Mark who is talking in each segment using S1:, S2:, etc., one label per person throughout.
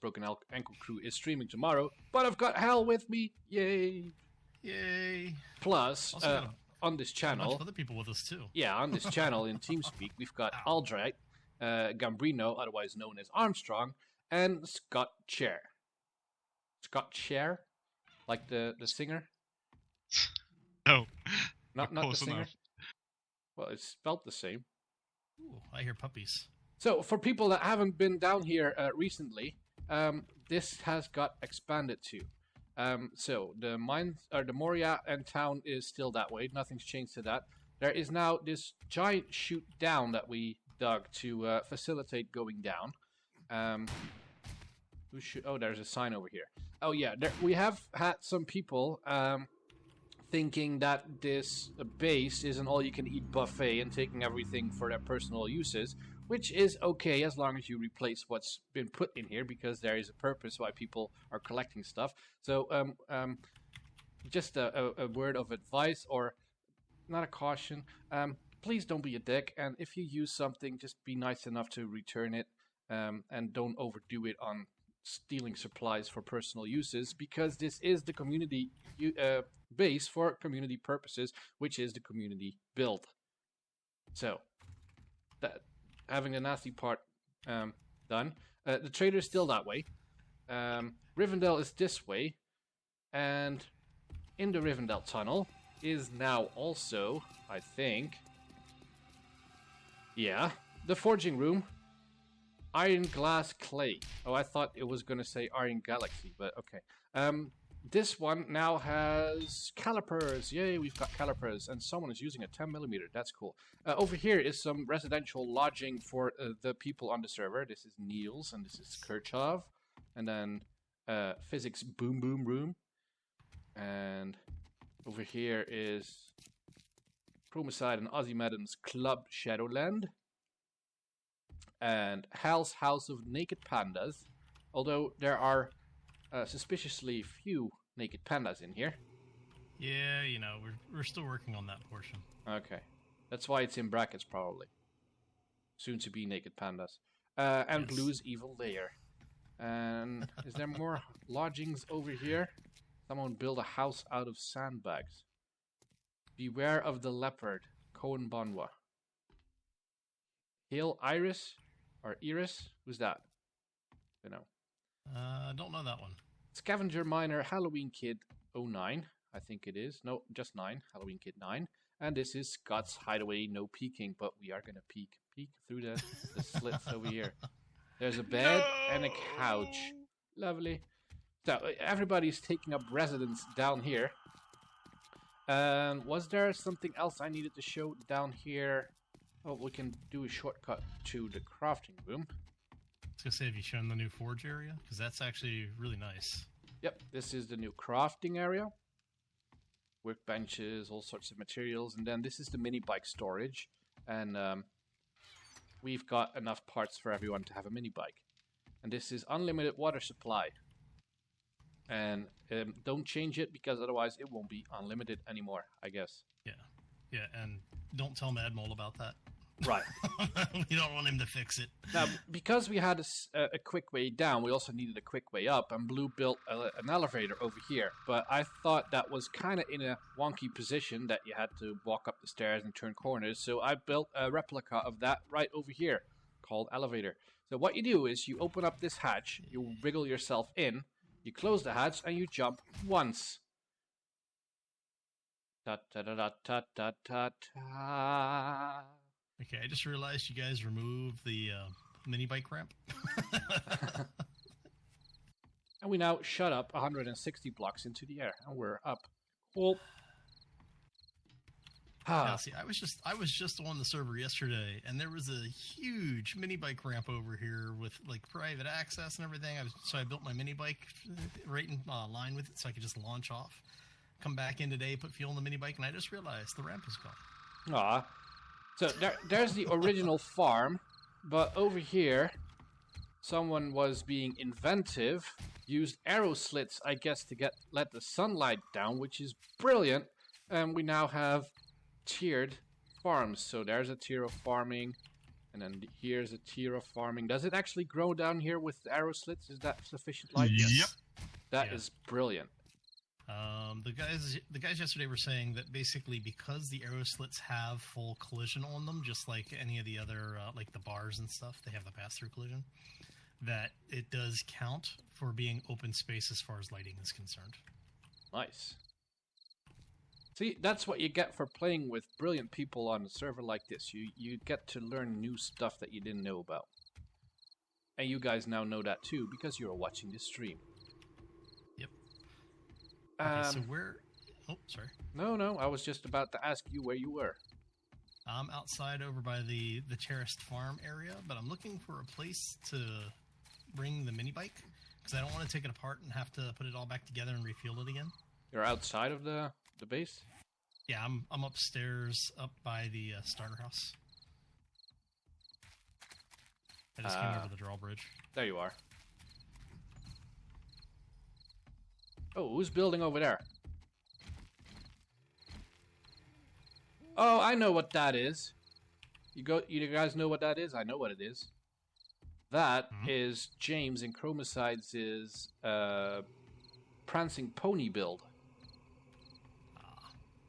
S1: Broken Ankle Crew is streaming tomorrow, but I've got Hal with me. Yay!
S2: Yay!
S1: Plus, on this channel,
S2: a bunch of other people with us too.
S1: Yeah, on this channel in TeamSpeak, we've got Aldrite, Gambrino, otherwise known as Armstrong, and Scott Shire. Scott Shire, like the singer.
S3: No,
S1: not the singer.
S3: Enough.
S1: Well, it's spelled the same.
S2: Ooh, I hear puppies.
S1: So, for people that haven't been down here recently, this has got expanded too. So the mines, or the Moria and town is still that way. Nothing's changed to that. There is now this giant chute down that we dug to facilitate going down. Oh, there's a sign over here. Oh yeah, we have had some people thinking that this base is an all-you-can-eat buffet and taking everything for their personal uses, which is okay as long as you replace what's been put in here, because there is a purpose why people are collecting stuff. So, just a word of advice, or not a caution. Please don't be a dick, and if you use something, just be nice enough to return it, and don't overdo it on stealing supplies for personal uses, because this is the community base for community purposes, which is the community build. So, that having the nasty part done. The trader is still that way. Rivendell is this way, and in the Rivendell tunnel is now also, I think, yeah, the forging room. Iron, glass, clay. Oh, I thought it was going to say Iron Galaxy, but okay. This one now has calipers. Yay, we've got calipers. And someone is using a 10mm. That's cool. Over here is some residential lodging for the people on the server. This is Niels, and this is Kirchhoff. And then physics boom boom room. And over here is Chromicide and Ozymadon's Club Shadowland. And Hal's House of Naked Pandas, although there are suspiciously few naked pandas in here.
S2: Yeah, you know, we're still working on that portion. Okay.
S1: That's why it's in brackets, probably. Soon to be naked pandas. And yes. Blue's Evil Lair. And is there more lodgings over here? Someone build a house out of sandbags. Beware of the leopard. Cohen Bonwa. Hail Iris? Or Iris? Who's that? I don't know.
S2: I don't know that one.
S1: Scavenger Miner Halloween Kid 09, I think it is. No, just 9. Halloween Kid 9. And this is Scott's Hideaway, no peeking, but we are going to peek through the slits over here. There's a bed and a couch. Lovely. So, everybody's taking up residence down here. And was there something else I needed to show down here? Oh, we can do a shortcut to the crafting room.
S2: I was going to say, have you shown the new forge area? Because that's actually really nice.
S1: Yep, this is the new crafting area. Workbenches, all sorts of materials. And then this is the mini bike storage. And we've got enough parts for everyone to have a mini bike. And this is unlimited water supply. And don't change it, because otherwise it won't be unlimited anymore, I guess.
S2: Yeah, and don't tell Mad Mole about that.
S1: Right.
S2: We don't want him to fix it.
S1: Now, because we had a quick way down, we also needed a quick way up, and Blue built an elevator over here. But I thought that was kind of in a wonky position, that you had to walk up the stairs and turn corners, so I built a replica of that right over here, called Elevator. So what you do is you open up this hatch, you wriggle yourself in, you close the hatch, and you jump once. Ta-ta-da-da-ta-ta-ta-ta.
S2: Okay, I just realized you guys removed the mini bike ramp.
S1: And we now shut up 160 blocks into the air, and we're up. Cool.
S2: Yeah, see, I was just on the server yesterday, and there was a huge mini bike ramp over here with like private access and everything. So I built my mini bike right in line with it, so I could just launch off. Come back in today, put fuel in the mini bike, and I just realized the ramp is gone.
S1: Aw. So there's the original farm, but over here, someone was being inventive, used arrow slits, I guess, to let the sunlight down, which is brilliant. And we now have tiered farms. So there's a tier of farming, And then here's a terraforming. Does it actually grow down here with arrow slits? Is that sufficient light?
S3: Yep.
S1: That is brilliant.
S2: The guys yesterday were saying that basically because the arrow slits have full collision on them, just like any of the other, like the bars and stuff, they have the pass-through collision, that it does count for being open space as far as lighting is concerned.
S1: Nice. See, that's what you get for playing with brilliant people on a server like this. You get to learn new stuff that you didn't know about. And you guys now know that too, because you're watching this stream.
S2: Yep. Okay, so where... Oh, sorry.
S1: No, I was just about to ask you where you were.
S2: I'm outside over by the terraced farm area, but I'm looking for a place to bring the mini bike, because I don't want to take it apart and have to put it all back together and refuel it again.
S1: You're outside of the base?
S2: Yeah, I'm upstairs, up by the starter house. I just came over the drawbridge.
S1: There you are. Oh, who's building over there? Oh, I know what that is. You guys know what that is? I know what it is. That is James and Chromicides' Prancing Pony build.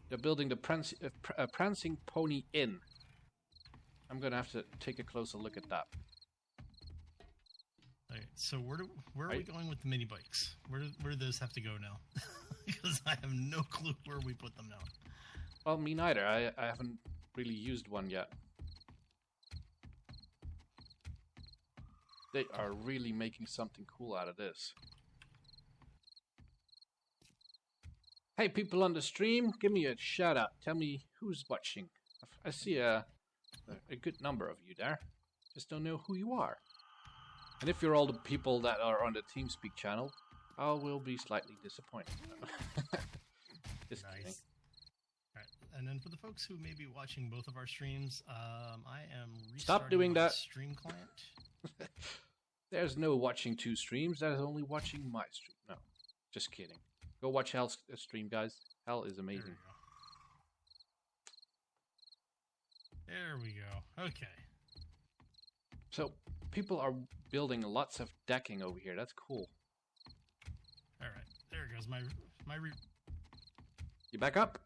S1: They're building the Prancing Pony Inn. I'm going to have to take a closer look at that.
S2: Alright, so where are we going with the mini bikes? Where do those have to go now? Because I have no clue where we put them now.
S1: Well, me neither. I haven't really used one yet. They are really making something cool out of this. Hey, people on the stream, give me a shout out. Tell me who's watching. I see a good number of you there. Just don't know who you are. And if you're all the people that are on the TeamSpeak channel, I will be slightly disappointed. Just
S2: nice.
S1: kidding.
S2: Alright, and then for the folks who may be watching both of our streams, I am restarting
S1: Stop doing that.
S2: Stream client.
S1: There's no watching two streams. There's only watching my stream. No, just kidding. Go watch Hell's stream, guys. Hell is amazing.
S2: There we go. Okay.
S1: So, people are building lots of decking over here. That's cool.
S2: Alright, there goes my
S1: You back up?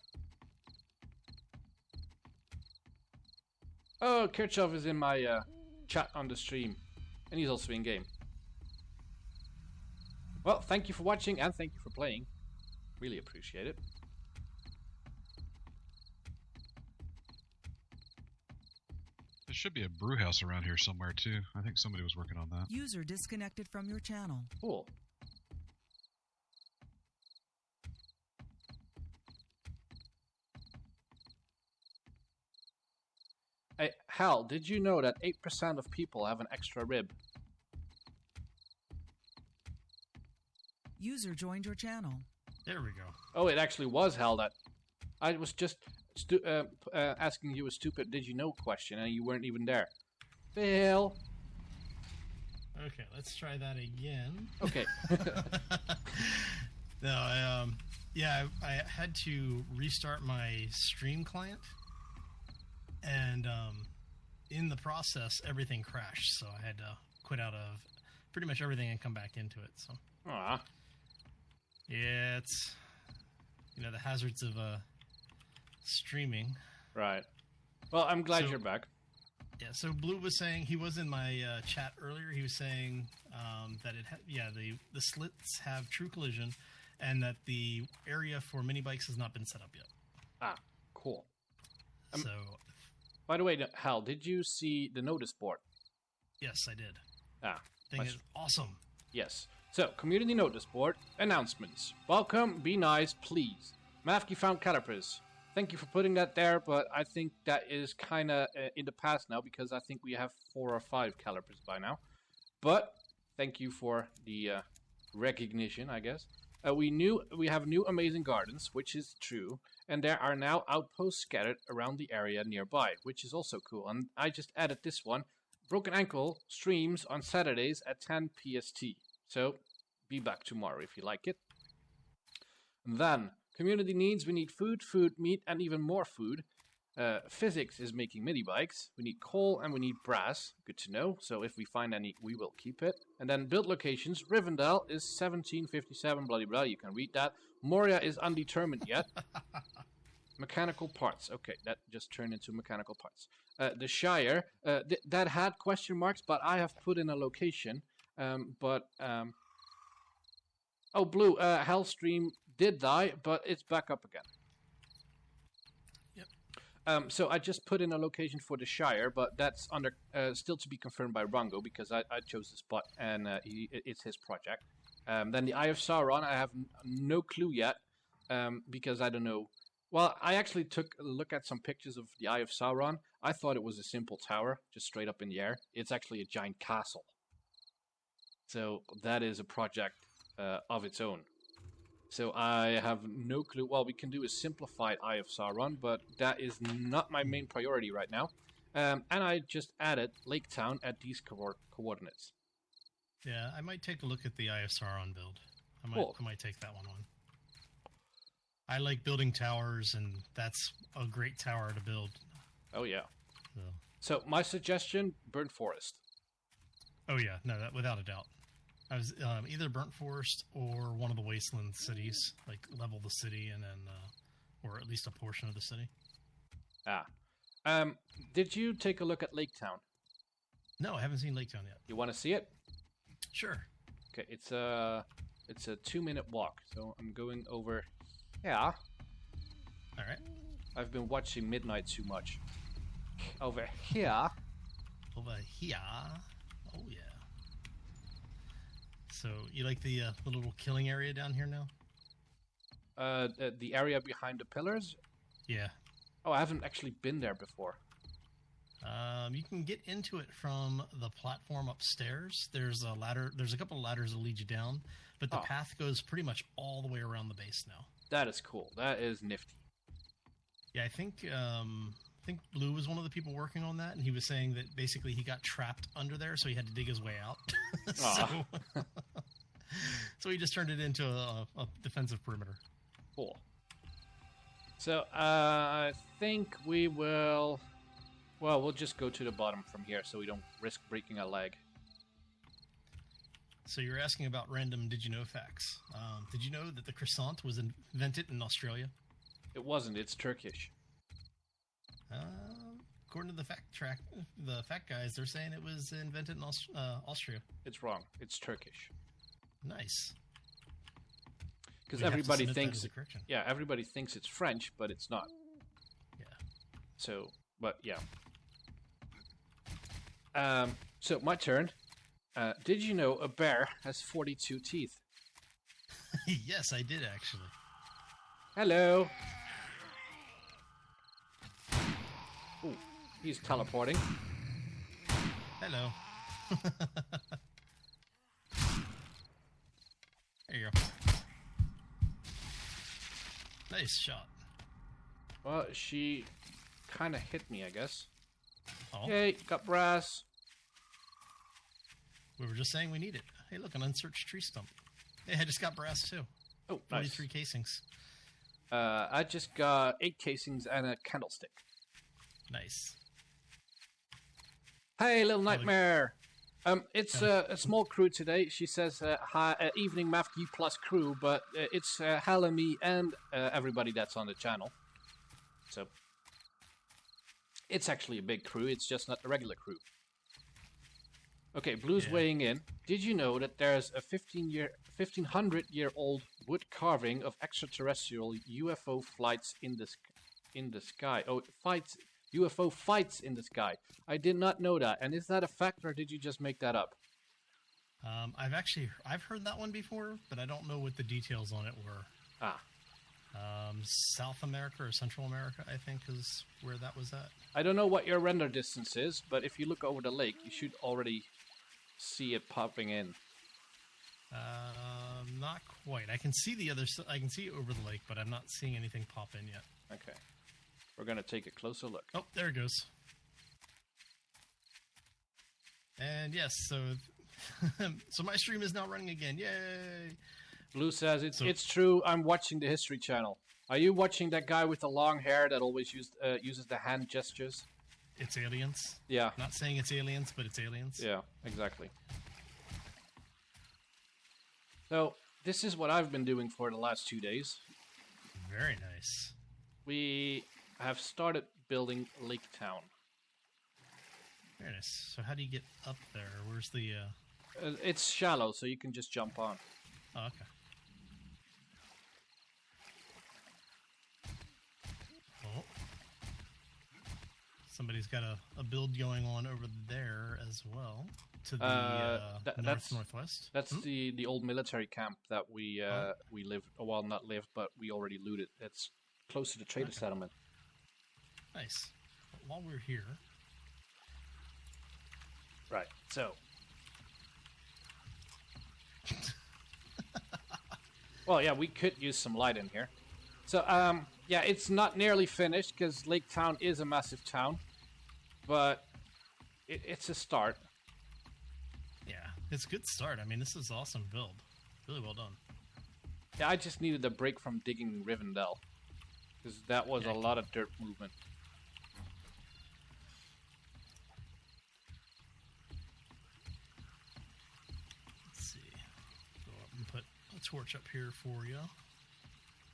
S1: Oh, Kirchhoff is in my chat on the stream. And he's also in game. Well, thank you for watching and thank you for playing. Really appreciate it.
S3: There should be a brew house around here somewhere too. I think somebody was working on that.
S4: User disconnected from your channel.
S1: Cool. Hey, Hal, did you know that 8% of people have an extra rib?
S4: User joined your channel.
S2: There we go.
S1: Oh, it actually was Hal that... I was just asking you a stupid did you know question and you weren't even there. Fail.
S2: Okay, let's try that again.
S1: Okay.
S2: No, yeah, I had to restart my stream client, and in the process, everything crashed, so I had to quit out of pretty much everything and come back into it. So, yeah, it's the hazards of streaming.
S1: Right. Well, I'm glad you're back.
S2: Yeah. So Blue was saying, he was in my chat earlier. He was saying that the slits have true collision, and that the area for mini bikes has not been set up yet.
S1: Ah, cool.
S2: So,
S1: by the way, Hal, did you see the notice board?
S2: Yes, I did.
S1: Ah,
S2: thing is awesome.
S1: Yes. So, community notice board announcements. Welcome, be nice, please. Mafki found calipers. Thank you for putting that there, but I think that is kind of in the past now because I think we have 4 or 5 calipers by now. But thank you for the recognition, I guess. We have new amazing gardens, which is true, and there are now outposts scattered around the area nearby, which is also cool. And I just added this one. Broken Ankle streams on Saturdays at 10 PST. So be back tomorrow if you like it. And then community needs, we need food, meat, and even more food. Physics is making mini bikes. We need coal and we need brass. Good to know. So if we find any, we will keep it. And then build locations. Rivendell is 1757, blah, blah, blah. You can read that. Moria is undetermined yet. Mechanical parts. Okay, that just turned into mechanical parts. The Shire, that had question marks, but I have put in a location. Oh, Blue, Hellstream did die, but it's back up again.
S2: Yep.
S1: So I just put in a location for the Shire, but that's under still to be confirmed by Rango, because I chose the spot, and it's his project. Then the Eye of Sauron, I have no clue yet, because I don't know. Well, I actually took a look at some pictures of the Eye of Sauron. I thought it was a simple tower, just straight up in the air. It's actually a giant castle. So that is a project of its own. So I have no clue. Well, we can do a simplified Eye of Sauron, but that is not my main priority right now. And I just added Lake Town at these coordinates.
S2: Yeah, I might take a look at the Eye of Sauron build. I might take that one on. I like building towers, and that's a great tower to build.
S1: Oh, yeah. So my suggestion, Burnt Forest.
S2: Oh, yeah. No, that without a doubt. I was either Burnt Forest or one of the Wasteland cities, like level the city and then, or at least a portion of the city.
S1: Did you take a look at Lake Town?
S2: No, I haven't seen Lake Town yet.
S1: You want to see it?
S2: Sure.
S1: Okay, it's a 2-minute walk, so I'm going over. Yeah.
S2: All right.
S1: I've been watching Midnight too much. Over here.
S2: Over here. Oh yeah. So you like the little killing area down here now?
S1: The area behind the pillars?
S2: Yeah.
S1: Oh, I haven't actually been there before.
S2: You can get into it from the platform upstairs. There's a ladder. There's a couple of ladders that lead you down, but the path goes pretty much all the way around the base now.
S1: That is cool. That is nifty.
S2: Yeah, I think Blue was one of the people working on that, and he was saying that basically he got trapped under there, so he had to dig his way out. So he just turned it into a defensive perimeter.
S1: Cool. So I think we will. Well, we'll just go to the bottom from here, so we don't risk breaking a leg.
S2: So you're asking about random did you know facts. Did you know that the croissant was invented in Australia?
S1: It wasn't. It's Turkish.
S2: According to the fact guys, they're saying it was invented in Austria.
S1: It's wrong. It's Turkish.
S2: Nice.
S1: Because everybody thinks, everybody thinks it's French, but it's not.
S2: Yeah.
S1: So, but yeah. So my turn. Did you know a bear has 42 teeth?
S2: Yes, I did actually.
S1: Hello. Ooh, he's teleporting.
S2: Hello. There you go. Nice shot.
S1: Well, she kind of hit me, I guess.
S2: Oh.
S1: Yay, got brass.
S2: We were just saying we need it. Hey, look, an unsearched tree stump. Hey, I just got brass too.
S1: Oh,
S2: 43
S1: nice.
S2: casings.
S1: I just got 8 casings and a candlestick.
S2: Nice.
S1: Hey, little nightmare. It's a small crew today. She says, hi, evening MAFQ plus crew, but it's Hal and me and everybody that's on the channel. So, it's actually a big crew. It's just not the regular crew. Okay, Blue's weighing in. Did you know that there's a 1500-year-old wood carving of extraterrestrial UFO flights in the sky? Oh, UFO fights in the sky. I did not know that. And is that a fact, or did you just make that up?
S2: I've heard that one before, but I don't know what the details on it were. South America or Central America, I think, is where that was at.
S1: I don't know what your render distance is, but if you look over the lake, you should already see it popping in.
S2: Not quite. I can see I can see over the lake, but I'm not seeing anything pop in yet.
S1: Okay. We're going to take a closer look.
S2: Oh, there it goes. And yes, so my stream is now running again. Yay!
S1: Blue says it's true. I'm watching the History Channel. Are you watching that guy with the long hair that always uses the hand gestures?
S2: It's aliens.
S1: Yeah.
S2: Not saying it's aliens, but it's aliens.
S1: Yeah, exactly. So, this is what I've been doing for the last 2 days.
S2: Very nice.
S1: We have started building Lake Town.
S2: Very nice. So how do you get up there? Where's the...
S1: It's shallow, so you can just jump on.
S2: Oh, okay. Oh. Somebody's got a build going on over there as well. To the northwest.
S1: That's the old military camp that we lived, well, not lived, but we already looted. It's close to the trader settlement.
S2: Nice. But while we're here...
S1: Right, so... Well, yeah, we could use some light in here. So, yeah, it's not nearly finished, because Lake Town is a massive town. But it's a start.
S2: Yeah, it's a good start. I mean, this is awesome build. Really well done.
S1: Yeah, I just needed a break from digging Rivendell. Because that was a lot of dirt movement.
S2: Let's see. Go up and put a torch up here for you.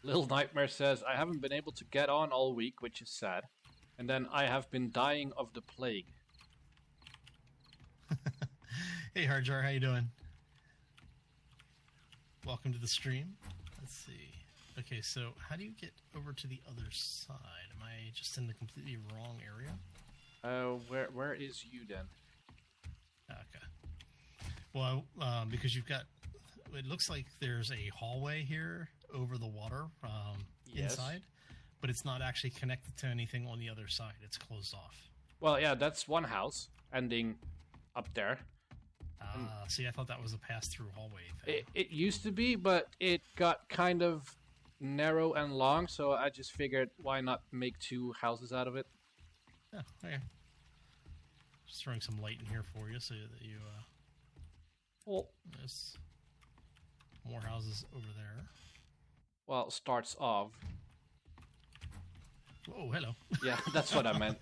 S1: Little Nightmare says, I haven't been able to get on all week, which is sad. And then I have been dying of the plague.
S2: Hey, Hardjar, how you doing? Welcome to the stream. Let's see. Okay, so how do you get over to the other side? Am I just in the completely wrong area?
S1: Where is you then?
S2: Okay. Well, because you've got... It looks like there's a hallway here over the water
S1: Yes.
S2: inside, but it's not actually connected to anything on the other side. It's closed off.
S1: Well, yeah, that's one house ending up there.
S2: See, I thought that was a pass-through hallway thing.
S1: It used to be, but it got kind of narrow and long, so I just figured why not make 2 houses out of it.
S2: Yeah, okay. Just throwing some light in here for you so that you...
S1: Well,
S2: there's more houses over there.
S1: well, it starts off.
S2: Whoa, hello.
S1: Yeah, that's what I meant.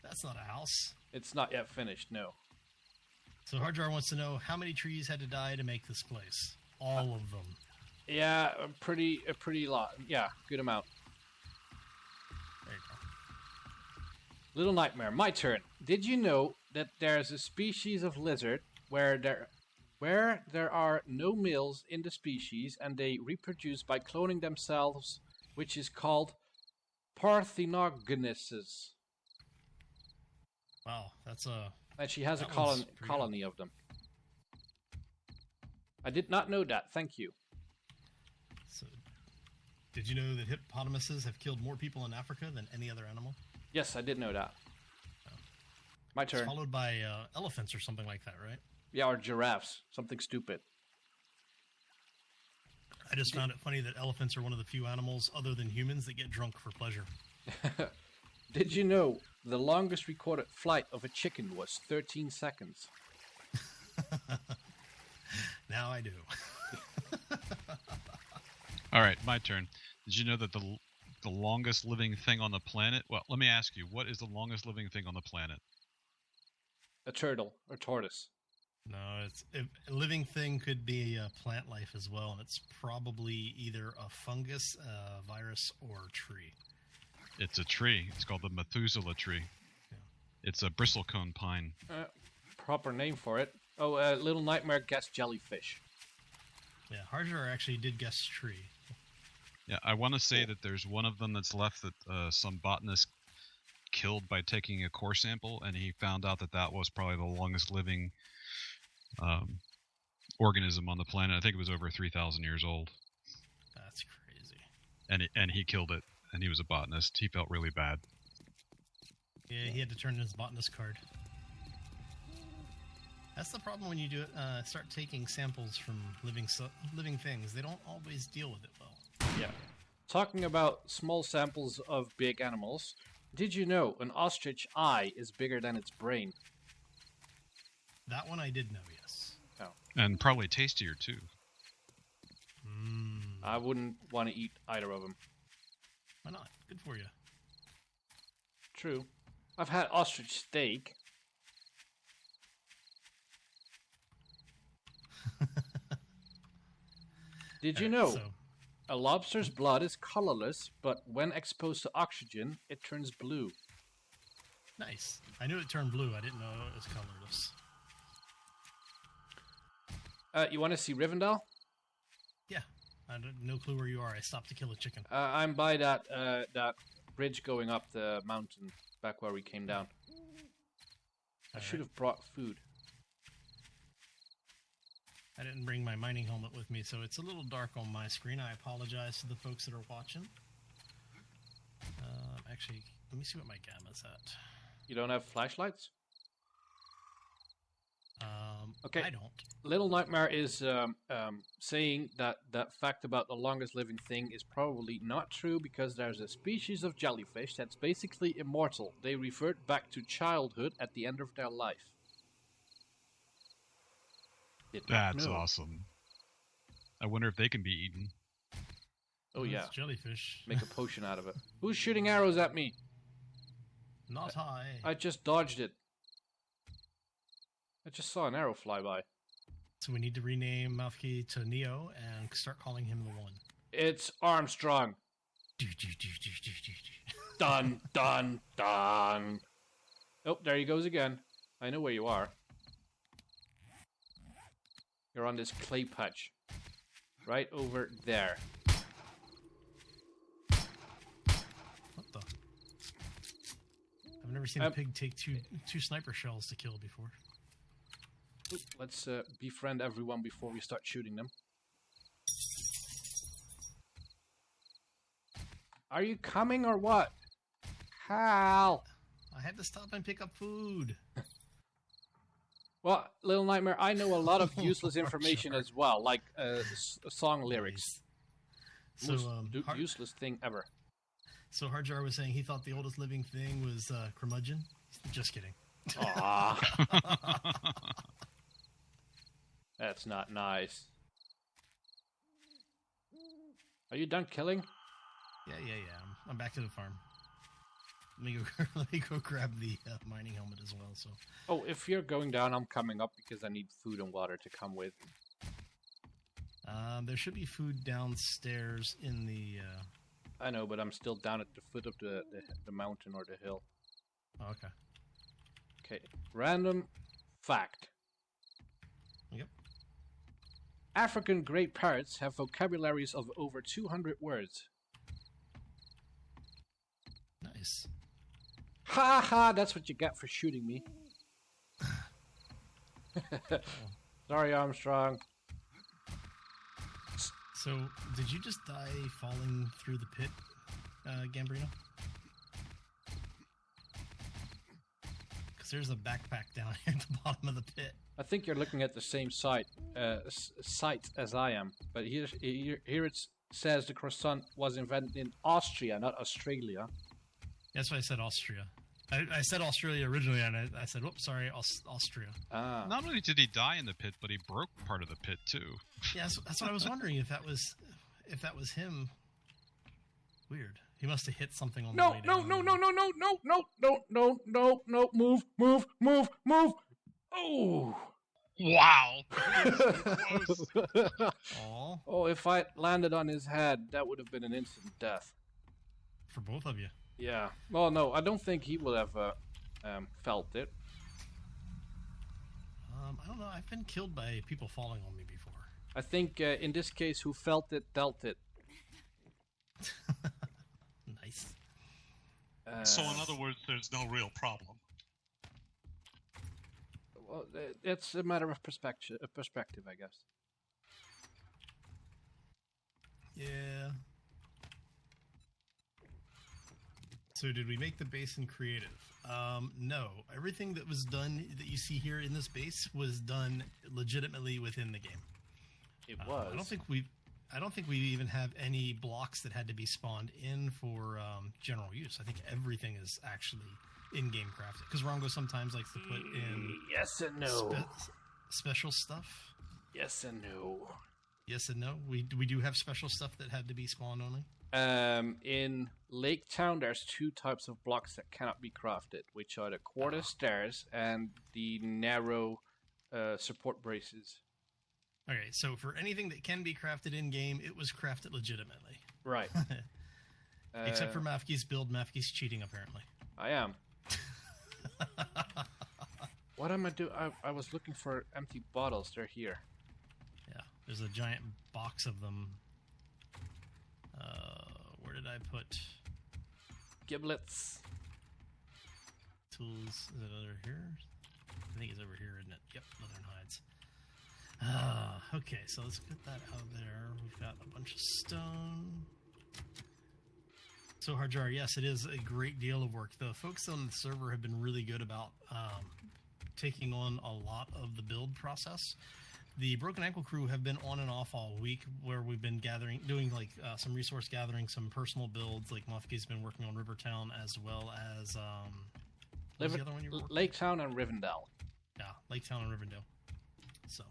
S2: That's not a house.
S1: It's not yet finished, no.
S2: So Hardjar wants to know how many trees had to die to make this place. All of them.
S1: Yeah, a pretty lot. Yeah, good amount.
S2: There you go.
S1: Little Nightmare, my turn. Did you know that there's a species of lizard where there are no males in the species and they reproduce by cloning themselves, which is called parthenogenesis?
S2: Wow, that's a...
S1: And she has a
S2: That one's pretty
S1: colony of them. I did not know that. Thank you.
S2: So, did you know that hippopotamuses have killed more people in Africa than any other animal?
S1: Yes, I did know that. My
S2: It's
S1: turn.
S2: followed by elephants or something like that, right?
S1: Yeah, or giraffes. Something stupid.
S2: I just found it funny that elephants are one of the few animals other than humans that get drunk for pleasure.
S1: Did you know the longest recorded flight of a chicken was 13 seconds?
S2: Now I do.
S3: All right, my turn. Did you know that the longest living thing on the planet... Well, let me ask you, what is the longest living thing on the planet?
S1: A turtle or tortoise.
S2: No, a living thing could be plant life as well, and it's probably either a fungus, a virus, or a tree.
S3: It's a tree. It's called the Methuselah tree.
S2: Yeah.
S3: It's a bristlecone pine.
S1: Proper name for it. Oh, Little Nightmare guessed jellyfish.
S2: Yeah, Hardjar actually did guess tree.
S3: Yeah, I want to say that there's one of them that's left that some botanist killed by taking a core sample, and he found out that was probably the longest living organism on the planet. I think it was over 3,000 years old.
S2: That's crazy.
S3: And he killed it, and he was a botanist. He felt really bad.
S2: Yeah, he had to turn in his botanist card. That's the problem when you do start taking samples from living things. They don't always deal with it well.
S1: Yeah. Talking about small samples of big animals, did you know an ostrich eye is bigger than its brain?
S2: That one I did know, yes.
S1: Oh.
S3: And probably tastier, too.
S2: Mmm.
S1: I wouldn't want to eat either of them.
S2: Why not? Good for you.
S1: True. I've had ostrich steak. Did you know a lobster's blood is colorless, but when exposed to oxygen, it turns blue?
S2: Nice. I knew it turned blue. I didn't know it was colorless.
S1: You want to see Rivendell?
S2: Yeah. I have no clue where you are. I stopped to kill a chicken.
S1: I'm by that bridge going up the mountain, back where we came down. I should have brought food.
S2: I didn't bring my mining helmet with me, so it's a little dark on my screen. I apologize to the folks that are watching. Actually, let me see what my gamma's at.
S1: You don't have flashlights? Okay.
S2: I don't.
S1: Little Nightmare is saying that that fact about the longest living thing is probably not true because there's a species of jellyfish that's basically immortal. They revert back to childhood at the end of their life.
S3: That's awesome. I wonder if they can be eaten.
S1: Oh yeah.
S2: It's jellyfish.
S1: Make a potion out of it. Who's shooting arrows at me?
S2: Not I.
S1: I just dodged it. I just saw an arrow fly by.
S2: So we need to rename Malfkey to Neo and start calling him the One.
S1: It's Armstrong. Dun, dun, dun. Oh, there he goes again. I know where you are. You're on this clay patch. Right over there.
S2: What the? I've never seen a pig take two sniper shells to kill before.
S1: Ooh, let's befriend everyone before we start shooting them. Are you coming or what? Hal!
S2: I had to stop and pick up food.
S1: Well, Little Nightmare, I know a lot of useless information as well, like song lyrics.
S2: So,
S1: Most useless thing ever.
S2: So Hardjar was saying he thought the oldest living thing was curmudgeon. Just kidding.
S1: Aww. That's not nice. Are you done killing?
S2: Yeah. I'm back to the farm. Let me go grab the mining helmet as well. So.
S1: Oh, if you're going down, I'm coming up because I need food and water to come with.
S2: There should be food downstairs in the.
S1: I know, but I'm still down at the foot of the mountain or the hill.
S2: Oh, okay.
S1: Okay. Random fact.
S2: Yep.
S1: African great parrots have vocabularies of over 200 words.
S2: Nice.
S1: Ha ha! That's what you get for shooting me. Sorry, Armstrong.
S2: So, did you just die falling through the pit, Gambrino? Because there's a backpack down here at the bottom of the pit.
S1: I think you're looking at the same site as I am, but here it says the croissant was invented in Austria, not Australia.
S2: That's why I said Austria. I said Australia originally, and I said, "Whoops, sorry, Austria."
S3: Not only did he die in the pit, but he broke part of the pit too.
S2: Yeah, that's what I was wondering if that was him. Weird. He must have hit something on the way down.
S1: No! Move! Oh!
S3: Wow!
S2: Aw.
S1: Oh, if I landed on his head, that would have been an instant death.
S2: For both of you.
S1: Yeah. Well, no, I don't think he would have felt it.
S2: I don't know. I've been killed by people falling on me before.
S1: I think in this case, who felt it, dealt it.
S2: Nice.
S5: So in other words, there's no real problem.
S1: Well, it's a matter of perspective, I guess.
S2: Yeah. So did we make the base in creative? No. Everything that was done that you see here in this base was done legitimately within the game.
S1: It was.
S2: I don't think we even have any blocks that had to be spawned in for general use. I think everything is actually in-game crafted. Because Rongo sometimes likes to put in
S1: yes and no.
S2: special stuff.
S1: Yes and no.
S2: Yes and no. We do have special stuff that had to be spawn only.
S1: In Lake Town, there's 2 types of blocks that cannot be crafted, which are the quarter stairs and the narrow support braces.
S2: Okay, so for anything that can be crafted in game, it was crafted legitimately.
S1: Right.
S2: Except for Mafki's build. Mafki's cheating, apparently.
S1: I am. What am I doing? I was looking for empty bottles. They're here.
S2: Yeah, there's a giant box of them. Where did I put
S1: Giblets.
S2: tools? Is it over here? I think it's over here, isn't it? Yep, leather and hides. Okay, so let's get that out of there. We've got a bunch of stone. So Harjar, yes, it is a great deal of work. The folks on the server have been really good about taking on a lot of the build process. The Broken Ankle crew have been on and off all week, where we've been doing like some resource gathering, some personal builds. Like Mufki's been working on Rivertown, as well as what was the other one you were working on?
S1: Lake Town and Rivendell.
S2: Yeah, Lake Town and Rivendell. So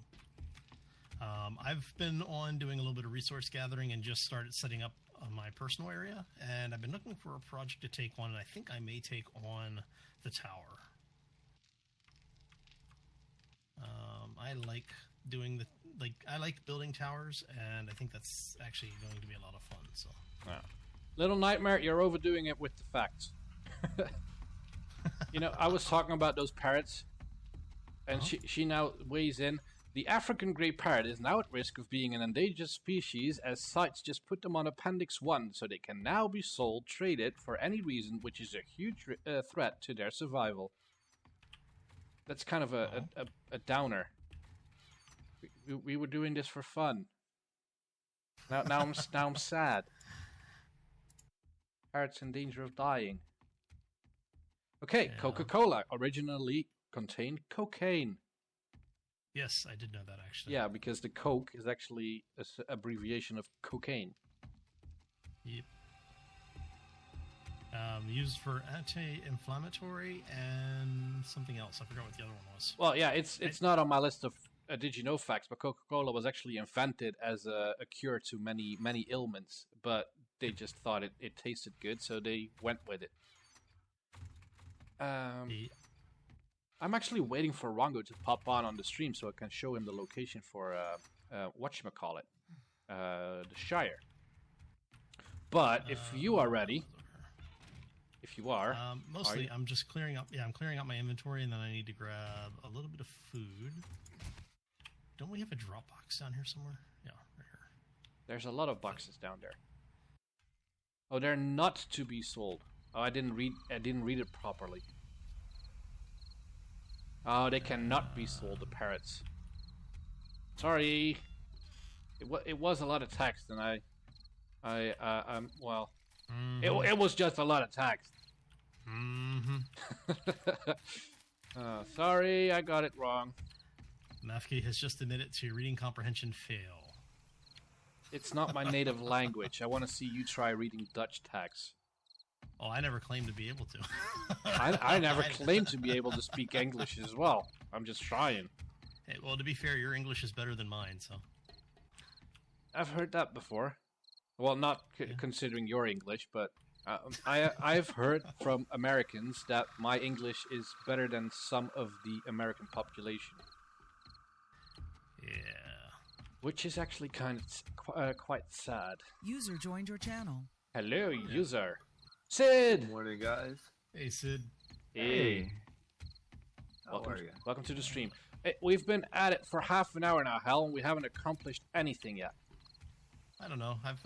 S2: I've been on doing a little bit of resource gathering and just started setting up my personal area. And I've been looking for a project to take on, and I think I may take on the tower. I like doing I like building towers, and I think that's actually going to be a lot of fun. So,
S1: Little Nightmare, you're overdoing it with the facts. You know, I was talking about those parrots, and she now weighs in. The African grey parrot is now at risk of being an endangered species, as sites just put them on Appendix 1, so they can now be sold, traded for any reason, which is a huge threat to their survival. That's kind of a downer. We were doing this for fun. Now I'm sad. Parrots in danger of dying. Okay,
S2: Yeah.
S1: Coca-Cola originally contained cocaine.
S2: yes, I did know that actually.
S1: Yeah, because the Coke is actually an abbreviation of cocaine.
S2: Yep. Used for anti-inflammatory and something else. I forgot what the other one was.
S1: Well, yeah, it's not on my list of did you know facts, but Coca-Cola was actually invented as a cure to many ailments, but they just thought it tasted good, so they went with it. I'm actually waiting for Rongo to pop on the stream so I can show him the location for whatchamacallit, the Shire. But if you are ready, if you are,
S2: mostly I'm just clearing up. Yeah, I'm clearing out my inventory, and then I need to grab a little bit of food. Don't we have a drop box down here somewhere? Yeah, right here.
S1: There's a lot of boxes down there. Oh, they're not to be sold. Oh, I didn't read it properly. Oh, they cannot be sold, the parrots. Sorry. It was a lot of text, and well, it was just a lot of text. Sorry, I got it wrong.
S2: Mafki has just admitted to reading comprehension fail.
S1: It's not my native language. I want to see you try reading Dutch text.
S2: Oh, I never claimed to be able to.
S1: I never claimed to be able to speak English as well. I'm just trying.
S2: Hey, well, to be fair, your English is better than mine, so.
S1: I've heard that before. Well, not considering your English, but I've heard from Americans that my English is better than some of the American population.
S2: Yeah.
S1: Which is actually kind of quite sad.
S4: User joined your channel.
S1: Hello, user. Sid!
S6: Good morning, guys.
S2: Hey, Sid.
S1: Hey.
S6: How are you?
S1: Welcome to the stream. Hey, we've been at it for half an hour now, Hal, and we haven't accomplished anything yet.
S2: I don't know. I've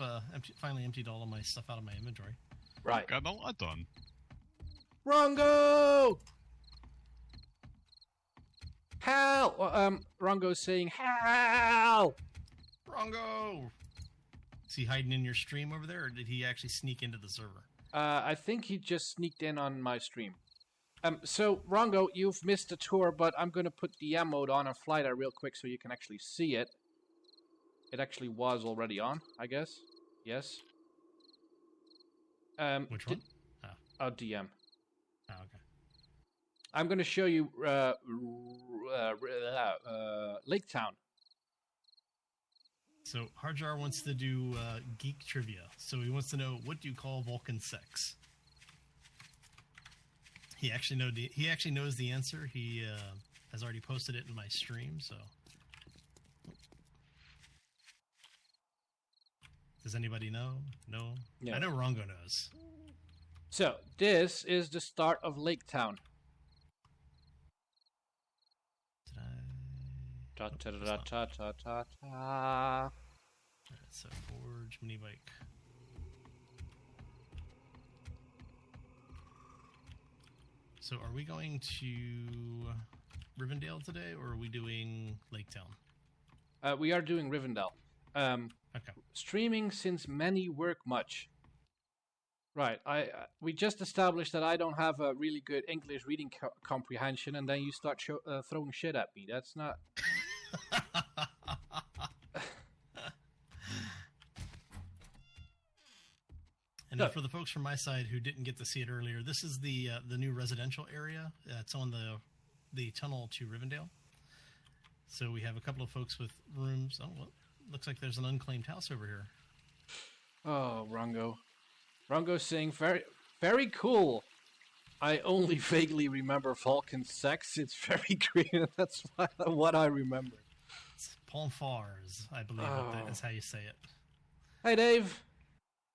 S2: finally emptied all of my stuff out of my inventory.
S1: Right.
S3: Got a lot done.
S1: Rongo! Hal! Rongo's saying, Hal!
S2: Rongo! Is he hiding in your stream over there, or did he actually sneak into the server?
S1: I think he just sneaked in on my stream. So, Rongo, you've missed the tour, but I'm going to put DM mode on and fly there real quick so you can actually see it. It actually was already on, I guess. Yes.
S2: Which one?
S1: DM.
S2: Oh, okay.
S1: I'm going to show you Lake Town.
S2: So Harjar wants to do geek trivia. So he wants to know, what do you call Vulcan sex? He actually knows the answer. He has already posted it in my stream. So does anybody know? No.
S1: Yeah.
S2: I know Rongo knows.
S1: So this is the start of Lake Town.
S2: Did I?
S1: Ta ta ta ta ta ta ta.
S2: Alright, so forge mini bike. So are we going to Rivendell today, or are we doing Lake Town?
S1: We are doing Rivendell.
S2: Okay.
S1: Streaming since many work much. Right. We just established that I don't have a really good English reading comprehension, and then you start throwing shit at me. That's not.
S2: And then for the folks from my side who didn't get to see it earlier, this is the new residential area. It's on the tunnel to Rivendell. So we have a couple of folks with rooms. Oh, well, looks like there's an unclaimed house over here.
S1: Oh, Rongo. Rongo's saying very, very cool. I only vaguely remember Vulcan sex. It's very green. That's what I remember.
S2: It's Palmfars, I believe is how you say it.
S1: Hey, Dave.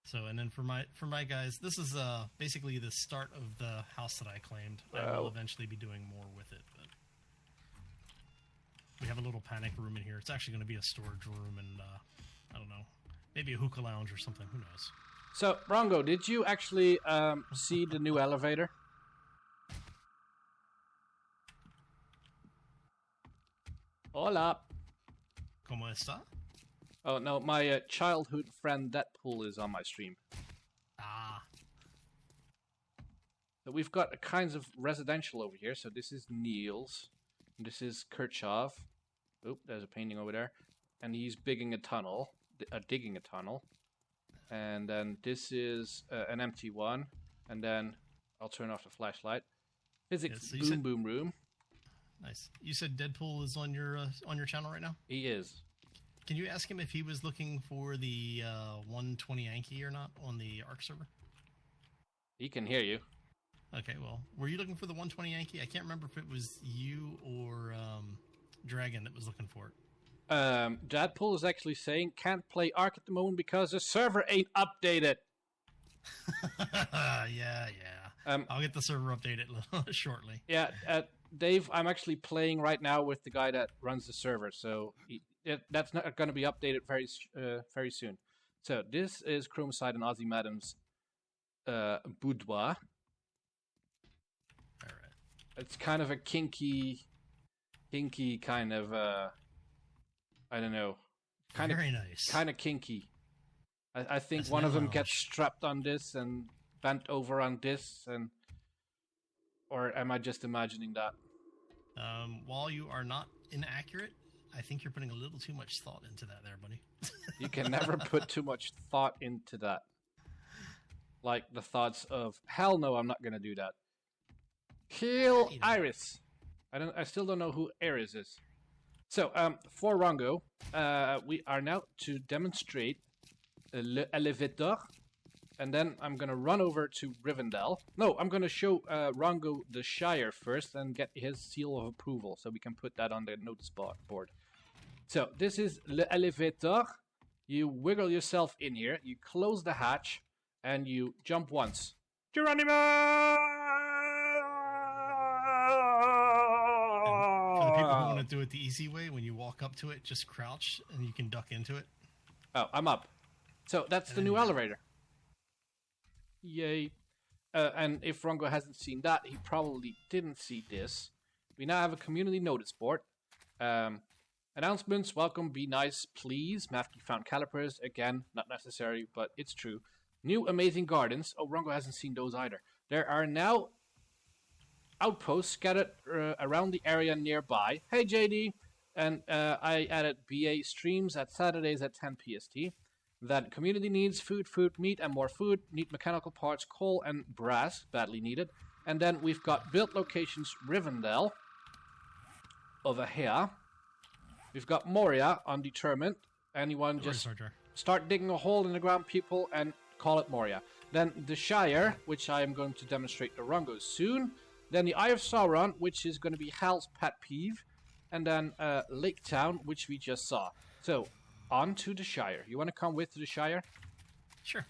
S2: So, and then for my guys, this is basically the start of the house that I claimed. I will eventually be doing more with it, but we have a little panic room in here. It's actually going to be a storage room, and I don't know, maybe a hookah lounge or something. Who knows?
S1: So, Rongo, did you actually see the new elevator? Hola.
S2: ¿Cómo está?
S1: Oh, no, my childhood friend Deadpool is on my stream.
S2: Ah.
S1: So we've got a kinds of residential over here. So this is Niels. This is Kirchhoff. Oop, there's a painting over there. And he's digging a tunnel. And then this is an empty one. And then I'll turn off the flashlight. Physics
S2: Yeah, so
S1: boom room.
S2: Nice. You said Deadpool is on your channel right now?
S1: He is.
S2: Can you ask him if he was looking for the 120 Yankee or not on the ARC server?
S1: He can hear you.
S2: Okay, well, were you looking for the 120 Yankee? I can't remember if it was you or Dragon that was looking for it.
S1: Deadpool is actually saying can't play ARC at the moment because the server ain't updated.
S2: Yeah. I'll get the server updated shortly.
S1: Yeah, Dave, I'm actually playing right now with the guy that runs the server, so that's not going to be updated very soon. So this is Chromeside and Ozzy Madam's boudoir.
S2: All right.
S1: It's kind of a kinky kind of I don't know,
S2: Very nice.
S1: kind of kinky. I think
S2: That's
S1: one of them
S2: lounge.
S1: gets strapped on this and bent over on this, and or am I just imagining that?
S2: While you are not inaccurate, I think you're putting a little too much thought into that there, buddy.
S1: You can never put too much thought into that. Like the thoughts of, hell no, I'm not going to do that. Kill Iris. I still don't know who Iris is. So, for Rongo, we are now to demonstrate l'elevator. And then I'm going to run over to Rivendell. No, I'm going to show Rongo the Shire first and get his seal of approval so we can put that on the notice board. So, this is l'elevator. You wiggle yourself in here, you close the hatch, and you jump once. Geronimo!
S2: For the people who want to do it the easy way, when you walk up to it, just crouch and you can duck into it.
S1: Oh, I'm up. So, that's the new elevator. Yay. And if Rongo hasn't seen that, he probably didn't see this. We now have a community notice board. Announcements, welcome, be nice, please. Mafki found calipers. Again, not necessary, but it's true. New amazing gardens. Oh, Rongo hasn't seen those either. There are now outposts scattered around the area nearby. Hey, JD. And I added BA streams at Saturdays at 10 PST. That community needs food, meat, and more food. Need mechanical parts, coal, and brass, badly needed. And then we've got build locations Rivendell over here. We've got Moria undetermined. anyone,
S2: Don't worry,
S1: just
S2: Sarjar.
S1: start digging a hole in the ground, people, and call it Moria. Then the Shire, which I am going to demonstrate the Rungos soon. Then the Eye of Sauron, which is going to be Hal's pet peeve. And then Lake Town, which we just saw. So, on to the Shire. You want to come with to the Shire?
S2: Sure.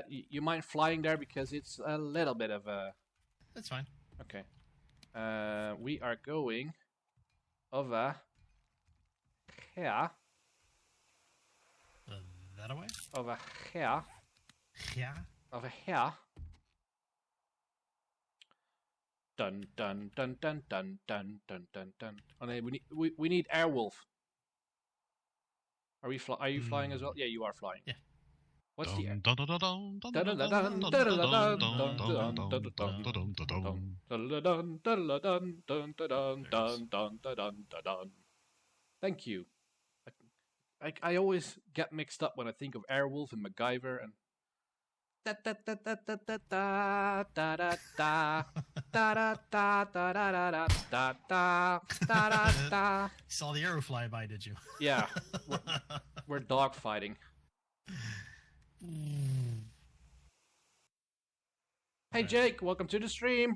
S1: You mind flying there because it's a little bit of a...
S2: That's fine.
S1: Okay. We are going over here.
S2: That away?
S1: Over here.
S2: Yeah.
S1: Over here. Dun dun dun dun dun dun dun dun dun. Oh, no, we need Airwolf. Are you flying as well? Yeah, you are flying.
S2: Yeah.
S1: What's the air? Thank you. I always get mixed up when I think of Airwolf and MacGyver and da da da da da da da da da da da da da da da da da da da.
S2: Saw the arrow fly by, did you?
S1: Yeah, we're dog fighting. Hey Jake, welcome to the stream.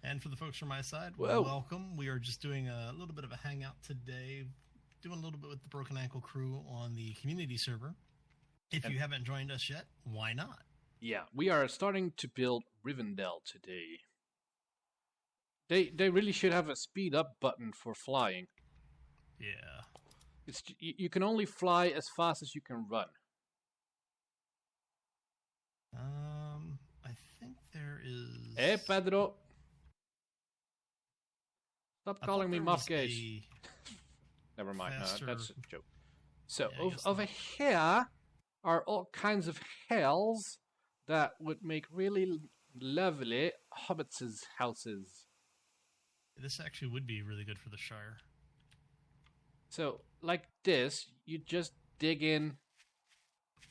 S2: And for the folks from my side,
S1: Whoa.
S2: welcome. We are just doing a little bit of a hangout today, doing a little bit with the Broken Ankle crew on the community server. If you haven't joined us yet, why not?
S1: Yeah, we are starting to build Rivendell today. They really should have a speed up button for flying.
S2: Yeah.
S1: It's you can only fly as fast as you can run.
S2: I think there is.
S1: Hey Pedro. Stop
S2: I
S1: calling
S2: thought
S1: me
S2: there was
S1: Muffgage. Never mind,
S2: faster-
S1: that's a joke. So,
S2: Yeah, I guess
S1: over
S2: not.
S1: here are all kinds of hells that would make really lovely hobbits' houses.
S2: This actually would be really good for the Shire.
S1: So, like this, you just dig in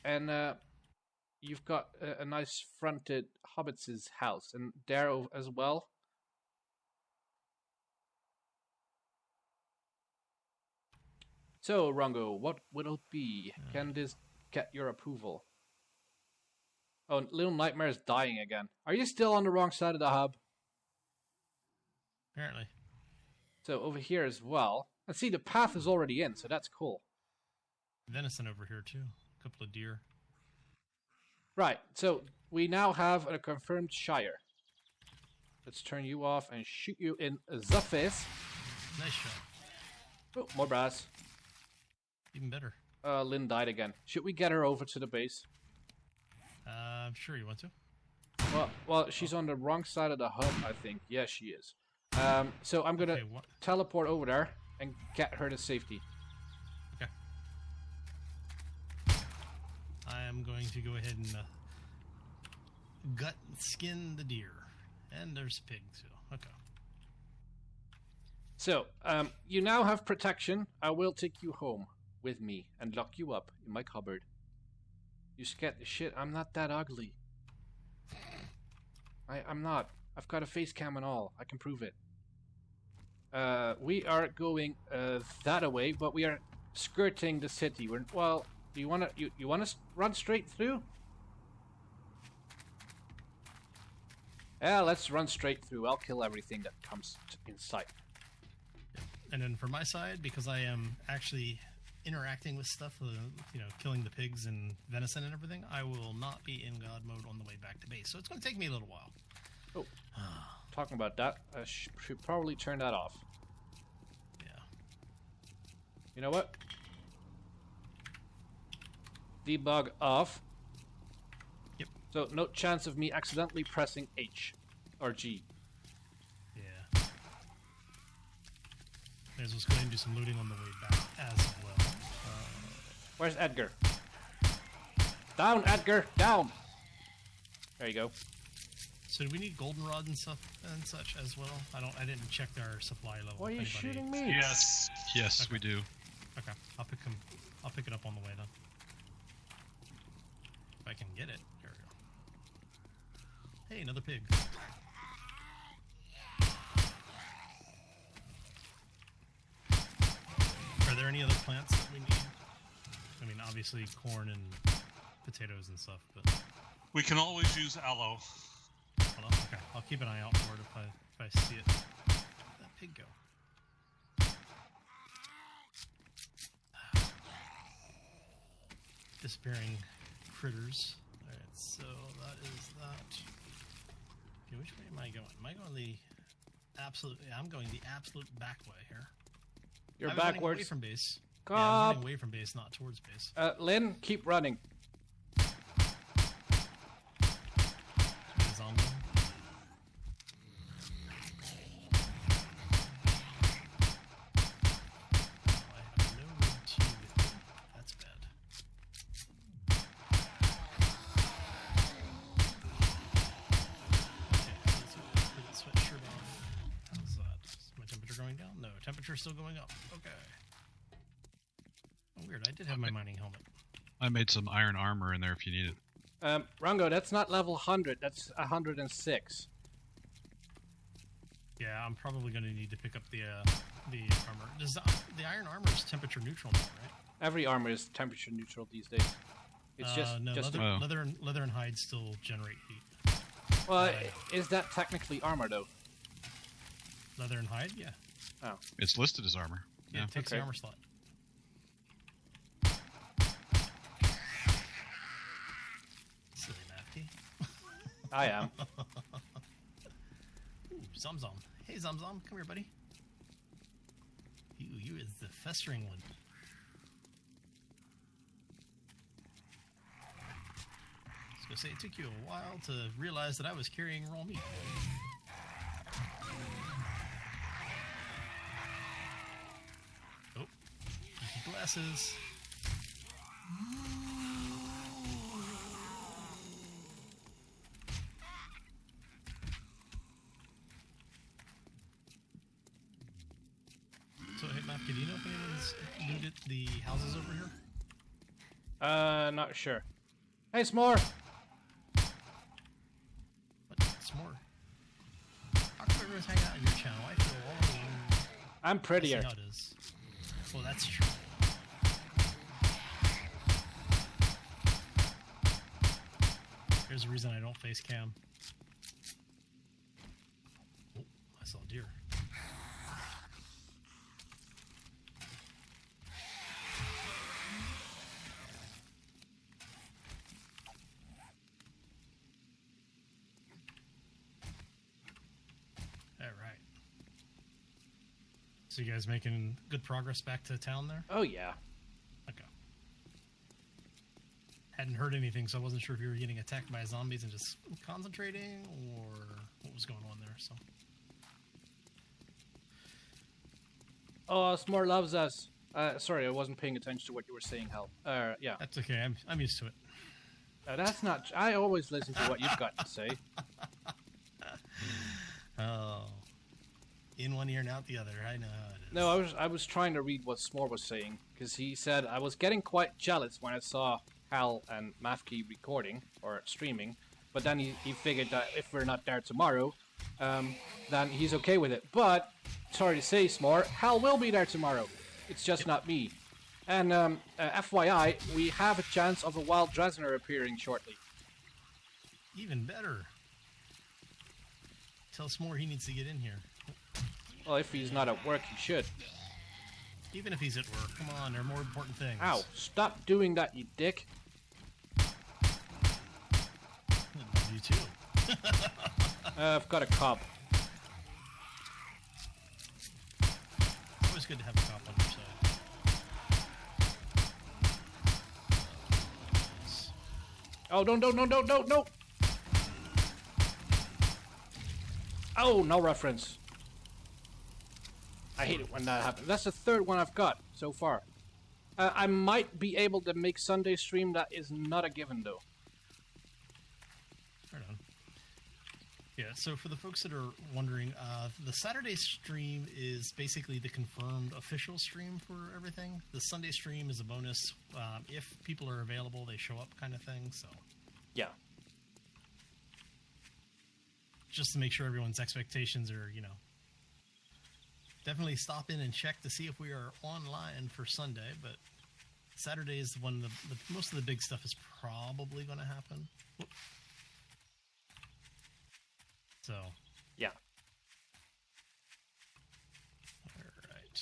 S1: and you've got a nice fronted hobbits' house. And there as well. So, Rongo, what will it be? Can this get your approval? Oh, Little Nightmare is dying again. Are you still on the wrong side of the hub?
S2: Apparently.
S1: So, over here as well. And see, the path is already in, so that's cool.
S2: Venison over here, too. A couple of deer.
S1: Right, so we now have a confirmed Shire. Let's turn you off and shoot you in the face.
S2: Nice shot.
S1: Oh, more brass.
S2: Even better.
S1: Lynn died again. Should we get her over to the base?
S2: I'm sure you want to.
S1: Well, she's on the wrong side of the hub, I think. Yeah, she is. So I'm gonna
S2: Okay, what?
S1: teleport over there and get her to safety.
S2: Okay. I am going to go ahead and gut and skin the deer. And there's a pig, too. Okay.
S1: So, you now have protection. I will take you home with me and lock you up in my cupboard. You scared the shit. I'm not that ugly. I'm not. I've got a face cam and all. I can prove it. We are going that way, but we are skirting the city. Well, do you wanna you wanna run straight through? Yeah, let's run straight through. I'll kill everything that comes in sight.
S2: And then for my side, because I am actually interacting with stuff, killing the pigs and venison and everything, I will not be in God mode on the way back to base. So it's going to take me a little while.
S1: Oh, talking about that, I should probably turn that off.
S2: Yeah.
S1: You know what? Debug off.
S2: Yep.
S1: So no chance of me accidentally pressing H or G.
S2: Yeah. May as well go ahead and do some looting on the way back as well.
S1: Where's Edgar? Down, Edgar, down. There you go.
S2: So do we need goldenrod and stuff and such as well? I didn't check our supply level.
S1: Why are
S2: if
S1: you
S2: anybody-
S1: shooting me?
S5: Yes.
S3: Yes, we do.
S2: Okay, I'll pick it up on the way then. If I can get it. There we go. Hey, another pig. Are there any other plants that we need? I mean, obviously corn and potatoes and stuff, but...
S5: We can always use aloe.
S2: Hold on. Okay, I'll keep an eye out for it if I see it. Where'd that pig go? Disappearing critters. Alright, so that is that. Okay, which way am I going? Am I going the absolute... Yeah, I'm going the absolute back way here.
S1: You're
S2: I was running away
S1: backwards.
S2: from base.
S1: Coop.
S2: Yeah, I'm running away from base, not towards base.
S1: Lynn, keep running.
S2: Zombie. Oh, I have no red tea with me. That's bad. Okay, let's put the sweatshirt on. How's that? Is my temperature going down? No, temperature's still going up. Okay. Oh, weird. I did have my mining helmet.
S3: I made some iron armor in there if you need it.
S1: Rango, that's not level 100. That's 106.
S2: Yeah, I'm probably going to need to pick up the armor. Does the iron armor is temperature neutral now, right?
S1: Every armor is temperature neutral these days. It's
S2: No,
S1: just
S2: leather and hide still generate heat.
S1: well, is that technically armor though?
S2: Leather and hide, yeah.
S1: Oh,
S3: It's listed as armor.
S2: Yeah, it takes the
S1: okay.
S2: armor slot. Silly Matthew.
S1: I am.
S2: Ooh, Zomzom. Hey, Zomzom, come here, buddy. You is the festering one. I was gonna say, it took you a while to realize that I was carrying raw meat. Oh, glasses. So, hey, Mapka, do you know if anyone's looted the houses over here?
S1: Not sure. Hey, S'more.
S2: What? S'more? How come everyone's hanging out on your channel? I feel all alone.
S1: I'm
S2: I see
S1: prettier.
S2: how it is. Well, that's true. There's a reason I don't face cam. Oh, I saw a deer. All right. So you guys making good progress back to town there?
S1: Oh yeah.
S2: Okay. Hadn't heard anything, so I wasn't sure if you were getting attacked by zombies and just concentrating, or what was going on there. So.
S1: Oh, S'more loves us. Sorry, I wasn't paying attention to what you were saying, Hal. Yeah.
S2: That's okay. I'm used to it.
S1: That's not. I always listen to what you've got to say.
S2: Oh, in one ear and out the other. I know how it is.
S1: No, I was trying to read what S'more was saying because he said I was getting quite jealous when I saw Hal and Mafki recording or streaming, but then he figured that if we're not there tomorrow, then he's okay with it. But sorry to say, S'more, Hal will be there tomorrow. It's just not me. And FYI, we have a chance of a wild Dresner appearing shortly.
S2: Even better. Tell S'more he needs to get in here.
S1: Well, if he's not at work, he should.
S2: Even if he's at work. Come on, there are more important things.
S1: Ow! Stop doing that, you dick.
S2: You too.
S1: I've got a cop.
S2: Always good to have a cop on your side.
S1: Oh, no. Oh, no reference. I hate it when that happens. That's the third one I've got so far. I might be able to make Sunday stream. That is not a given, though.
S2: Right on. Yeah, so for the folks that are wondering, the Saturday stream is basically the confirmed official stream for everything. The Sunday stream is a bonus. If people are available, they show up kind of thing, so...
S1: Yeah.
S2: Just to make sure everyone's expectations are, definitely stop in and check to see if we are online for Sunday. But Saturday is when the most of the big stuff is probably going to happen. Whoop. So
S1: Yeah.
S2: all right.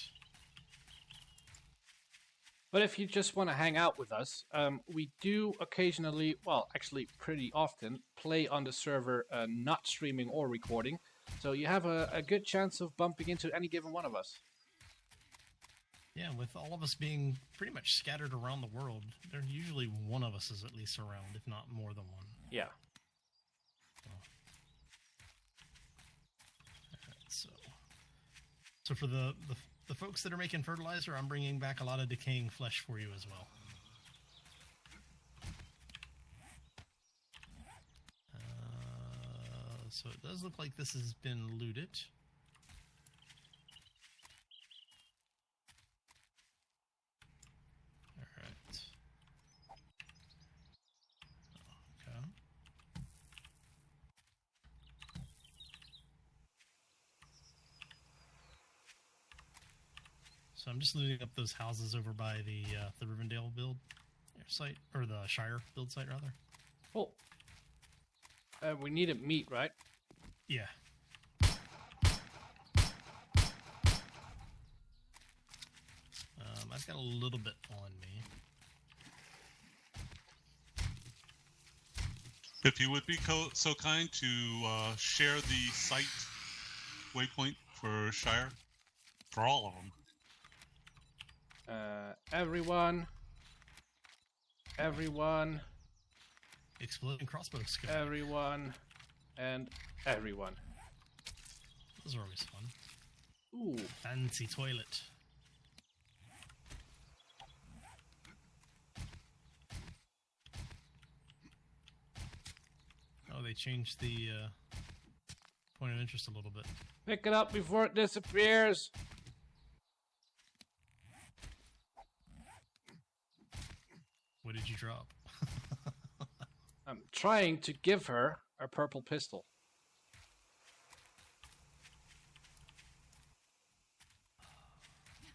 S1: But if you just want to hang out with us, we do occasionally, well, actually pretty often, play on the server not streaming or recording. So you have a good chance of bumping into any given one of us.
S2: Yeah, with all of us being pretty much scattered around the world, there's usually one of us is at least around, if not more than one.
S1: Yeah.
S2: So for the folks that are making fertilizer, I'm bringing back a lot of decaying flesh for you as well. So it does look like this has been looted. All right. Okay. So I'm just looting up those houses over by the Rivendell build site, or the Shire build site rather.
S1: Oh. We needed meat, right?
S2: Yeah. I've got a little bit on me.
S5: If you would be so kind to share the site waypoint for Shire, for all of them.
S1: Everyone.
S2: Exploding crossbow skill.
S1: Everyone. And everyone.
S2: Those are always fun.
S1: Ooh.
S2: Fancy toilet. Oh, they changed the point of interest a little bit.
S1: Pick it up before it disappears.
S2: What did you drop?
S1: I'm trying to give her a purple pistol.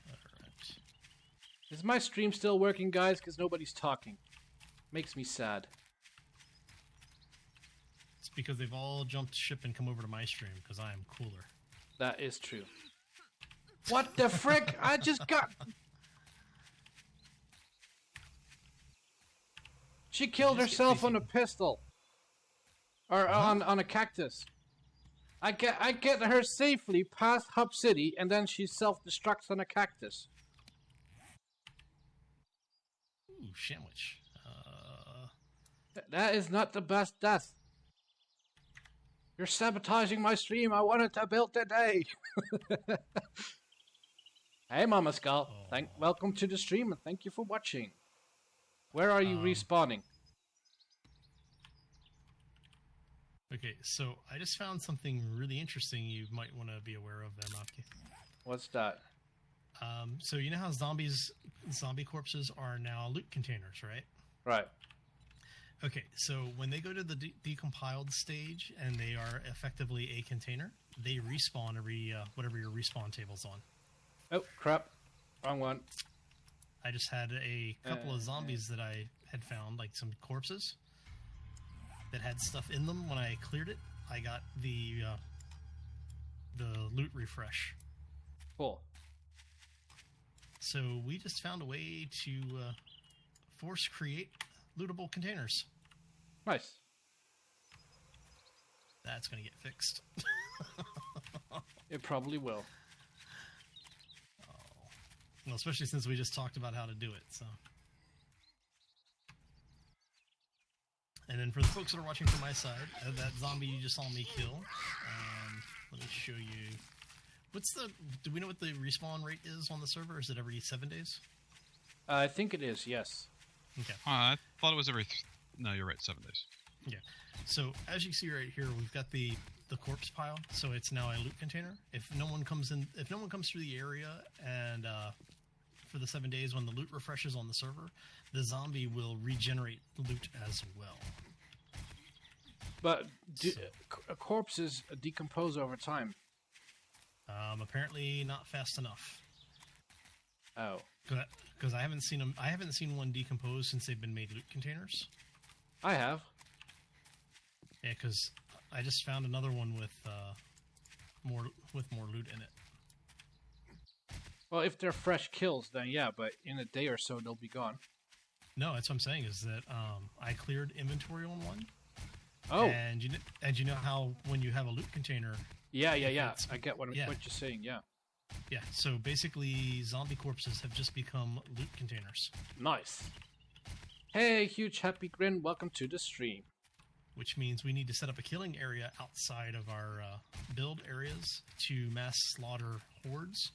S2: Alright.
S1: Is my stream still working, guys? Because nobody's talking. Makes me sad.
S2: It's because they've all jumped ship and come over to my stream because I am cooler.
S1: That is true. What the frick? I just got... She killed herself on a pistol. Or on a cactus. I get her safely past Hub City, and then she self-destructs on a cactus.
S2: Ooh, sandwich.
S1: That is not the best death. You're sabotaging my stream. I wanted to build today. Hey, Mama Skull. Welcome to the stream, and thank you for watching. Where are you respawning?
S2: Okay, so I just found something really interesting you might want to be aware of there, Mopke.
S1: What's that?
S2: So you know how zombie corpses are now loot containers, right?
S1: Right.
S2: Okay, so when they go to the decompiled stage and they are effectively a container, they respawn every whatever your respawn table's on.
S1: Oh, crap. Wrong one.
S2: I just had a couple of zombies that I had found, like some corpses that had stuff in them. When I cleared it, I got the loot refresh.
S1: Cool.
S2: So we just found a way to force create lootable containers.
S1: Nice.
S2: That's going to get fixed.
S1: It probably will.
S2: Well, especially since we just talked about how to do it, so. And then for the folks that are watching from my side, that zombie you just saw me kill, let me show you. Do we know what the respawn rate is on the server? Is it every 7 days?
S1: I think it is, yes.
S3: Okay. I thought it was every... No, you're right, 7 days.
S2: Yeah. So, as you see right here, we've got the corpse pile, so it's now a loot container. If no one comes through the area and for the 7 days when the loot refreshes on the server, the zombie will regenerate loot as well.
S1: But corpses decompose over time.
S2: Apparently not fast enough.
S1: Oh.
S2: Because I haven't seen them. I haven't seen one decompose since they've been made loot containers.
S1: I have.
S2: Yeah, because I just found another one with more loot in it.
S1: Well, if they're fresh kills, then yeah, but in a day or so, they'll be gone.
S2: No, that's what I'm saying, is that I cleared inventory on one.
S1: Oh.
S2: And you know how when you have a loot container...
S1: Yeah. I get what you're saying, yeah.
S2: Yeah, so basically zombie corpses have just become loot containers.
S1: Nice. Hey, huge happy grin, welcome to the stream.
S2: Which means we need to set up a killing area outside of our build areas to mass slaughter hordes.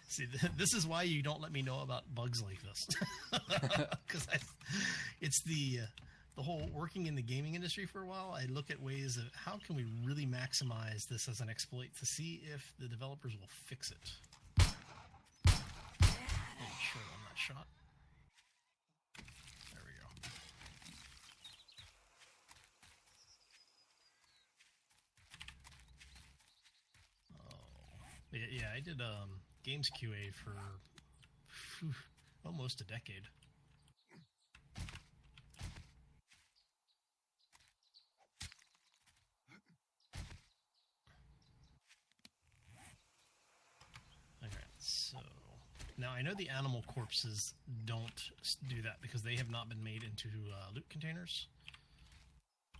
S2: See, this is why you don't let me know about bugs like this. Because it's the whole working in the gaming industry for a while. I look at ways of how can we really maximize this as an exploit to see if the developers will fix it. Oh, short on that shot. There we go. Oh, yeah. I did games QA for almost a decade. So, now I know the animal corpses don't do that because they have not been made into loot containers.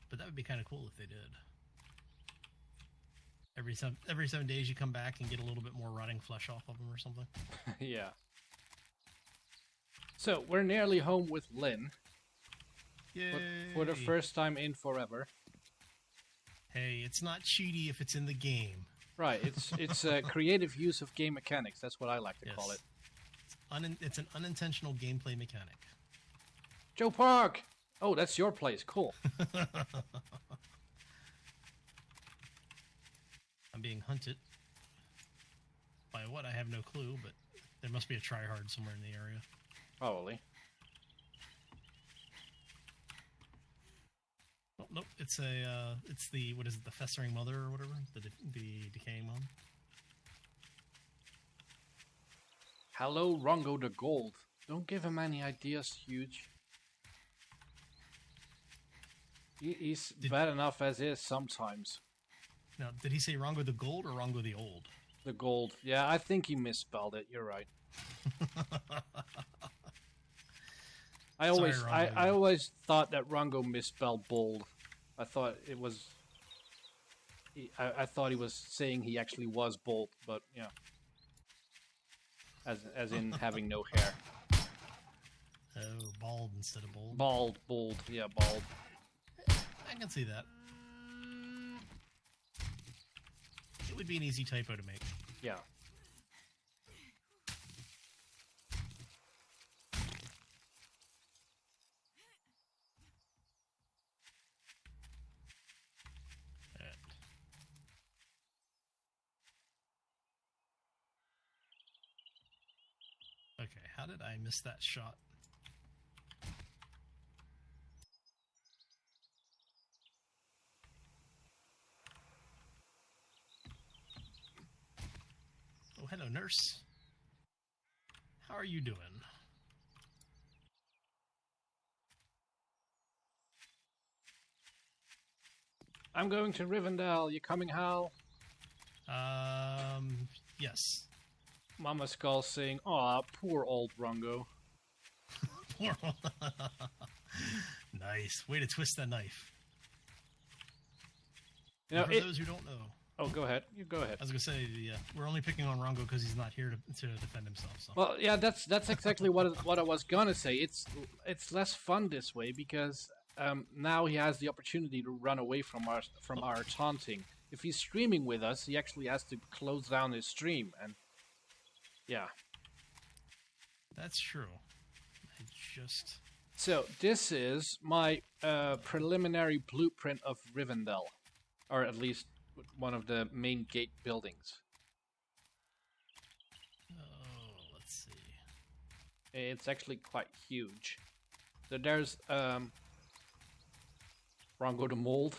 S2: But that would be kind of cool if they did. Every 7 days you come back and get a little bit more rotting flesh off of them or something.
S1: Yeah. So, we're nearly home with Lynn.
S2: Yay!
S1: For the first time in forever.
S2: Hey, it's not cheaty if it's in the game.
S1: Right, it's a creative use of game mechanics. That's what I like to call it.
S2: It's an unintentional gameplay mechanic.
S1: Joe Park! Oh, that's your place. Cool.
S2: I'm being hunted. By what? I have no clue, but there must be a tryhard somewhere in the area.
S1: Probably.
S2: Oh, nope, it's the, what is it, the festering mother or whatever? The decaying mom?
S1: Hello, Rongo the Gold. Don't give him any ideas, huge. He's bad enough as is sometimes.
S2: Now, did he say Rongo the Gold or Rongo the Old?
S1: The Gold. Yeah, I think he misspelled it. You're right. I always thought that Rongo misspelled bold. I thought it was. I thought he was saying he actually was bold, but yeah, as in having no hair.
S2: Oh, bald instead of bold.
S1: Bold, yeah, bald.
S2: I can see that. It would be an easy typo to make.
S1: Yeah.
S2: Okay, how did I miss that shot? Oh, hello, nurse. How are you doing?
S1: I'm going to Rivendell. You coming, Hal?
S2: Yes.
S1: Mama Skull saying, "Aw, poor old Rongo."
S2: Nice. Way to twist that knife.
S1: You know,
S2: for those who don't know.
S1: Oh, go ahead. You go ahead.
S2: I was going to say, we're only picking on Rongo because he's not here to defend himself. So.
S1: Well, yeah, that's exactly what I was gonna say. It's less fun this way because now he has the opportunity to run away from our taunting. If he's streaming with us, he actually has to close down his stream, and yeah.
S2: That's true.
S1: So this is my preliminary blueprint of Rivendell, or at least one of the main gate buildings.
S2: Oh, let's see.
S1: It's actually quite huge. So there's Rongo the Mold.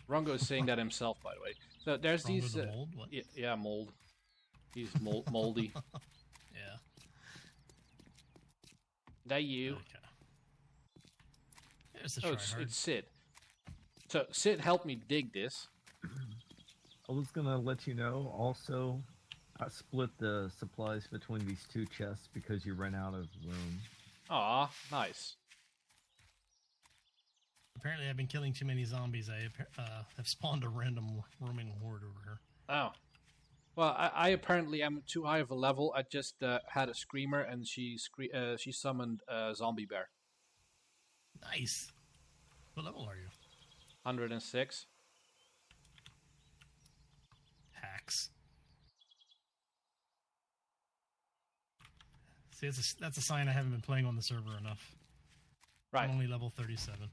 S1: Rongo is saying that himself, by the way. So there's
S2: Wrong
S1: these.
S2: with the mold? What?
S1: Yeah, mold. He's moldy.
S2: Yeah.
S1: That you?
S2: Okay. There's the
S1: Oh,
S2: tryhard.
S1: it's Sid. So Sid helped me dig this.
S6: I was gonna let you know. Also, I split the supplies between these two chests because you ran out of room.
S1: Aw, nice.
S2: Apparently, I've been killing too many zombies. I have spawned a random roaming horde over here.
S1: Oh. Well, I apparently am too high of a level. I just had a screamer, and she summoned a zombie bear.
S2: Nice. What level are you?
S1: 106.
S2: Hacks. See, that's a sign I haven't been playing on the server enough.
S1: Right.
S2: I'm only level 37.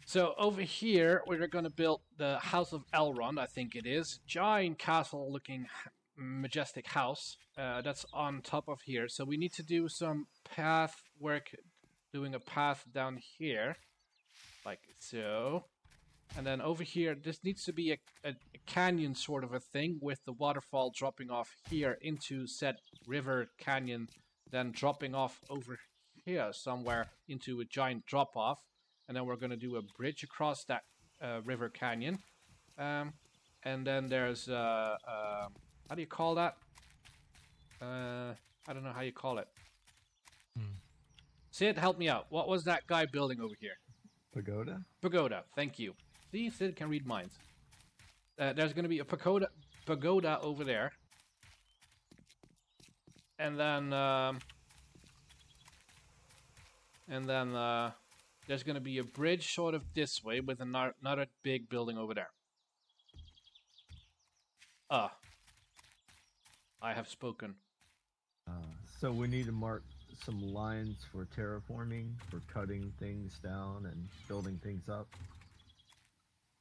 S1: So over here, we're going to build the House of Elrond, I think it is. Giant castle-looking, majestic house that's on top of here. So we need to do some path work, doing a path down here, like so. And then over here, this needs to be a canyon sort of a thing with the waterfall dropping off here into said river canyon, then dropping off over here somewhere into a giant drop-off. And then we're going to do a bridge across that river canyon. And then there's, how do you call that? I don't know how you call it. Sid, help me out. What was that guy building over here?
S6: Pagoda?
S1: Pagoda, thank you. See, Sid can read minds. There's going to be a pagoda over there. And then there's going to be a bridge sort of this way with another big building over there. I have spoken.
S6: So we need to mark some lines for terraforming, for cutting things down and building things up.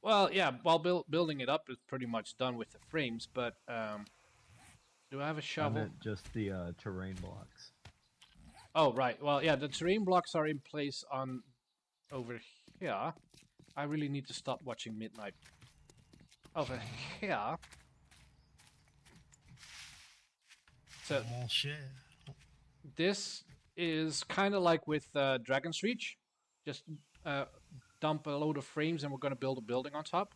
S1: Well, yeah, while building it up is pretty much done with the frames, but do I have a
S6: I
S1: shovel?
S6: meant just the terrain blocks.
S1: Oh, right. Well, yeah, the terrain blocks are in place on over here. I really need to stop watching Midnight. Over here. So
S2: Oh, shit.
S1: this is kind of like with Dragon's Reach. Just dump a load of frames and we're going to build a building on top.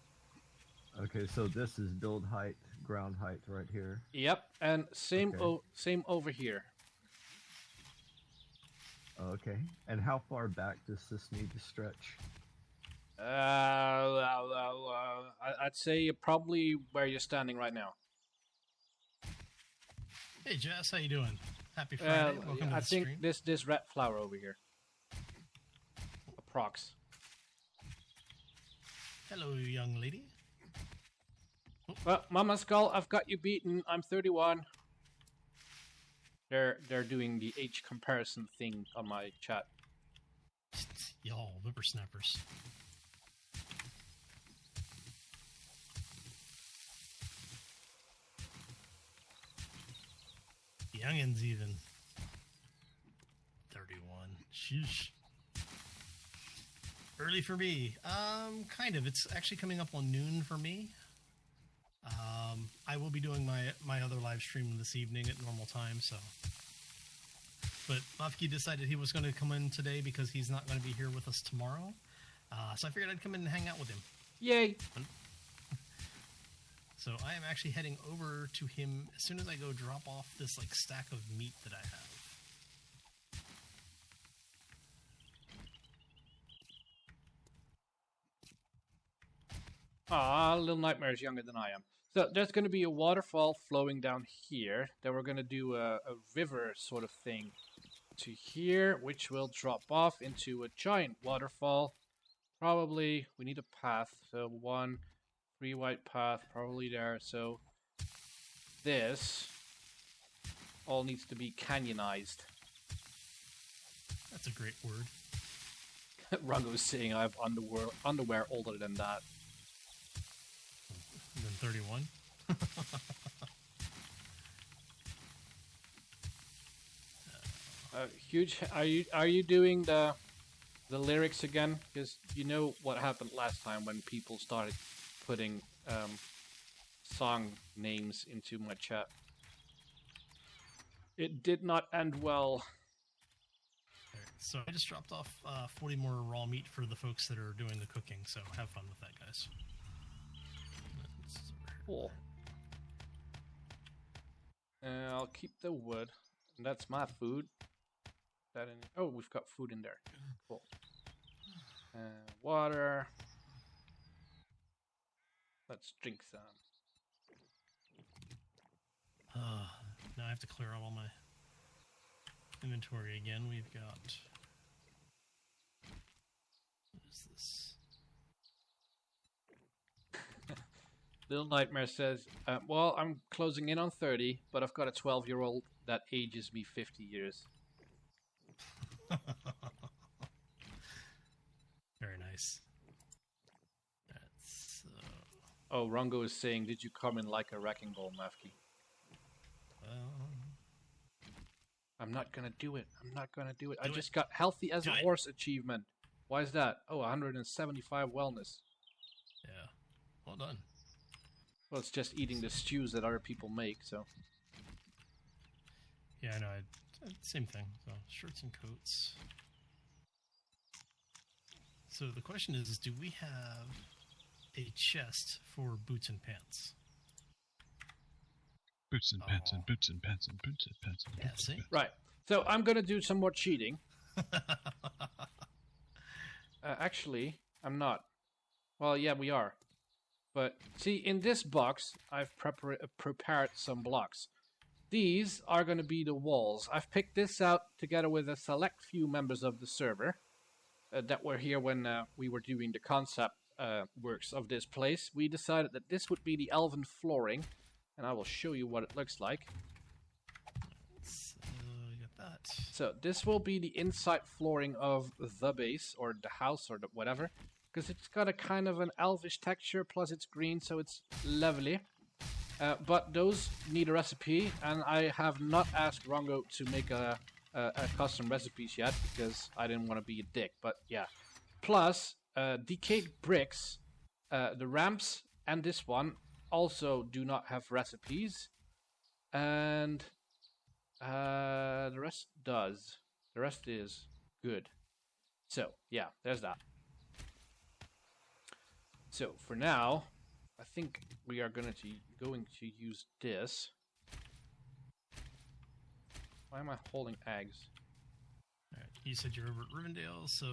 S6: Okay, so this is build height, ground height right here.
S1: Yep, and same
S6: Okay.
S1: same over here.
S6: Okay, and how far back does this need to stretch?
S1: I'd say probably where you're standing right now.
S2: Hey, Jess, how you doing? Happy Friday. Welcome to
S1: I
S2: the
S1: think
S2: stream.
S1: this red flower over here. Approx.
S2: Hello, young lady.
S1: Well, Mama Skull, I've got you beaten. I'm 31. They're doing the age comparison thing on my chat.
S2: Y'all, whippersnappers. Youngins even. 31. Sheesh. Early for me. Kind of. It's actually coming up on noon for me. I will be doing my other live stream this evening at normal time, so. But Mafki decided he was going to come in today because he's not going to be here with us tomorrow. So I figured I'd come in and hang out with him.
S1: Yay!
S2: So I am actually heading over to him as soon as I go drop off this like stack of meat that I have.
S1: Ah, Little Nightmare is younger than I am. So there's going to be a waterfall flowing down here. Then we're going to do a river sort of thing to here, which will drop off into a giant waterfall. Probably, we need a path. So 3 white path, probably there. So this all needs to be canyonized.
S2: That's a great word.
S1: Rango's saying I have underwear older than that.
S2: And then 31.
S1: Huge. Are you doing the lyrics again? Because you know what happened last time when people started putting song names into my chat. It did not end well.
S2: Alright, so I just dropped off 40 more raw meat for the folks that are doing the cooking, so have fun with that, guys.
S1: Cool. I'll keep the wood. And that's my food. Oh, we've got food in there. Cool. Water. Let's drink some.
S2: Now I have to clear out all my inventory again. We've got... What is this?
S1: Little Nightmare says, well, I'm closing in on 30, but I've got a 12-year-old that ages me 50 years.
S2: Very nice. That's...
S1: Oh, Rongo is saying, did you come in like a wrecking ball, Mafki? I'm not gonna do it. I'm not gonna do it. I just got healthy as a horse achievement. Why is that? Oh, 175 wellness.
S2: Yeah. Well done.
S1: Well, it's just eating the stews that other people make, so...
S2: Yeah, I know. Same thing. So, shirts and coats. So the question is do we have a chest for boots and pants?
S3: Boots and pants and boots and pants and boots and pants and boots and pants.
S1: Right. So I'm gonna do some more cheating. Actually, I'm not. Well, yeah, we are. But see, in this box, I've prepared some blocks. These are going to be the walls. I've picked this out together with a select few members of the server that were here when we were doing the concept works of this place. We decided that this would be the elven flooring, and I will show you what it looks like.
S2: Got that.
S1: So this will be the inside flooring of the base, or the house, or the whatever, because it's got a kind of an elvish texture, plus it's green, so it's lovely. But those need a recipe, and I have not asked Rongo to make a custom recipes yet, because I didn't want to be a dick, but yeah. Plus, decayed bricks, the ramps, and this one also do not have recipes, and the rest does. The rest is good. So, yeah, there's that. So, for now, I think we are going to use this. Why am I holding eggs?
S2: Alright, you said you're over at Rivendell, so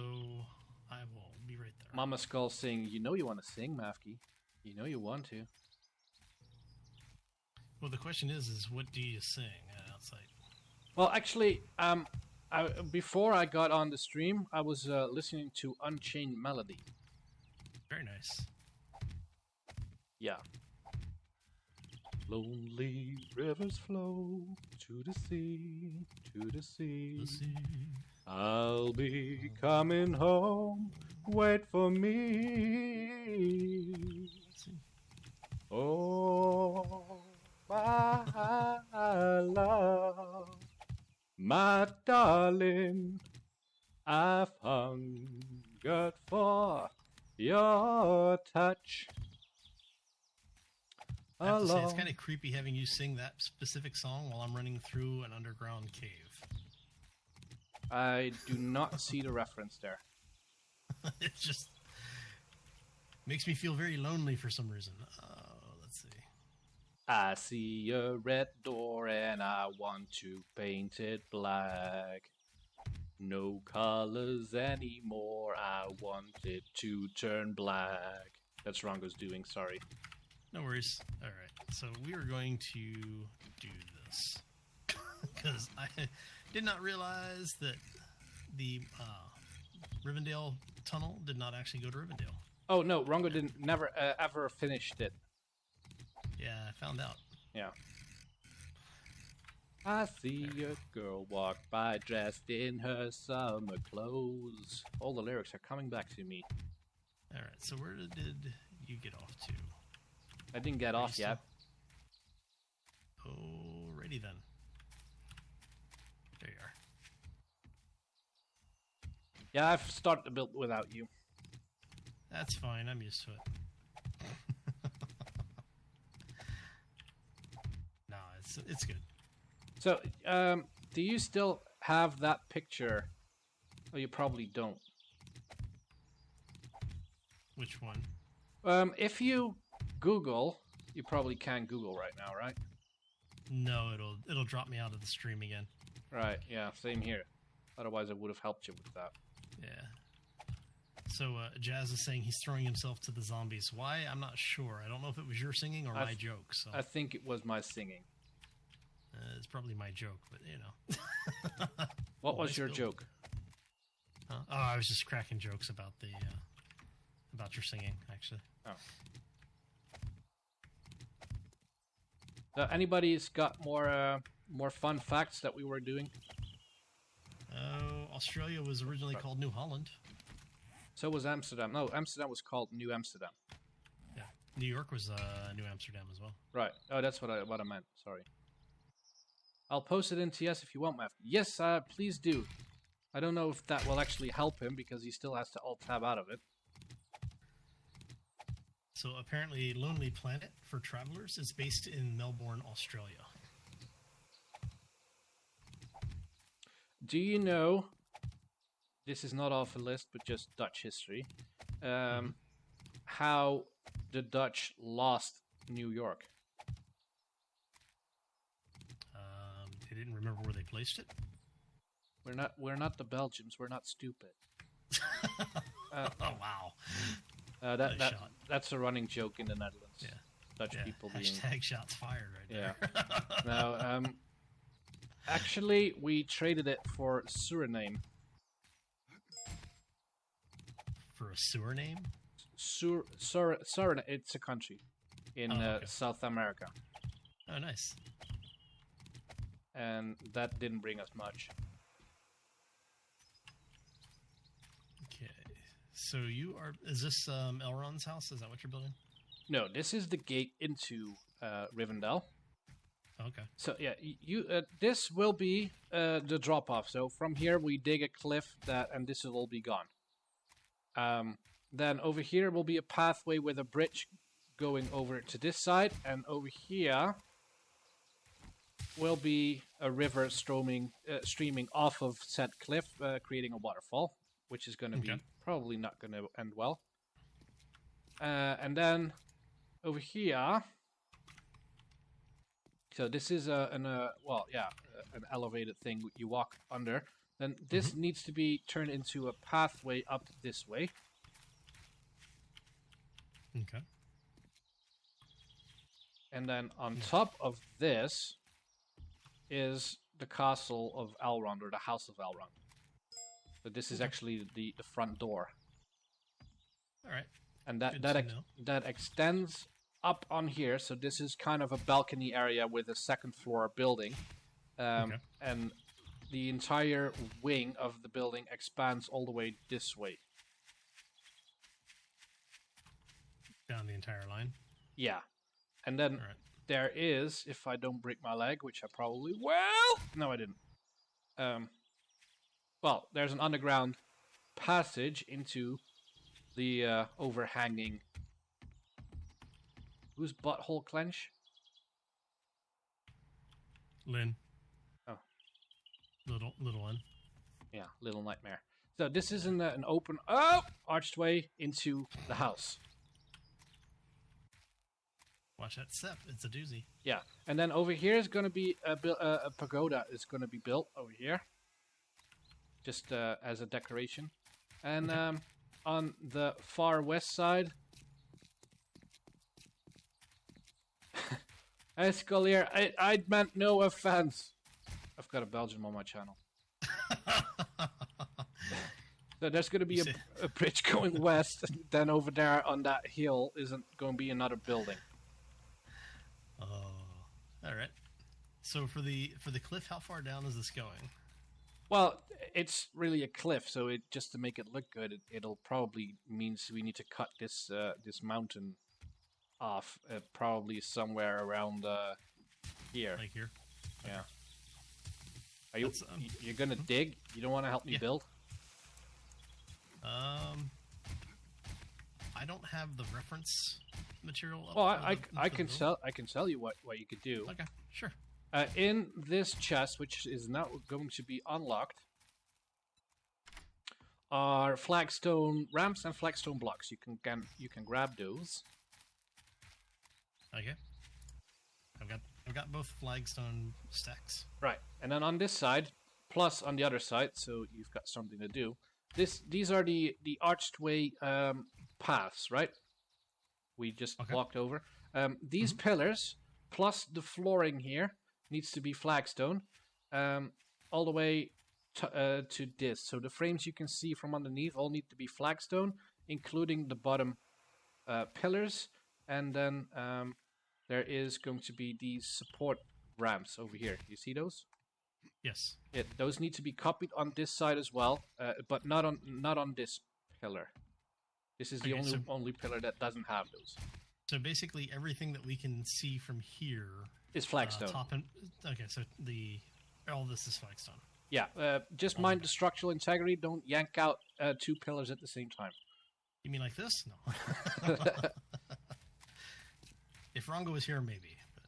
S2: I will be right there.
S1: Mama Skull saying, you know you want to sing, Mafki. You know you want to.
S2: Well, the question is what do you sing outside?
S1: Well, actually, before I got on the stream, I was listening to Unchained Melody.
S2: Very nice.
S1: Yeah. Lonely rivers flow to the sea, to the sea. I'll be coming home, wait for me. Oh, my love, my darling, I've hungered for your touch.
S2: I have to say, it's kind of creepy having you sing that specific song while I'm running through an underground cave.
S1: I do not see the reference there.
S2: It just makes me feel very lonely for some reason. Let's see.
S1: I see a red door and I want to paint it black. No colors anymore, I want it to turn black. That's Rongo's doing, sorry.
S2: No worries. Alright, so we are going to do this. Because I did not realize that the Rivendell tunnel did not actually go to Rivendell.
S1: Oh no, Rongo never ever finished it.
S2: Yeah, I found out.
S1: Yeah. I see a girl walk by dressed in her summer clothes. All the lyrics are coming back to me.
S2: Alright, so where did you get off to?
S1: I didn't get off yet.
S2: Alrighty then. There you are.
S1: Yeah, I've started the build without you.
S2: That's fine, I'm used to it. it's good.
S1: So, do you still have that picture? Oh, you probably don't.
S2: Which one?
S1: If you Google, you probably can't Google right now, right?
S2: No, it'll drop me out of the stream again.
S1: Right, yeah, same here. Otherwise, I would have helped you with that.
S2: Yeah. So Jazz is saying he's throwing himself to the zombies. Why? I'm not sure. I don't know if it was your singing or my joke. So
S1: I think it was my singing.
S2: it's probably my joke, but you know.
S1: What was your joke?
S2: Huh? Oh, I was just cracking jokes about the about your singing, actually.
S1: Oh. Anybody's got more fun facts that we were doing?
S2: Australia was originally called New Holland.
S1: So was Amsterdam. No, Amsterdam was called New Amsterdam.
S2: Yeah, New York was New Amsterdam as well.
S1: Right. Oh, that's what I meant. Sorry. I'll post it in TS if you want, Matt. Yes, please do. I don't know if that will actually help him because he still has to alt-tab out of it.
S2: So apparently Lonely Planet for Travelers is based in Melbourne, Australia.
S1: Do you know, this is not off a list, but just Dutch history, how the Dutch lost New York?
S2: They didn't remember where they placed it?
S1: We're not the Belgians. We're not stupid.
S2: Oh, wow.
S1: That's a running joke in the Netherlands.
S2: Yeah.
S1: Dutch people being...
S2: Hashtag shots fired right there.
S1: Yeah. Now, actually, we traded it for Suriname.
S2: For a sewer name?
S1: Suriname. It's a country in South America.
S2: Oh, nice.
S1: And that didn't bring us much.
S2: Okay. So you are... Is this Elrond's house? Is that what you're building?
S1: No, this is the gate into Rivendell.
S2: Okay.
S1: So yeah, this will be the drop off. So from here we dig a cliff and this will all be gone. Then over here will be a pathway with a bridge going over to this side, and over here will be a river streaming off of said cliff, creating a waterfall, which is going to be probably not going to end well. And then over here. So this is an elevated thing you walk under. Then this needs to be turned into a pathway up this way.
S2: Okay.
S1: And then on top of this is the castle of Elrond, or the house of Elrond. So this is actually the front door.
S2: All right.
S1: And that extends up on here, so this is kind of a balcony area with a second floor building, and the entire wing of the building expands all the way this way.
S2: Down the entire line?
S1: Yeah. And then there is, if I don't break my leg, which I probably will... No, I didn't. Well, there's an underground passage into the overhanging... Whose butthole clench?
S2: Lynn.
S1: Oh.
S2: Little one.
S1: Yeah, little nightmare. So this is an open archway into the house.
S2: Watch that step. It's a doozy.
S1: Yeah, and then over here is going to be a pagoda is going to be built over here. Just as a decoration. And on the far west side... Escalier, I meant no offense. I've got a Belgian on my channel. So there's going to be a bridge going west, and then over there on that hill isn't going to be another building.
S2: Oh, all right. So for the cliff, how far down is this going?
S1: Well, it's really a cliff, so just to make it look good, it'll probably means we need to cut this mountain off, probably somewhere around here.
S2: Like here?
S1: Yeah. Are you you're gonna dig? You don't want to help me build?
S2: I don't have the reference material up.
S1: Well, I can sell you what you could do.
S2: Okay, sure.
S1: In this chest, which is now going to be unlocked, are flagstone ramps and flagstone blocks. You can grab those.
S2: Okay. I've got both flagstone stacks.
S1: Right, and then on this side, plus on the other side, so you've got something to do. These are the archway paths, right? We just walked over. These pillars plus the flooring here needs to be flagstone, all the way to this. So the frames you can see from underneath all need to be flagstone, including the bottom pillars, and then there is going to be these support ramps over here. You see those?
S2: Yes.
S1: Those need to be copied on this side as well, but not on this pillar. This is the only pillar that doesn't have those.
S2: So basically, everything that we can see from here
S1: is flagstone.
S2: Okay, so all this is flagstone.
S1: Yeah, just mind the structural integrity. Don't yank out 2 pillars at the same time.
S2: You mean like this? No. If Rongo was here, maybe. But...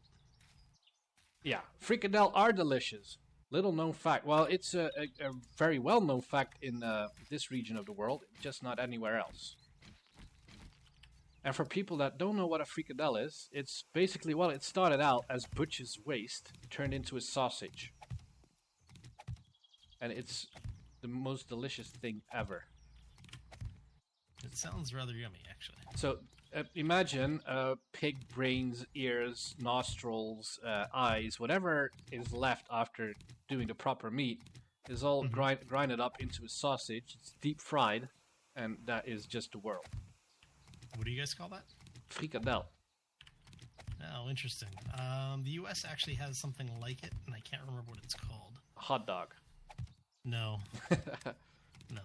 S1: Yeah, fricadelle are delicious. Little known fact. Well, it's a very well known fact in this region of the world, just not anywhere else. And for people that don't know what a fricadelle is, it's basically, well, it started out as butcher's waste, turned into a sausage. And it's the most delicious thing ever.
S2: It sounds rather yummy, actually.
S1: So, imagine pig brains, ears, nostrils, eyes, whatever is left after doing the proper meat is all grinded up into a sausage. It's deep fried, and that is just the world.
S2: What do you guys call that?
S1: Fricadelle.
S2: Oh, interesting. The U.S. actually has something like it, and I can't remember what it's called.
S1: Hot dog.
S2: No. No.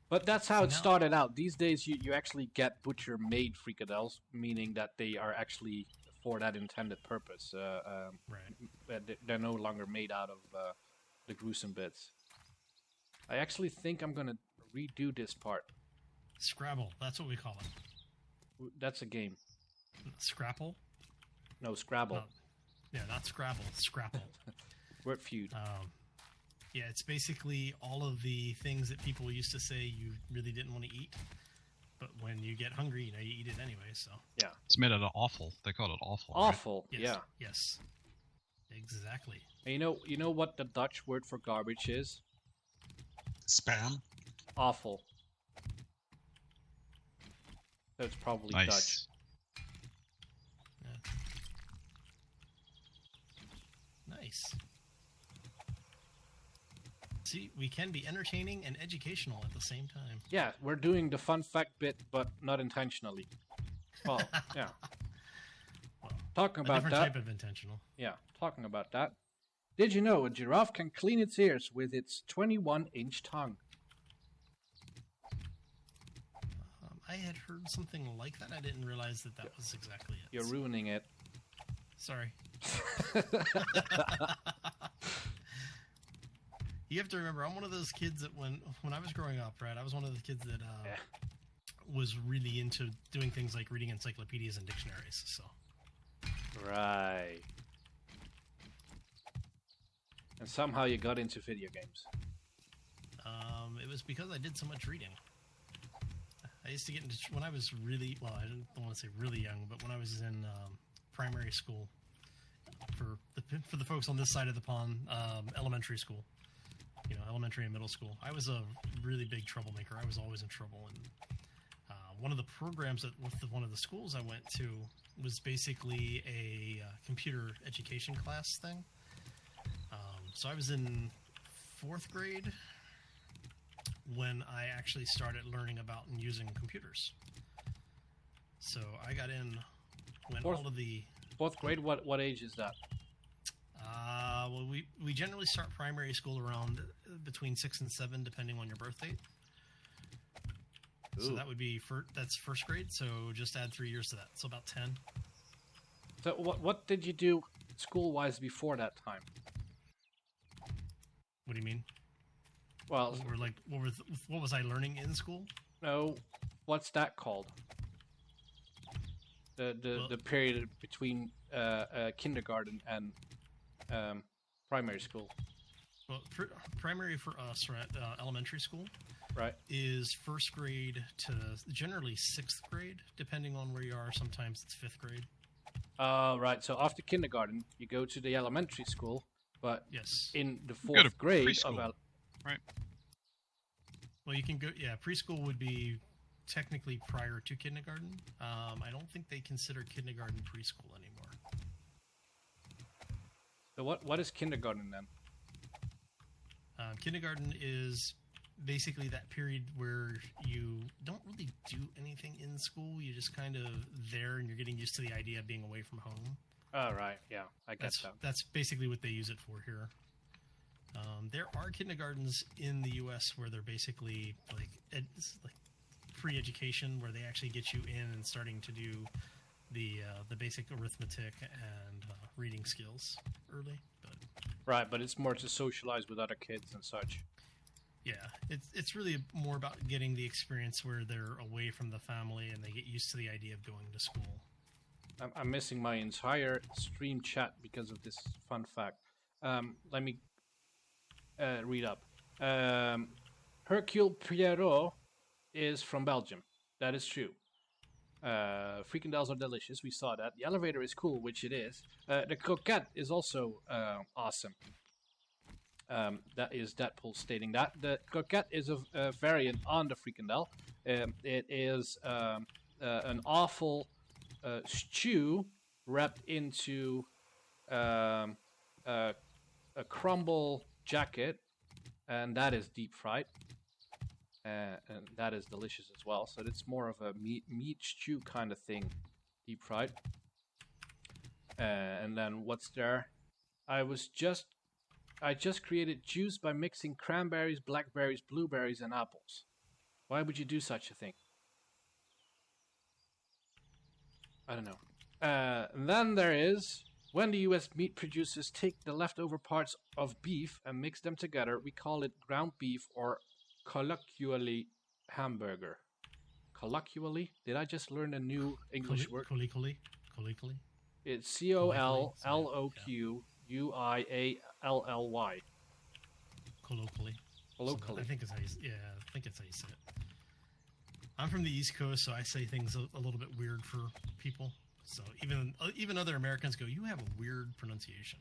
S1: But that's how it started out. These days, you actually get butcher-made fricadelles, meaning that they are actually for that intended purpose.
S2: Right.
S1: They're no longer made out of the gruesome bits. I actually think I'm going to redo this part.
S2: Scrabble. That's what we call it.
S1: That's a game.
S2: Scrapple?
S1: No, Scrabble.
S2: No. Yeah, not Scrabble. Scrapple.
S1: Word feud.
S2: Yeah, it's basically all of the things that people used to say you really didn't want to eat, but when you get hungry, you eat it anyway. So
S1: yeah,
S3: it's made out of offal. They call it offal.
S1: Offal.
S2: Right?
S1: Yes,
S2: yeah. Yes. Exactly.
S1: And you know what the Dutch word for garbage is?
S5: Spam.
S1: Awful. That's probably
S3: nice.
S1: Dutch.
S2: Yeah. Nice. See, we can be entertaining and educational at the same time.
S1: Yeah, we're doing the fun fact bit, but not intentionally. Well, yeah.
S2: Well,
S1: talking about
S2: a different type of intentional.
S1: Yeah, talking about that. Did you know a giraffe can clean its ears with its 21-inch tongue?
S2: I had heard something like that. I didn't realize that was exactly it.
S1: You're ruining it.
S2: Sorry. You have to remember, I'm one of those kids that when I was growing up, right, I was one of the kids that was really into doing things like reading encyclopedias and dictionaries. So.
S1: Right. And somehow you got into video games.
S2: It was because I did so much reading. I used to get into, when I was really, well, I don't want to say really young, but when I was in primary school, for the folks on this side of the pond, elementary school, elementary and middle school, I was a really big troublemaker. I was always in trouble. And one of the programs with one of the schools I went to was basically a computer education class thing. So I was in 4th grade when I actually started learning about and using computers. So I got in when all of the...
S1: 4th grade? What age is that?
S2: Well, we generally start primary school around between 6 and 7, depending on your birth date. Ooh. So that would be that's 1st grade. So just add 3 years to that. So about 10.
S1: So what did you do school-wise before that time?
S2: What do you mean?
S1: Well,
S2: what was I learning in school?
S1: No, what's that called? The period between kindergarten and primary school?
S2: Well, primary for us, right? Elementary school,
S1: Right.
S2: is first grade to generally sixth grade, depending on where you are. Sometimes it's fifth grade.
S1: Right. So after kindergarten, you go to the elementary school, but
S2: Yes.
S1: in the
S3: You go to
S1: fourth grade
S3: preschool. Right.
S2: Well, you can go. Yeah, preschool would be technically prior to kindergarten. I don't think they consider kindergarten preschool anymore.
S1: So what is kindergarten then?
S2: Kindergarten is basically that period where you don't really do anything in school. You're just kind of there, and you're getting used to the idea of being away from home.
S1: Oh, right. Yeah, I guess so.
S2: That's basically what they use it for here. There are kindergartens in the U.S. where they're basically it's like free education, where they actually get you in and starting to do the basic arithmetic and reading skills early. But
S1: Right, but it's more to socialize with other kids and such.
S2: yeah, it's really more about getting the experience where they're away from the family and they get used to the idea of going to school.
S1: I'm missing my entire stream chat because of this fun fact. Let me read up. Hercule Poirot is from Belgium. That is true. Frikandells are delicious. We saw that. The elevator is cool, which it is. The croquette is also awesome. That is Deadpool stating that. The croquette is a variant on the Frikandel. It is an awful stew wrapped into a crumble jacket, and that is deep fried. And that is delicious as well. So it's more of a meat stew kind of thing, deep fried. And then what's there? I just created juice by mixing cranberries, blackberries, blueberries, and apples. Why would you do such a thing? I don't know. And then there is, when the US meat producers take the leftover parts of beef and mix them together, we call it ground beef, or colloquially hamburger. Colloquially? Did I just learn a new English word?
S2: Colloquially.
S1: It's COLLOQUIALLY.
S2: Colloquially.
S1: Colloquially.
S2: I think it's how you say it. I'm from the East Coast, so I say things a little bit weird for people. So even other Americans go, "You have a weird pronunciation."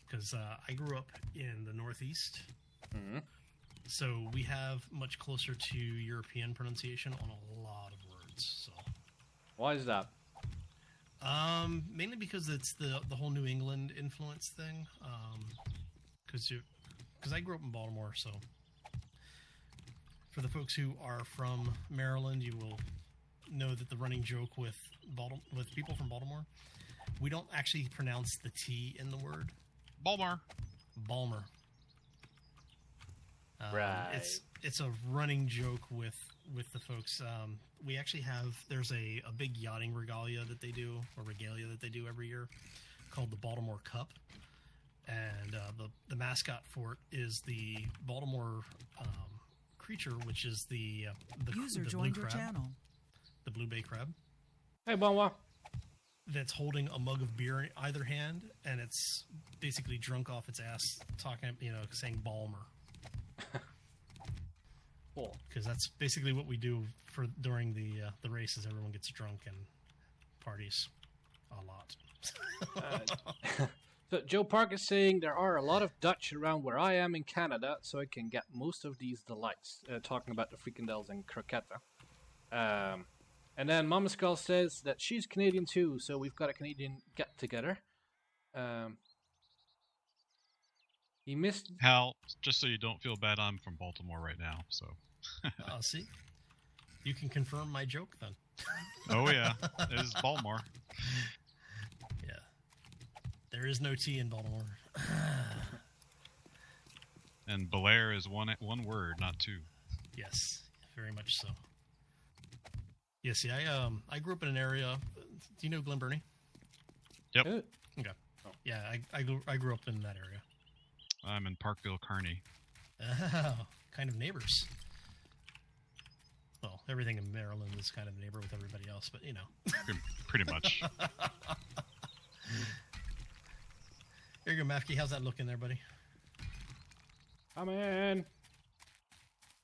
S2: Because I grew up in the Northeast.
S1: Mm-hmm.
S2: So we have much closer to European pronunciation on a lot of words. So
S1: Why is that?
S2: mainly because it's the whole New England influence thing. Because I grew up in Baltimore, so for the folks who are from Maryland, you will know that the running joke with people from Baltimore, we don't actually pronounce the T in the word.
S3: Balmer.
S2: Balmer.
S1: Right.
S2: It's a running joke with the folks. We actually there's a big yachting regalia that they do every year called the Baltimore Cup, and the mascot for it is the Baltimore creature, which is the
S4: User
S2: the
S4: joined
S2: blue
S4: your
S2: crab,
S4: channel.
S2: the blue bay crab.
S1: Hey, Bonwa.
S2: That's holding a mug of beer in either hand, and it's basically drunk off its ass, saying Balmer.
S1: Cool.
S2: Because that's basically what we do during the races. Everyone gets drunk and parties a lot.
S1: So Joe Park is saying there are a lot of Dutch around where I am in Canada, so I can get most of these delights. Talking about the Frikandells and croquette. And then Mama Skull says that she's Canadian too, so we've got a Canadian get-together. He missed...
S3: Hal, just so you don't feel bad, I'm from Baltimore right now, so...
S2: See? You can confirm my joke, then.
S3: Oh, yeah. It is Baltimore.
S2: Yeah. There is no T in Baltimore.
S3: And Belair is one word, not two.
S2: Yes, very much so. Yeah, see, I grew up in an area... Do you know Glen Burnie?
S3: Yep.
S2: Okay. Yeah, I grew up in that area.
S3: I'm in Parkville, Kearney.
S2: Oh, kind of neighbors. Well, everything in Maryland is kind of a neighbor with everybody else, but
S3: Pretty much.
S2: Here you go, Mafke. How's that looking there, buddy?
S1: Come in.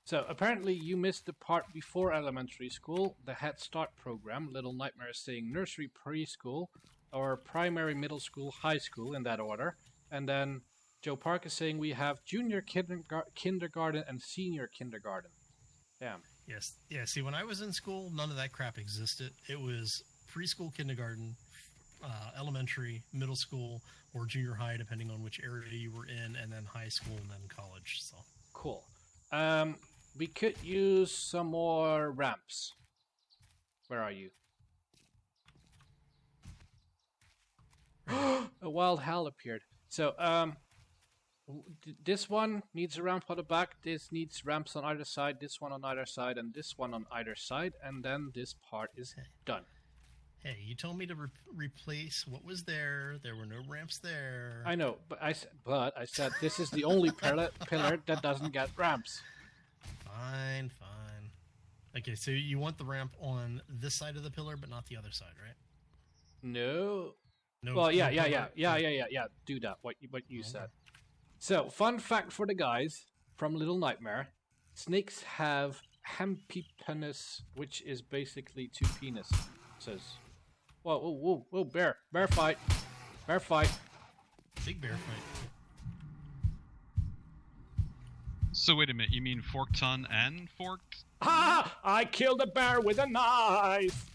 S1: So apparently you missed the part before elementary school, the Head Start program. Little Nightmare is saying nursery, preschool, or primary, middle school, high school in that order. And then Joe Park is saying we have junior kindergarten and senior kindergarten. Damn.
S2: Yes. Yeah, see, when I was in school, none of that crap existed. It was preschool, kindergarten, elementary, middle school, or junior high, depending on which area you were in, and then high school, and then college. So
S1: Cool. We could use some more ramps. Where are you? A wild hell appeared. So, this one needs a ramp on the back, this needs ramps on either side, this one on either side, and this one on either side, and then this part is done.
S2: hey, you told me to replace what was there. There were no ramps there.
S1: I know, but I said this is the only pillar that doesn't get ramps.
S2: Fine. Okay, so you want the ramp on this side of the pillar, but not the other side, right?
S1: No.
S2: No.
S1: Well, yeah.
S2: pillar?
S1: Do that. What you said. So, fun fact for the guys from Little Nightmare: snakes have hempipenus, which is basically two penises. Whoa! Bear fight!
S2: Big bear fight.
S3: So wait a minute, you mean forked tongue and forked?
S1: Ha! I killed a bear with a knife.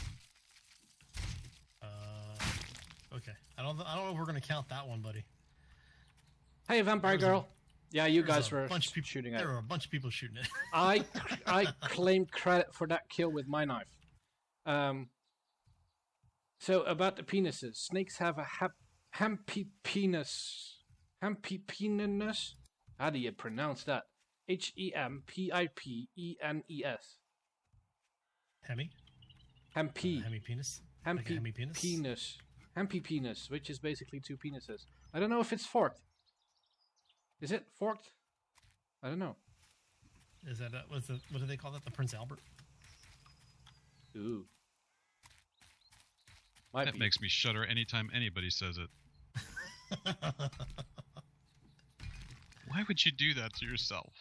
S2: Okay. I don't know if we're gonna count that one, buddy.
S1: Hey, vampire girl. Yeah, you guys were
S2: bunch of people
S1: shooting at
S2: There
S1: it.
S2: were a bunch of people shooting it.
S1: I claim credit for that kill with my knife. So about the penises, snakes have a hempipenus. Hempipenus? How do you pronounce that? Hempipenes.
S2: Hemi?
S1: Hempi.
S2: Hemi penis? Like a hemi penis?
S1: Hempipenis. Hempipenis, which is basically two penises. I don't know if it's forked. Is it forked? I don't know.
S2: Is that what do they call that? The Prince Albert?
S1: Ooh. Might
S3: That
S1: be.
S3: makes me shudder anytime anybody says it. Why would you do that to yourself?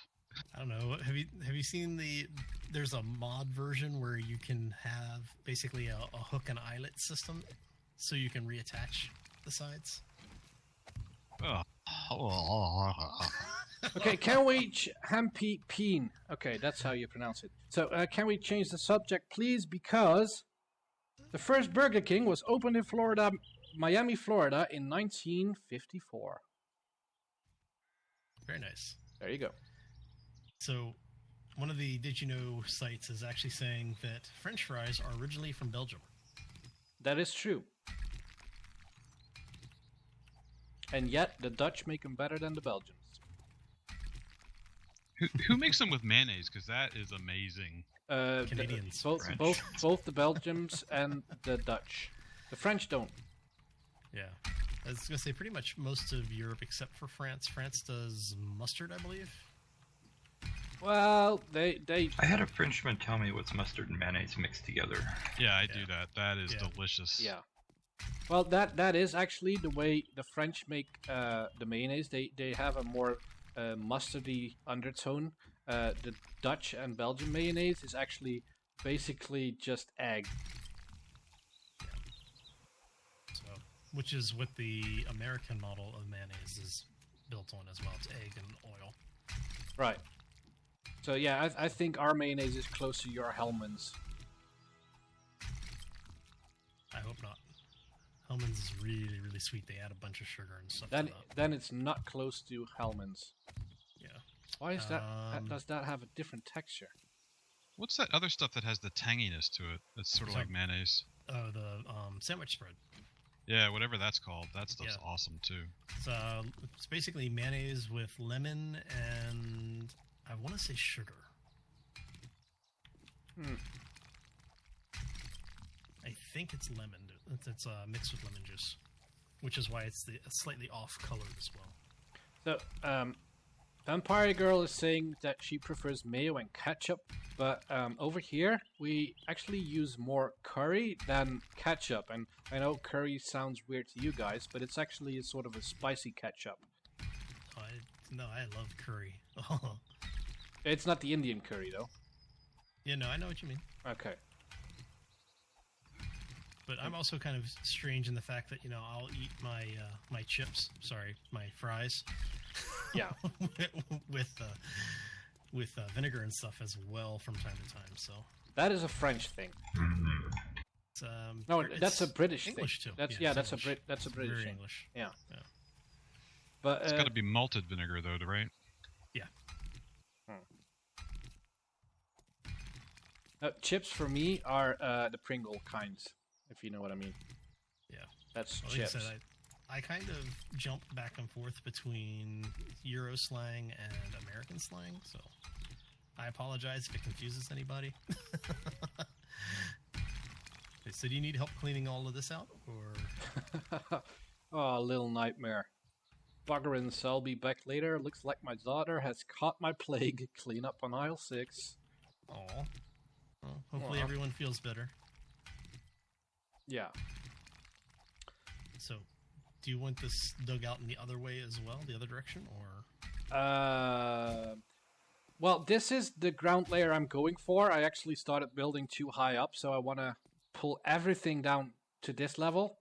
S2: I don't know. Have you seen there's a mod version where you can have basically a hook and eyelet system so you can reattach the sides?
S3: Oh.
S1: Okay, can we hempipene? Okay, that's how you pronounce it. So, can we change the subject, please? Because the first Burger King was opened in Florida, Miami, Florida, in 1954.
S2: Very nice.
S1: There you go.
S2: So, one of the Did You Know sites is actually saying that French fries are originally from Belgium.
S1: That is true. And yet, the Dutch make them better than the Belgians.
S3: Who makes them with mayonnaise? Because that is amazing.
S2: Canadians.
S1: Both the Belgians and the Dutch. The French don't.
S2: Yeah. I was going to say pretty much most of Europe except for France. France does mustard, I believe.
S1: Well, they
S7: I had a Frenchman tell me what's mustard and mayonnaise mixed together.
S3: Yeah, I do that. That is
S2: Yeah.
S3: delicious.
S1: yeah. Well, that is actually the way the French make the mayonnaise. They have a more mustardy undertone. The Dutch and Belgian mayonnaise is actually basically just egg.
S2: So, which is what the American model of mayonnaise is built on as well. It's egg and oil.
S1: Right. So yeah, I think our mayonnaise is close to your Hellman's.
S2: I hope not. Hellman's is really, really sweet. They add a bunch of sugar and stuff.
S1: Then
S2: to that.
S1: then it's not close to Hellman's.
S2: Yeah.
S1: Why is that?
S2: Um,
S1: Does that have a different texture?
S3: What's that other stuff that has the tanginess to it? That's sort of
S2: So-
S3: like mayonnaise.
S2: Oh, the sandwich spread.
S3: Yeah, whatever that's called. That stuff's
S2: Yeah.
S3: awesome too.
S2: It's basically mayonnaise with lemon and I want to say sugar. I think it's lemon. It's mixed with lemon juice, which is why it's slightly off colored as well.
S1: So Vampire Girl is saying that she prefers mayo and ketchup, but over here we actually use more curry than ketchup. And I know curry sounds weird to you guys, but it's actually sort of a spicy ketchup.
S2: No, I love curry.
S1: It's not the Indian curry though.
S2: Yeah, no, I know what you mean.
S1: Okay.
S2: But I'm also kind of strange in the fact that, I'll eat my chips, my fries.
S1: Yeah.
S2: with vinegar and stuff as well from time to time. So
S1: that is a French thing.
S2: it's,
S1: No, that's a British
S2: English
S1: thing.
S2: too.
S1: That's
S2: Yeah,
S1: that's
S2: English.
S1: a British
S2: Very
S1: thing.
S2: English.
S1: Yeah.
S2: Yeah.
S1: But
S3: It's got to be malted vinegar, though, right?
S2: Yeah.
S1: Chips for me are the Pringle kinds, if you know what I mean.
S2: Yeah.
S1: That's
S2: Like
S1: chips.
S2: I said, I kind of jump back and forth between Euro slang and American slang, so I apologize if it confuses anybody. So do you need help cleaning all of this out, or?
S1: Oh, little nightmare. Bugger and I'll be back later. Looks like my daughter has caught my plague. Clean up on aisle 6.
S2: Aw. Well, hopefully
S1: Aw.
S2: everyone feels better.
S1: Yeah.
S2: So, do you want this dug out in the other way as well, the other direction, or?
S1: Well, this is the ground layer I'm going for. I actually started building too high up, so I want to pull everything down to this level.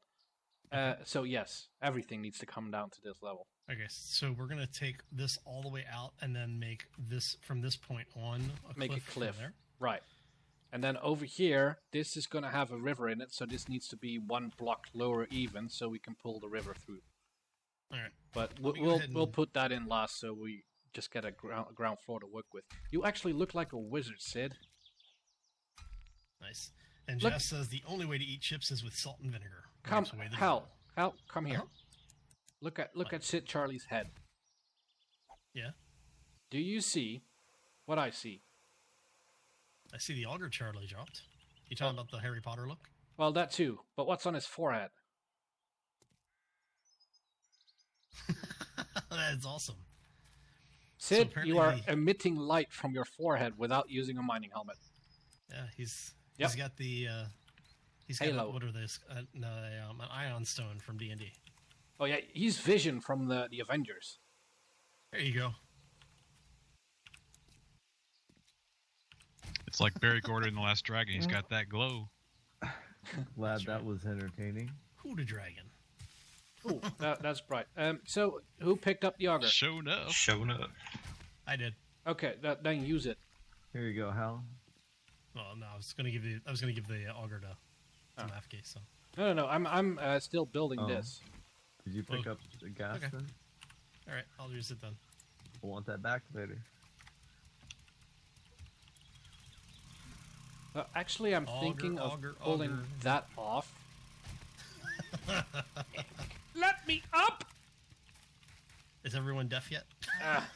S1: So yes, everything needs to come down to this level.
S2: Okay, so we're gonna take this all the way out, and then make this from this point on
S1: Make a cliff.
S2: from there.
S1: Right. And then over here, this is going to have a river in it, so this needs to be 1 block lower even, so we can pull the river through.
S2: All right.
S1: But
S2: Let me go
S1: we'll
S2: ahead and-
S1: we'll put that in last, so we just get a ground floor to work with. You actually look like a wizard, Sid.
S2: Nice. And
S1: Look-
S2: Jess says the only way to eat chips is with salt and vinegar.
S1: Come,
S2: Wipes away the
S1: Hal,
S2: devil.
S1: come here.
S2: Uh-huh.
S1: Look at Sid Charlie's head.
S2: Yeah.
S1: Do you see what I see?
S2: I see the auger Charlie dropped. You talking about the Harry Potter look?
S1: Well, that too. But what's on his forehead?
S2: That is awesome.
S1: Sid,
S2: apparently
S1: you are
S2: the-
S1: emitting light from your forehead without using a mining helmet.
S2: Yeah, he's
S1: Yep.
S2: got the he's got
S1: Halo.
S2: what are those? An ion stone from D&D.
S1: Oh yeah, he's Vision from the Avengers.
S2: There you go.
S3: It's like Barry Gordon in The Last Dragon. He's got that glow.
S6: Glad
S2: That's
S6: that
S2: right.
S6: was entertaining.
S2: Who the dragon?
S1: Ooh, that's bright. So who picked up the auger?
S3: Shown up.
S7: Showing up.
S2: I did.
S1: Okay, then use it.
S6: Here you go, Hal.
S2: Well, no, I was gonna give the auger to Mafke. So
S1: No. I'm still building
S6: Oh.
S1: this.
S6: Did you pick
S2: Oh.
S6: up the gas
S2: Okay.
S6: then?
S2: all right, I'll use it then.
S6: I want that back later.
S1: Actually, I'm
S2: Auger,
S1: thinking of
S2: auger,
S1: pulling
S2: auger.
S1: that off. Let me up!
S2: Is everyone deaf yet?
S1: Ah.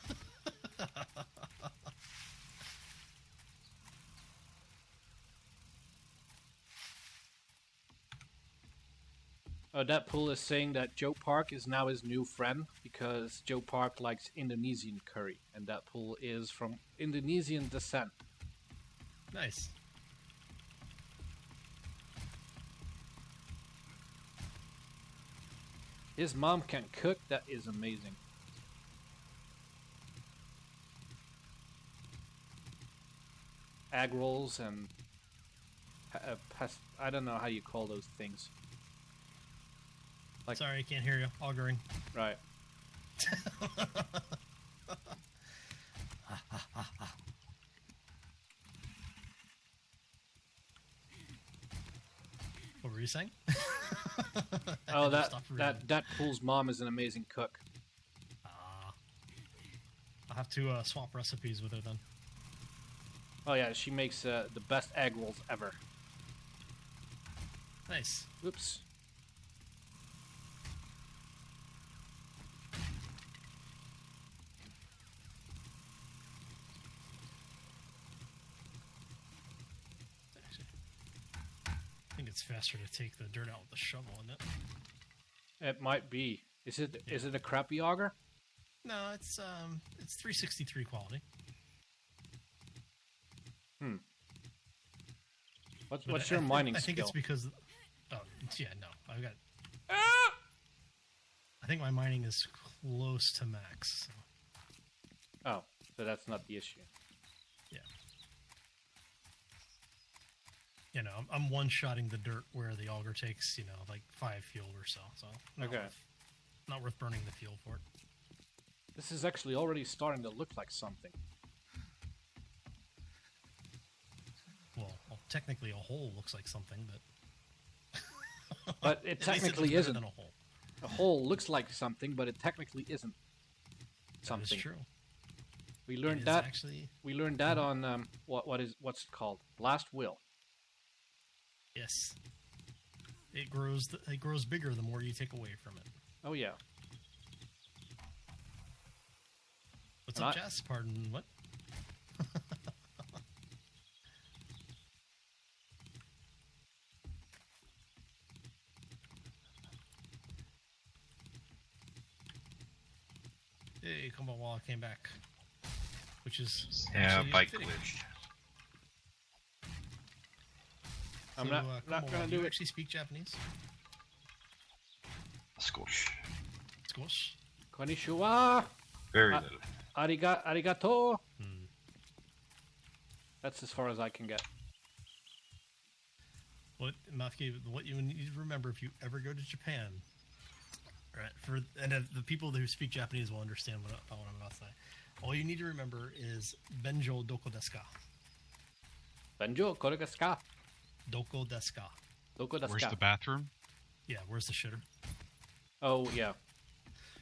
S1: Oh, that pool is saying that Joe Park is now his new friend because Joe Park likes Indonesian curry, and that pool is from Indonesian descent.
S2: Nice.
S1: His mom can cook. That is amazing. Egg rolls and I don't know how you call those things. Like-
S2: Sorry, I can't hear you. Augering.
S1: Right.
S2: What were you saying?
S1: Oh,
S2: Stop reading.
S1: that pool's mom is an amazing cook.
S2: I'll have to swap recipes with her then.
S1: Oh yeah, she makes the best egg rolls ever.
S2: Nice.
S1: Oops.
S2: Actually, I think it's faster to take the dirt out with the shovel, isn't it?
S1: It might be. Is it a crappy auger?
S2: No, it's 363 quality.
S1: What's
S2: But
S1: your mining
S2: I think
S1: skill?
S2: it's because. Oh yeah, no, I've got.
S1: Ah!
S2: I think my mining is close to max. So.
S1: Oh, so that's not the issue.
S2: Yeah. You know, I'm one-shotting the dirt where the auger takes, like 5 fuel or so. So
S1: Okay.
S2: Not worth burning the fuel for it.
S1: This is actually already starting to look like something.
S2: Well, technically a hole looks like something, but
S1: But it
S2: at least
S1: technically
S2: looks better
S1: isn't.
S2: than a hole.
S1: A hole looks like something, but it technically isn't something.
S2: That is true.
S1: We learned
S2: It is
S1: that.
S2: actually.
S1: We learned that on what's it called? Last Will.
S2: Yes. It grows bigger the more you take away from it.
S1: Oh yeah.
S2: What's
S1: And
S2: up, Jess? Pardon, what? Hey, come on, while I came back. Which is
S7: Yeah,
S2: actually
S7: bike
S2: fitting.
S7: glitch.
S1: I'm
S2: So,
S1: not
S2: Kumawa,
S1: gonna
S2: do
S1: do
S2: you
S1: it.
S2: actually speak Japanese?
S7: Squash.
S2: Squash?
S1: Konnichiwa.
S7: Very
S1: Uh,
S7: little.
S1: Arigato.
S2: Hmm.
S1: That's as far as I can get.
S2: What you need to remember if you ever go to Japan, right? The people who speak Japanese will understand what I'm about to say. All you need to remember is Benjo doko desu ka?
S1: Benjo, kore desu ka?
S2: Doko desu ka?
S1: Doko desu
S3: Where's
S1: ka?
S3: the bathroom?
S2: Yeah, where's the shitter?
S1: Oh yeah.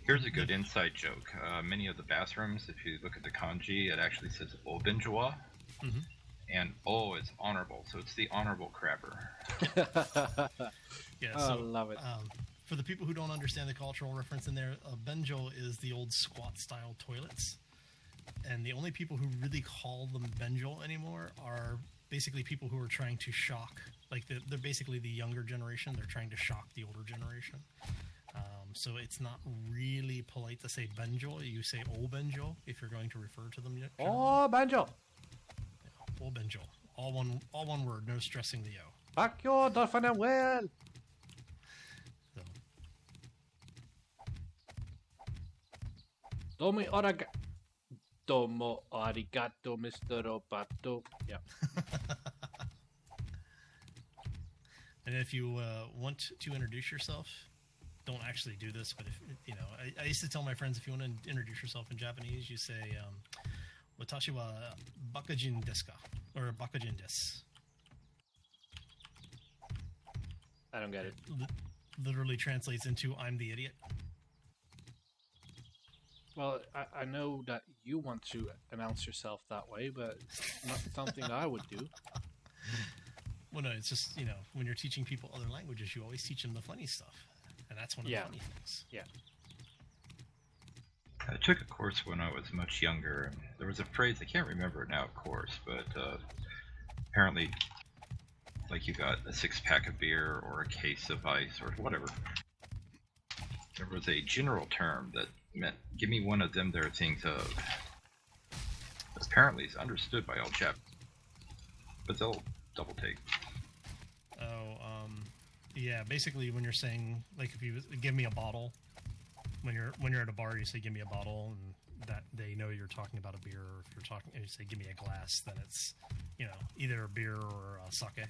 S7: Here's a good inside joke. Many of the bathrooms, if you look at the kanji, it actually says "obenjawa,"
S2: Mhm.
S7: and "o" is honorable, so it's the honorable crabber.
S2: Yeah,
S1: I
S2: so
S1: love it.
S2: For the people who don't understand the cultural reference in there, benjo is the old squat-style toilets, and the only people who really call them benjo anymore are basically people who are trying to shock, like they're basically the younger generation. They're trying to shock the older generation. So it's not really polite to say benjo. You say o benjo if you're going to refer to them. Generally.
S1: Oh, Benjo.
S2: O benjo. All one word. No stressing the o.
S1: Bakyo, dolphin and whale.
S2: So.
S1: Domo arigato, Mr. Roboto. Yeah.
S2: And if you want to introduce yourself, don't actually do this, but if I used to tell my friends, if you want to introduce yourself in Japanese, you say "Watashi wa bakajin desu ka?" or "bakajin desu."
S1: I don't get it.
S2: Literally translates into "I'm the idiot."
S1: Well, I know that you want to announce yourself that way, but not something I would do.
S2: Well, no, it's just when you're teaching people other languages, you always teach them the funny stuff, and that's one of the funny things.
S1: Yeah.
S7: I took a course when I was much younger, and there was a phrase, I can't remember it now, of course, but apparently, like you got a 6-pack of beer or a case of ice or whatever. There was a general term that meant, give me one of them there things of. Apparently, it's understood by all Jap, but they'll double take.
S2: Yeah, basically when you're saying, like, if you give me a bottle, when you're at a bar, you say give me a bottle, and that they know you're talking about a beer. Or if you're talking, and you say give me a glass, then it's either a beer or a sake.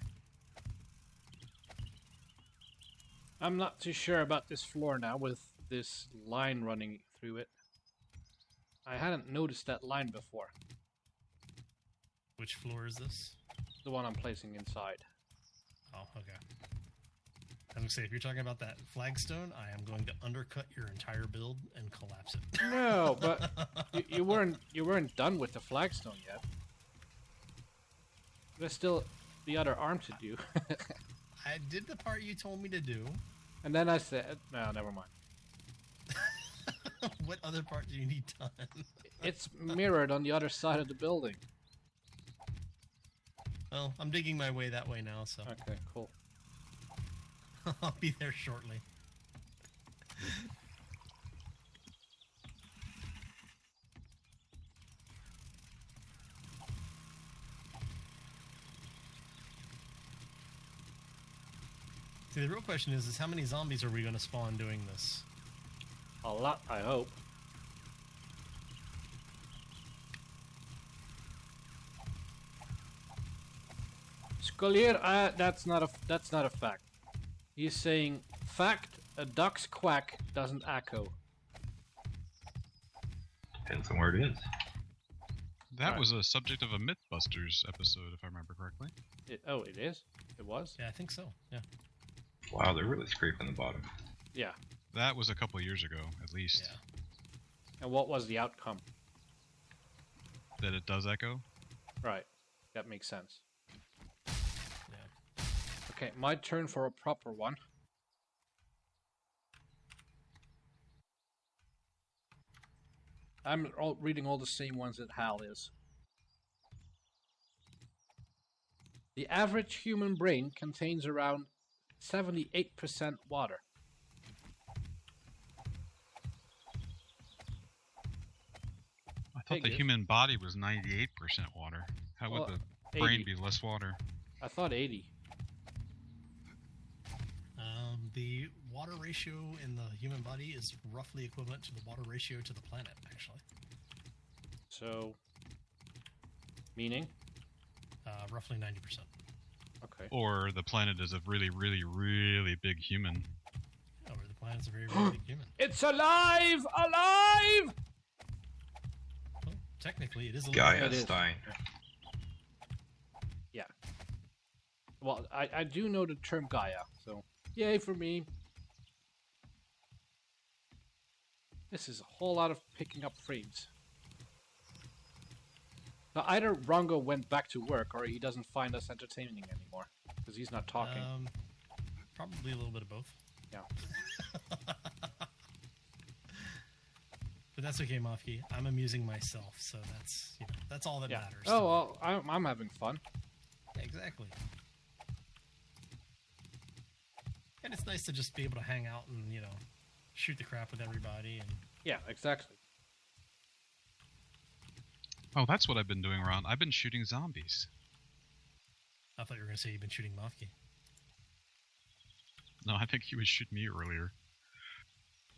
S1: I'm not too sure about this floor now with this line running through it. I hadn't noticed that line before.
S2: Which floor is this?
S1: The one I'm placing inside.
S2: Oh, okay. I was gonna say, if you're talking about that flagstone, I am going to undercut your entire build and collapse it.
S1: No, but you weren't done with the flagstone yet. There's still the other arm to do.
S2: I did the part you told me to do.
S1: And then I said, no, never mind.
S2: What other part do you need done?
S1: It's mirrored on the other side of the building.
S2: Well, I'm digging my way that way now, so
S1: Okay, cool.
S2: I'll be there shortly. See, the real question is how many zombies are we going to spawn doing this?
S1: A lot, I hope. Scollier, that's not a fact. He's saying fact: a duck's quack doesn't echo.
S7: Depends on where it is.
S3: That
S1: Right.
S3: was a subject of a Mythbusters episode, if I remember correctly.
S1: It is. It was.
S2: Yeah, I think so. Yeah.
S7: Wow, they're really scraping the bottom.
S1: Yeah.
S3: That was a couple of years ago, at least.
S2: Yeah.
S1: And what was the outcome?
S3: That it does echo.
S1: Right. That makes sense.
S2: Yeah.
S1: Okay, my turn for a proper one. I'm reading all the same ones that Hal is. The average human brain contains around 78% water.
S3: I thought the
S1: Figures.
S3: human body was 98% water. How would
S1: Well,
S3: the brain
S1: 80.
S3: be less water?
S1: I thought 80.
S2: The water ratio in the human body is roughly equivalent to the water ratio to the planet, actually.
S1: So, meaning?
S2: Roughly 90%.
S1: Okay.
S3: Or the planet is a really, really, really big human.
S2: Oh, the planet's a very, very big human.
S1: It's alive! Alive!
S2: Well, technically, it is a
S7: Gaia
S1: It is.
S7: Stein.
S1: Well, I do know the term Gaia, so yay for me. This is a whole lot of picking up frames. Now, either Rongo went back to work or he doesn't find us entertaining anymore, because he's not talking.
S2: Probably a little bit of both.
S1: Yeah.
S2: But that's okay, Mofke. I'm amusing myself, so that's all that
S1: Yeah.
S2: matters.
S1: Oh, well, I'm having fun.
S2: Yeah, exactly. And it's nice to just be able to hang out and, shoot the crap with everybody. And
S1: Yeah, exactly.
S3: Oh, that's what I've been doing, Ron. I've been shooting zombies.
S2: I thought you were going to say you've been shooting Mofke.
S3: No, I think he was shooting me earlier.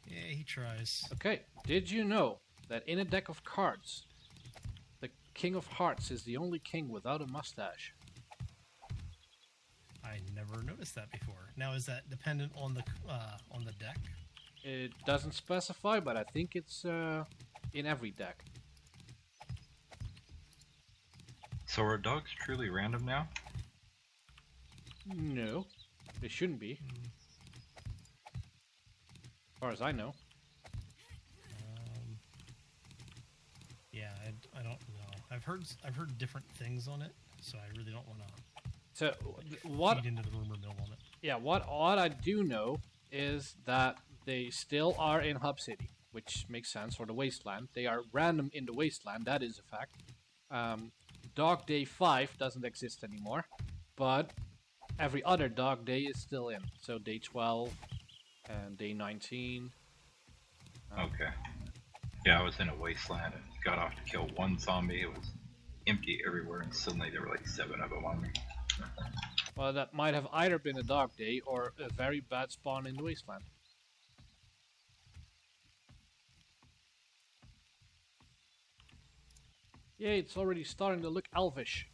S2: Yeah, he tries.
S1: Okay, did you know that in a deck of cards, the King of Hearts is the only king without a mustache?
S2: I never noticed that before. Now, is that dependent on the deck?
S1: It doesn't specify, but I think it's in every deck.
S7: So are dogs truly random now?
S1: No, they shouldn't be. As far as I know.
S2: Yeah, I don't know. I've heard different things on it, so I really don't want to
S1: So what?
S2: feed into the rumor mill on it.
S1: Yeah, what I do know is that they still are in Hub City, which makes sense for the Wasteland. They are random in the Wasteland. That is a fact. Dog Day 5 doesn't exist anymore, but every other Dog Day is still in. So Day 12 and Day 19.
S7: Okay. Yeah, I was in a wasteland and got off to kill one zombie. It was empty everywhere, and suddenly there were like 7 of them on me.
S1: Well, that might have either been a Dog Day or a very bad spawn in the Wasteland. Yeah, it's already starting to look elvish.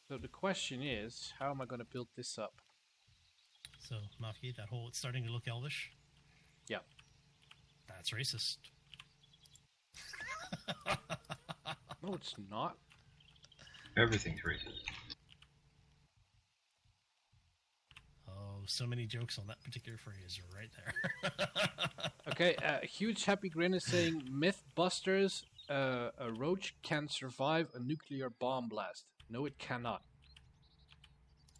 S1: So the question is, how am I going to build this up?
S2: So, Mafia, that whole it's starting to look elvish.
S1: Yeah.
S2: That's racist.
S1: No, it's not.
S7: Everything's racist.
S2: Oh, so many jokes on that particular phrase right there.
S1: Okay, Huge Happy Grin is saying, Mythbusters, a roach can survive a nuclear bomb blast. No, it cannot.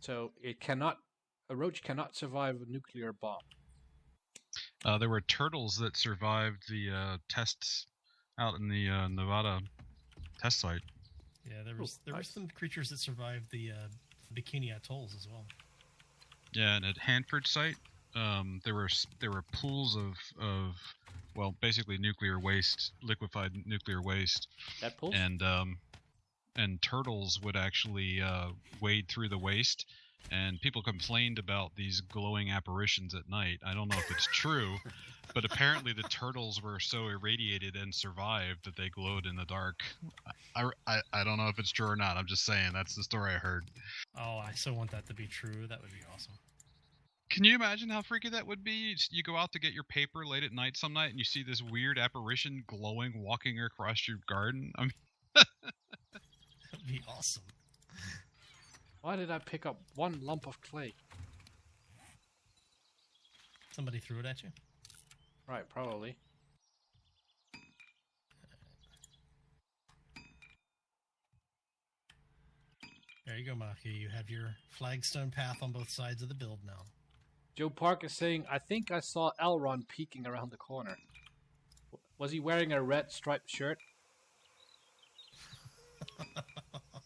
S1: So, a roach cannot survive a nuclear bomb.
S3: There were turtles that survived the tests out in the Nevada test site.
S2: Yeah, there were
S1: nice.
S2: some creatures that survived the Bikini Atolls as well.
S3: Yeah, and at Hanford site, there were pools of well, basically nuclear waste, liquefied nuclear waste,
S1: Deadpool?
S3: and and turtles would actually wade through the waste. And people complained about these glowing apparitions at night. I don't know if it's true, but apparently the turtles were so irradiated and survived that they glowed in the dark. I don't know if it's true or not. I'm just saying that's the story I heard.
S2: Oh, I so want that to be true. That would be awesome.
S3: Can you imagine how freaky that would be? You go out to get your paper late at night some night and you see this weird apparition glowing walking across your garden. I mean,
S2: That'd be awesome.
S1: Why did I pick up one lump of clay?
S2: Somebody threw it at you?
S1: Right, probably.
S2: There you go, Maki. You have your flagstone path on both sides of the build now.
S1: Joe Park is saying, I think I saw Elrond peeking around the corner. Was he wearing a red striped shirt?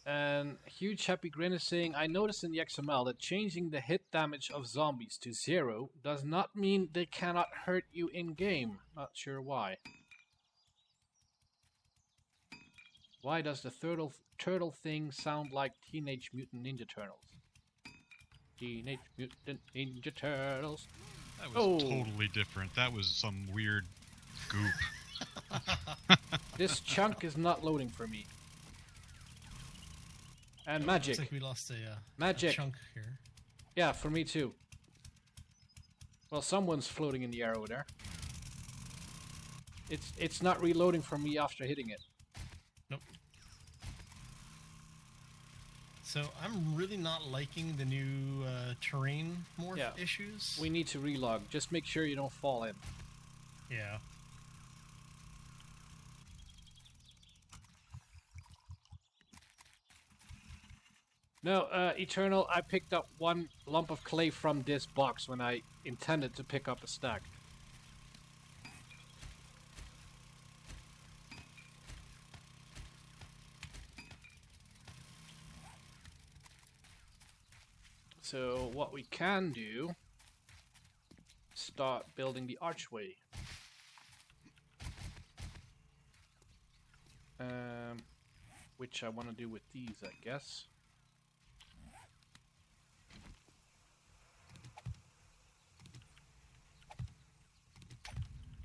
S1: And Huge Happy Grin is saying, I noticed in the XML that changing the hit damage of zombies to 0 does not mean they cannot hurt you in-game. Not sure why. Why does the turtle thing sound like Teenage Mutant Ninja Turtles? Teenage Mutant Ninja Turtles.
S3: that was totally different. That was some weird goop.
S1: This chunk is not loading for me. And magic.
S2: Looks like we lost a
S1: Magic.
S2: chunk here.
S1: Yeah, for me too. Well, someone's floating in the air over there. It's not reloading for me after hitting it.
S2: Nope. So I'm really not liking the new terrain morph issues.
S1: We need to relog. Just make sure you don't fall in.
S2: Yeah.
S1: No, Eternal, I picked up one lump of clay from this box when I intended to pick up a stack. So what we can do, start building the archway. Which I want to do with these, I guess.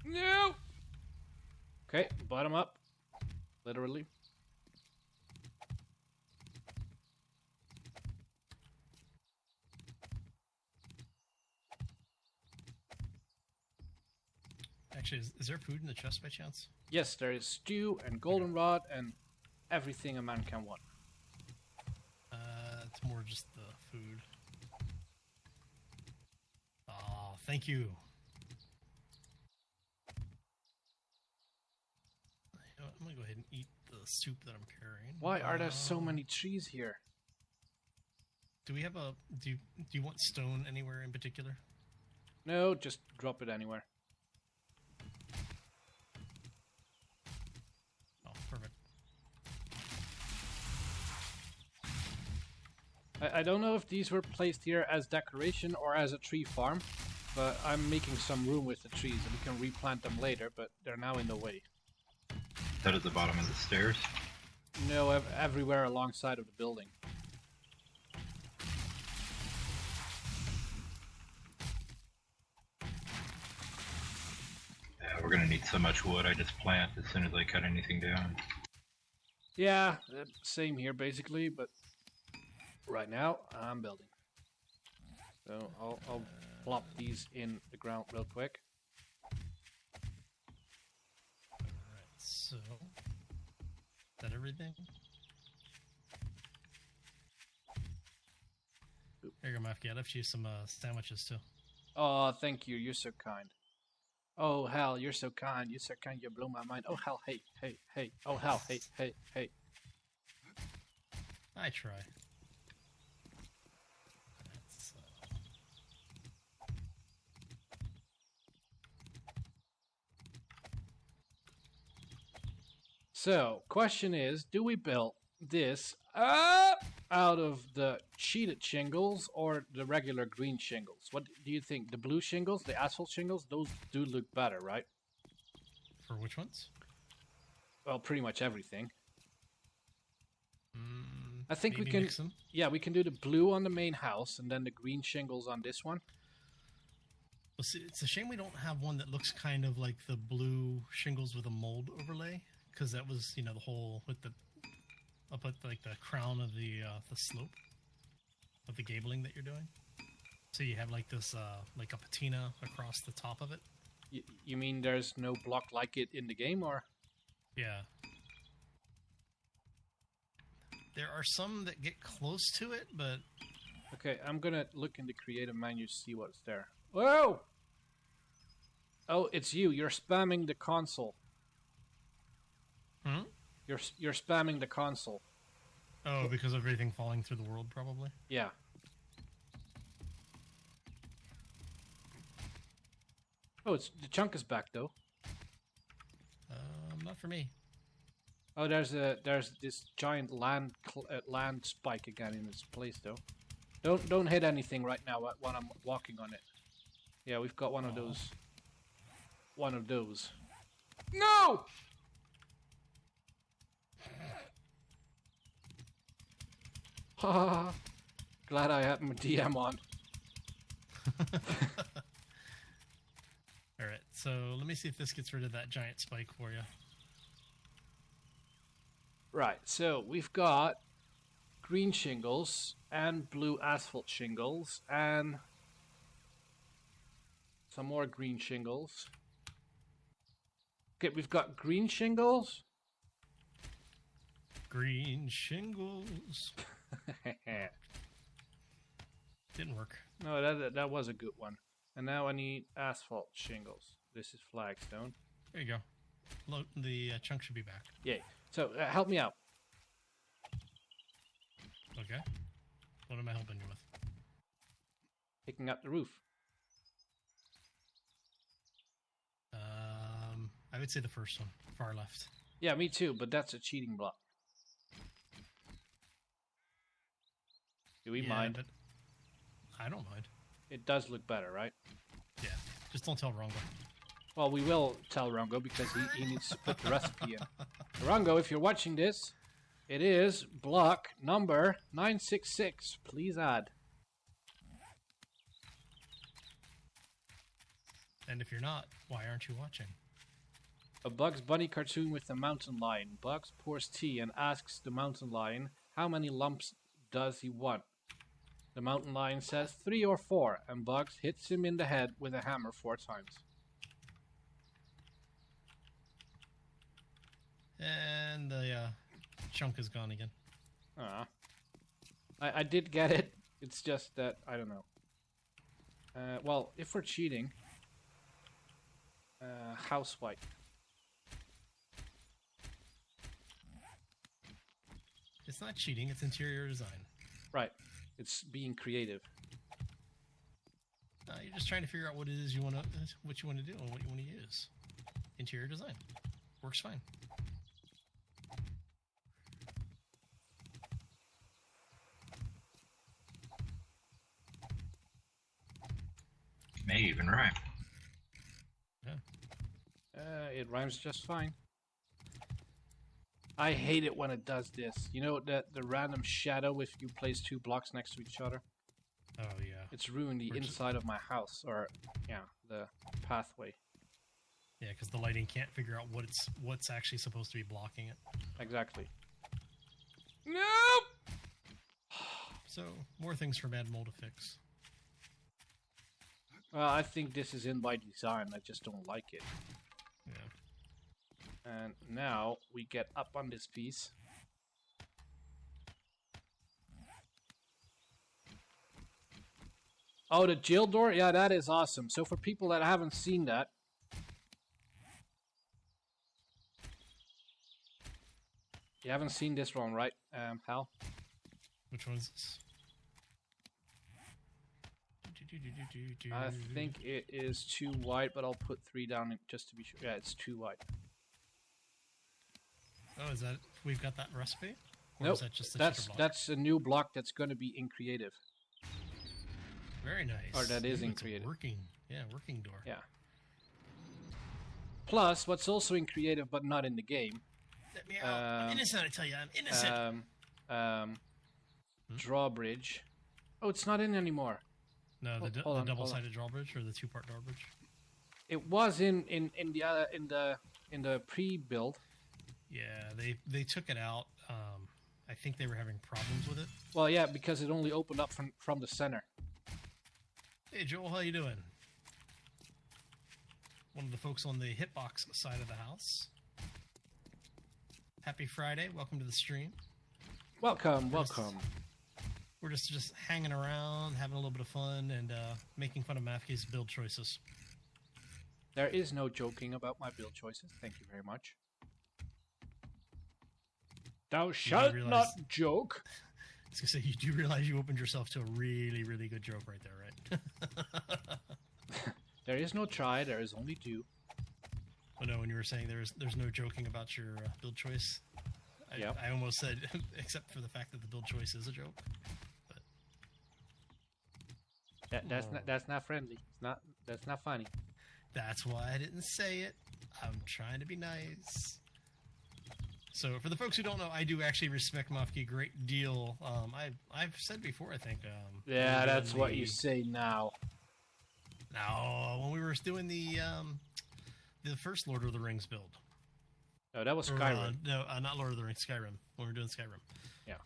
S1: No! Okay, bottom up. Literally.
S2: Actually, is there food in the chest by chance?
S1: Yes, there is stew and goldenrod and everything a man can want.
S2: It's more just the food. Oh, thank you. I'm gonna go ahead and eat the soup that I'm carrying.
S1: Why are there so many trees here?
S2: Do we have a... Do you want stone anywhere in particular?
S1: No, just drop it anywhere.
S2: Oh, perfect.
S1: I don't know if these were placed here as decoration or as a tree farm, but I'm making some room with the trees and we can replant them later, but they're now in the way.
S7: Is that at the bottom of the stairs?
S1: No, everywhere alongside of the building.
S7: Yeah, we're gonna need so much wood. I just plant as soon as I cut anything down.
S1: Yeah, same here basically, but right now I'm building. So I'll plop these in the ground real quick.
S2: So, is that everything? Here you go, Mafki. I left you some sandwiches too.
S1: Oh, thank you. You're so kind. Oh, hell, you're so kind. You're so kind. You blow my mind. Oh, hell, hey, hey, hey. Oh, hell, hey, hey, hey.
S2: I try.
S1: So, question is, do we build this out of the cheated shingles or the regular green shingles? What do you think? The blue shingles, the asphalt shingles, those do look better, right?
S2: For which ones?
S1: Well, pretty much everything. I think we
S2: maybe
S1: can.
S2: mix them.
S1: Yeah, we can do the blue on the main house and then the green shingles on this one.
S2: Well, see, it's a shame we don't have one that looks kind of like the blue shingles with a mold overlay, because that was, the whole with the up at like the crown of the slope of the gabling that you're doing. So you have like this like a patina across the top of it.
S1: You mean there's no block like it in the game, or?
S2: Yeah. There are some that get close to it, but
S1: Okay, I'm gonna look in the creative menu to see what's there. Whoa! Oh, it's you. You're spamming the console. You're spamming the console.
S2: oh, because of everything falling through the world, probably.
S1: Yeah. Oh, the chunk is back though.
S2: Not for me.
S1: Oh, there's this giant land spike again in its place though. Don't hit anything right now when I'm walking on it. Yeah, we've got one of those. One of those. No! Ha! Glad I had my DM on.
S2: All right, so let me see if this gets rid of that giant spike for you.
S1: Right, so we've got green shingles and blue asphalt shingles and some more green shingles. Okay, we've got green shingles.
S2: Green shingles. Didn't work.
S1: No, that was a good one. And now I need asphalt shingles. This is flagstone.
S2: There you go. The chunk should be back.
S1: Yay. So, help me out.
S2: Okay. What am I helping you with?
S1: Picking up the roof.
S2: I would say the first one, far left.
S1: Yeah, me too, but that's a cheating block. Do we mind?
S2: But I don't mind.
S1: It does look better, right?
S2: Yeah. Just don't tell Rongo.
S1: Well, we will tell Rongo because he needs to put the recipe in. Rongo, if you're watching this, it is block number 966. Please add.
S2: And if you're not, why aren't you watching?
S1: A Bugs Bunny cartoon with the mountain lion. Bugs pours tea and asks the mountain lion how many lumps does he want. The mountain lion says 3 or 4, and Bugs hits him in the head with a hammer 4 times.
S2: And the chunk is gone again.
S1: I did get it. It's just that, I don't know. Well, if we're cheating, house white.
S2: It's not cheating, it's interior design.
S1: Right. It's being creative.
S2: You're just trying to figure out what it is you want to, what you want to do and what you want to use. Interior design. Works fine.
S7: May even rhyme.
S1: It rhymes just fine. I hate it when it does this. You know that the random shadow if you place 2 blocks next to each other?
S2: Oh, yeah.
S1: It's ruined the inside of my house, or, yeah, the pathway.
S2: Yeah, because the lighting can't figure out what's actually supposed to be blocking it.
S1: Exactly. Nope!
S2: So, more things for Mad Mole to fix.
S1: Well, I think this is in by design. I just don't like it.
S2: Yeah.
S1: And now we get up on this piece. Oh, the jail door? Yeah, that is awesome. So for people that haven't seen that, you haven't seen this one, right, Hal?
S2: Which one is this?
S1: I think it is 2 wide, but I'll put 3 down just to be sure. Yeah, it's 2 wide.
S2: Oh, is that we've got that recipe? Or
S1: Nope,
S2: is that just a
S1: that's a new block that's going to be in creative.
S2: Very nice.
S1: Or that is
S2: Ooh,
S1: in
S2: it's a
S1: creative.
S2: working door.
S1: Yeah. Plus, what's also in creative but not in the game.
S2: Let me out. I'm innocent, I tell you. I'm innocent.
S1: drawbridge. Oh, it's not in anymore.
S2: No, the
S1: Hold on,
S2: double-sided drawbridge or the two-part drawbridge.
S1: It was in the pre-build.
S2: Yeah, they took it out. I think they were having problems with it.
S1: Well, yeah, because it only opened up from the center.
S2: Hey, Joel, how you doing? One of the folks on the hitbox side of the house. Happy Friday. Welcome to the stream.
S1: Welcome.
S2: We're just hanging around, having a little bit of fun, and making fun of Mafke's build choices.
S1: There is no joking about my build choices. Thank you very much. Thou shalt not joke.
S2: I was going to say, you do realize you opened yourself to a really, really good joke right there, right?
S1: There is no try, there is only do.
S2: Oh no, when you were saying there's no joking about your build choice, I almost said, except for the fact that the build choice is a joke. But
S1: That's not friendly. That's not funny.
S2: That's why I didn't say it. I'm trying to be nice. So for the folks who don't know, I do actually respect Mafke a great deal. I've said before, I think.
S1: Yeah, that's what you say now.
S2: Now, when we were doing the first Lord of the Rings build.
S1: Oh, that was Skyrim.
S2: No, not Lord of the Rings, Skyrim. When we were doing Skyrim. Yeah.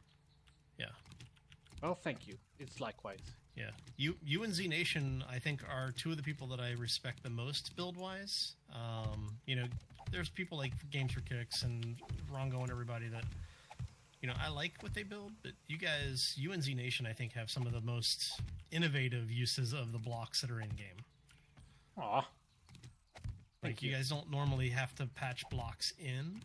S1: Well, thank you. It's likewise.
S2: Yeah. You and Z Nation, I think, are two of the people that I respect the most build-wise. There's people like Games for Kicks and Rongo and everybody that, I like what they build, but you and Z Nation, I think, have some of the most innovative uses of the blocks that are in-game.
S1: Aw.
S2: Like, you guys don't normally have to patch blocks in.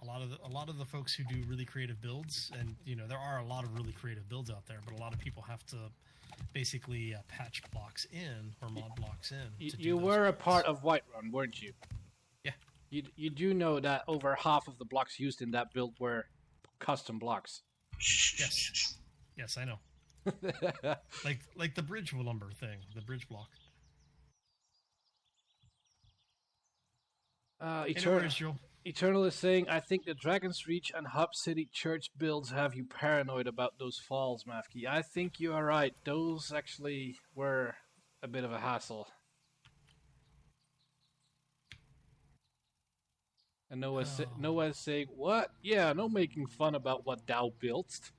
S2: A lot of the folks who do really creative builds, and there are a lot of really creative builds out there, but a lot of people have to basically patch blocks in or mod blocks in.
S1: You were a part of Whiterun, weren't you?
S2: Yeah.
S1: You do know that over half of the blocks used in that build were custom blocks.
S2: Yes, I know. like the bridge lumber thing, the bridge block.
S1: Eternal is saying, I think the Dragon's Reach and Hub City Church builds have you paranoid about those falls, Mafke. I think you are right. Those actually were a bit of a hassle. And Noah's saying, what? Yeah, no making fun about what thou buildst.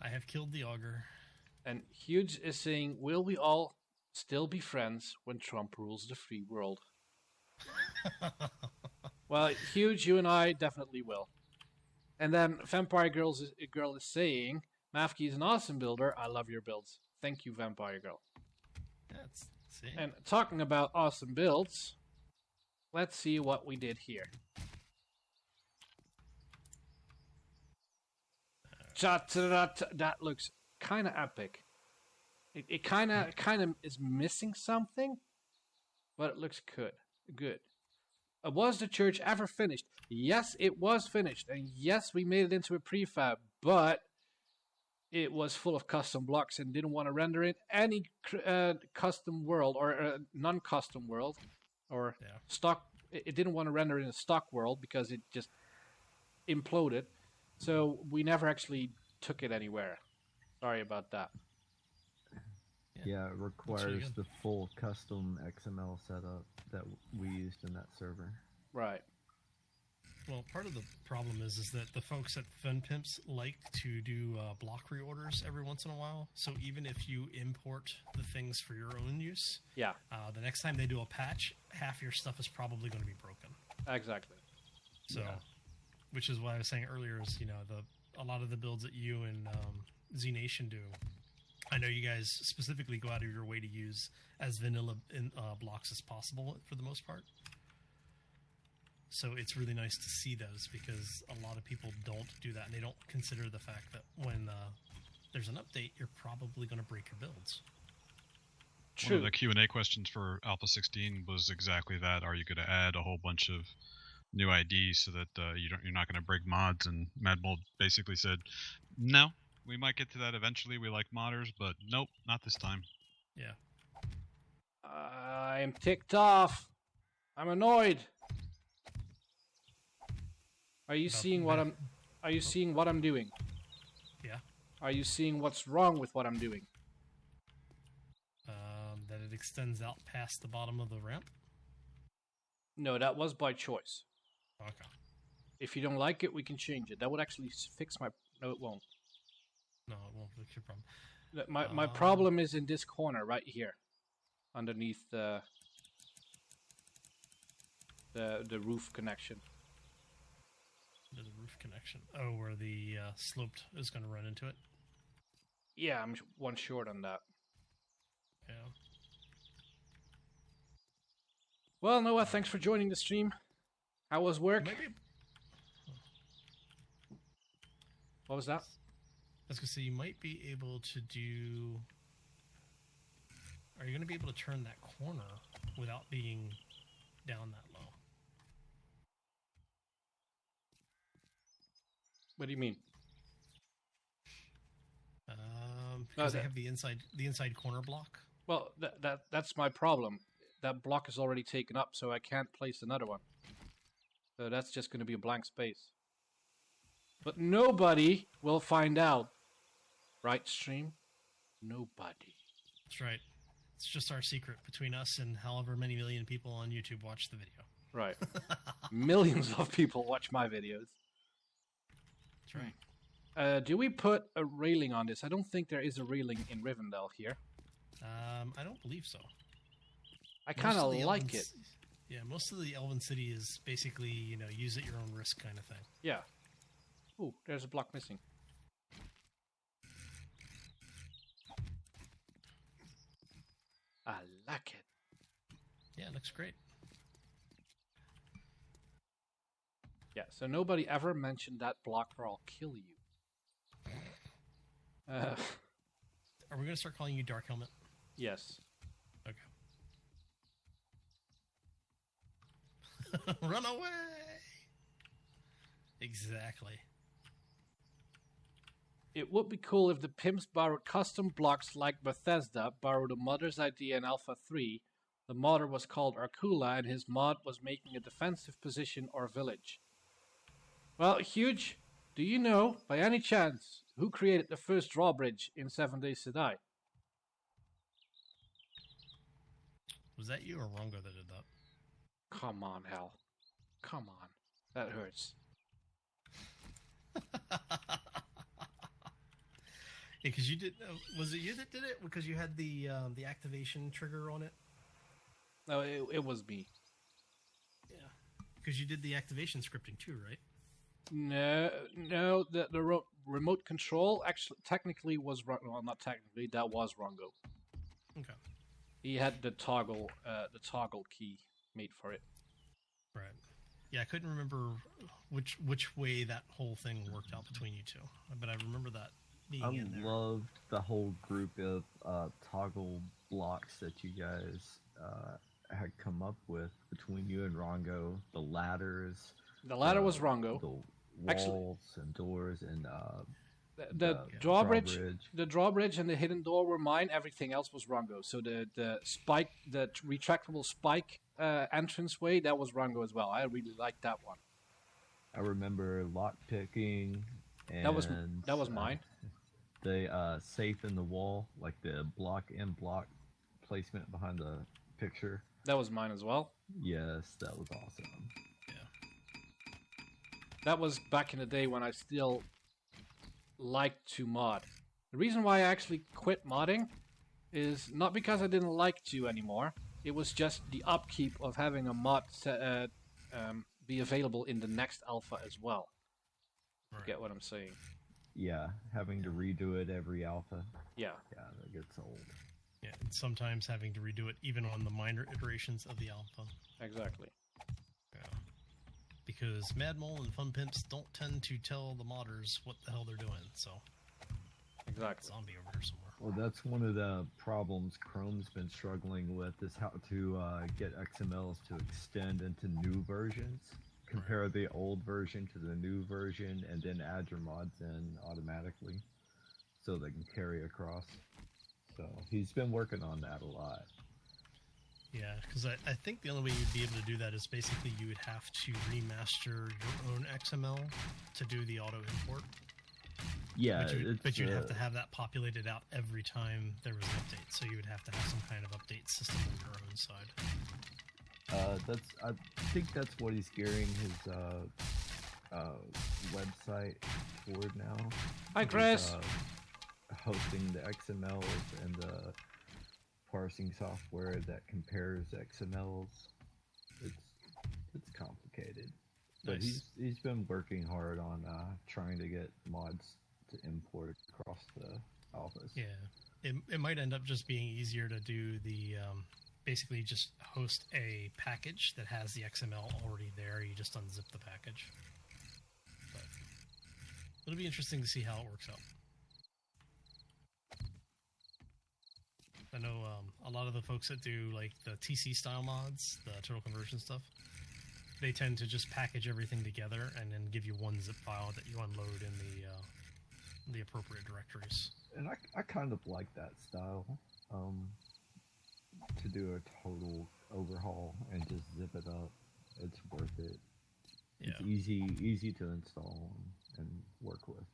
S2: I have killed the augur.
S1: And Huge is saying, will we all still be friends when Trump rules the free world? Well, Huge, you and I definitely will. And then Vampire Girl is saying, Mafke is an awesome builder. I love your builds. Thank you, Vampire Girl. And talking about awesome builds, let's see what we did here. That looks kind of epic. It kind of is missing something, but it looks good. Was the church ever finished? Yes, it was finished, and yes, we made it into a prefab, but it was full of custom blocks and didn't want to render in any custom world or non-custom world or stock. It didn't want to render in a stock world because it just imploded. So we never actually took it anywhere. Sorry about that.
S6: Yeah, it requires the full custom XML setup that we used in that server.
S1: Right.
S2: Well, part of the problem is that the folks at Fun Pimps like to do block reorders every once in a while. So even if you import the things for your own use, the next time they do a patch, half your stuff is probably going to be broken.
S1: Exactly.
S2: So, which is why I was saying earlier is a lot of the builds that you and Z Nation do. I know you guys specifically go out of your way to use as vanilla blocks as possible for the most part. So it's really nice to see those because a lot of people don't do that, and they don't consider the fact that when there's an update, you're probably going to break your builds.
S3: True. One of the Q&A questions for Alpha 16 was exactly that. Are you going to add a whole bunch of new IDs so that you're not going to break mods? And Madmold basically said, no. We might get to that eventually. We like modders, but nope, not this time.
S2: Yeah.
S1: I'm ticked off. I'm annoyed. Are you
S2: About
S1: seeing what
S2: that.
S1: I'm? Are you seeing what I'm doing?
S2: Yeah.
S1: Are you seeing what's wrong with what I'm doing?
S2: That it extends out past the bottom of the ramp.
S1: No, that was by choice.
S2: Okay.
S1: If you don't like it, we can change it. That would actually fix my... No, it won't.
S2: No, it won't fix your problem.
S1: My problem is in this corner right here. Underneath the roof connection.
S2: The roof connection. Oh, where the sloped is going to run into it.
S1: Yeah, I'm one short on that.
S2: Yeah.
S1: Well, Noah, thanks for joining the stream. How was work?
S2: Maybe.
S1: What was that?
S2: I was going to say, you might be able to do... Are you going to be able to turn that corner without being down that low?
S1: What do you mean?
S2: Because they have the inside corner block.
S1: Well, that's my problem. That block is already taken up, so I can't place another one. So that's just going to be a blank space. But nobody will find out. Right, stream? Nobody.
S2: That's right. It's just our secret between us and however many million people on YouTube watch the video.
S1: Right. Millions of people watch my videos.
S2: That's right.
S1: Do we put a railing on this? I don't think there is a railing in Rivendell here.
S2: I don't believe so.
S1: I kind of like
S2: Elven
S1: it.
S2: Yeah, most of the Elven City is basically, use at your own risk kind of thing.
S1: Yeah. Ooh, there's a block missing. I like it.
S2: Yeah, it looks great.
S1: Yeah, so nobody ever mentioned that block or I'll kill you.
S2: Are we going to start calling you Dark Helmet?
S1: Yes.
S2: Okay. Run away! Exactly.
S1: It would be cool if the pimps borrowed custom blocks like Bethesda borrowed a modder's idea in Alpha 3. The modder was called Arcula and his mod was making a defensive position or village. Well, Huge, do you know, by any chance, who created the first drawbridge in 7 Days to Die?
S2: Was that you or Rongo that did that?
S1: Come on, Hal. Come on. That hurts.
S2: Yeah, because you did. Was it you that did it? Because you had the activation trigger on it.
S1: No, it was me.
S2: Yeah. Because you did the activation scripting too, right?
S1: No. The remote control actually technically was well, not technically. That was Rongo.
S2: Okay.
S1: He had the toggle key made for it.
S2: Right. Yeah, I couldn't remember which way that whole thing worked out between you two, but I remember that being in there.
S6: I loved the whole group of toggle blocks that you guys had come up with between you and Rongo. The ladders.
S1: The ladder was Rongo.
S6: The walls
S1: Actually,
S6: and doors and
S1: the drawbridge, the drawbridge and the hidden door were mine. Everything else was Rongo. So the spike, the retractable spike entranceway, that was Rongo as well. I really liked that one.
S6: I remember lock picking. And,
S1: that was mine.
S6: The safe in the wall, like the block in block placement behind the picture.
S1: That was mine as well.
S6: Yes, that was awesome.
S1: That was back in the day when I still liked to mod. The reason why I actually quit modding is not because I didn't like to anymore. It was just the upkeep of having a mod be available in the next alpha as well.
S2: Right.
S1: You get what I'm saying?
S6: Yeah, having to redo it every alpha.
S1: Yeah.
S6: Yeah, that gets old.
S2: Yeah, and sometimes having to redo it even on the minor iterations of the alpha.
S1: Exactly.
S2: Yeah. Because Mad Mole and Fun Pimps don't tend to tell the modders what the hell they're doing, so...
S1: Exactly.
S2: Zombie over here somewhere.
S6: Well, that's one of the problems Chrome's been struggling with, is how to get XMLs to extend into new versions. Compare the old version to the new version, and then add your mods in automatically, so they can carry across. So he's been working on that a lot.
S2: Yeah, because I think the only way you'd be able to do that is basically you would have to remaster your own XML to do the auto import.
S6: Yeah,
S2: But you'd have to have that populated out every time there was an update, so you would have to have some kind of update system on your own side.
S6: I think that's what he's gearing his website toward now.
S1: Hi, Chris.
S6: Hosting the XMLs and the parsing software that compares XMLs. It's complicated, but
S2: Nice.
S6: he's been working hard on trying to get mods to import across the alphas.
S2: Yeah, it might end up just being easier to do the basically just host a package that has the XML already there. You just unzip the package. But it'll be interesting to see how it works out. I know a lot of the folks that do like the TC style mods, the turtle conversion stuff, they tend to just package everything together and then give you one zip file that you unload in the appropriate directories.
S6: And I kind of like that style. To do a total overhaul and just zip it up, it's worth it.
S2: Yeah.
S6: It's easy to install and work with.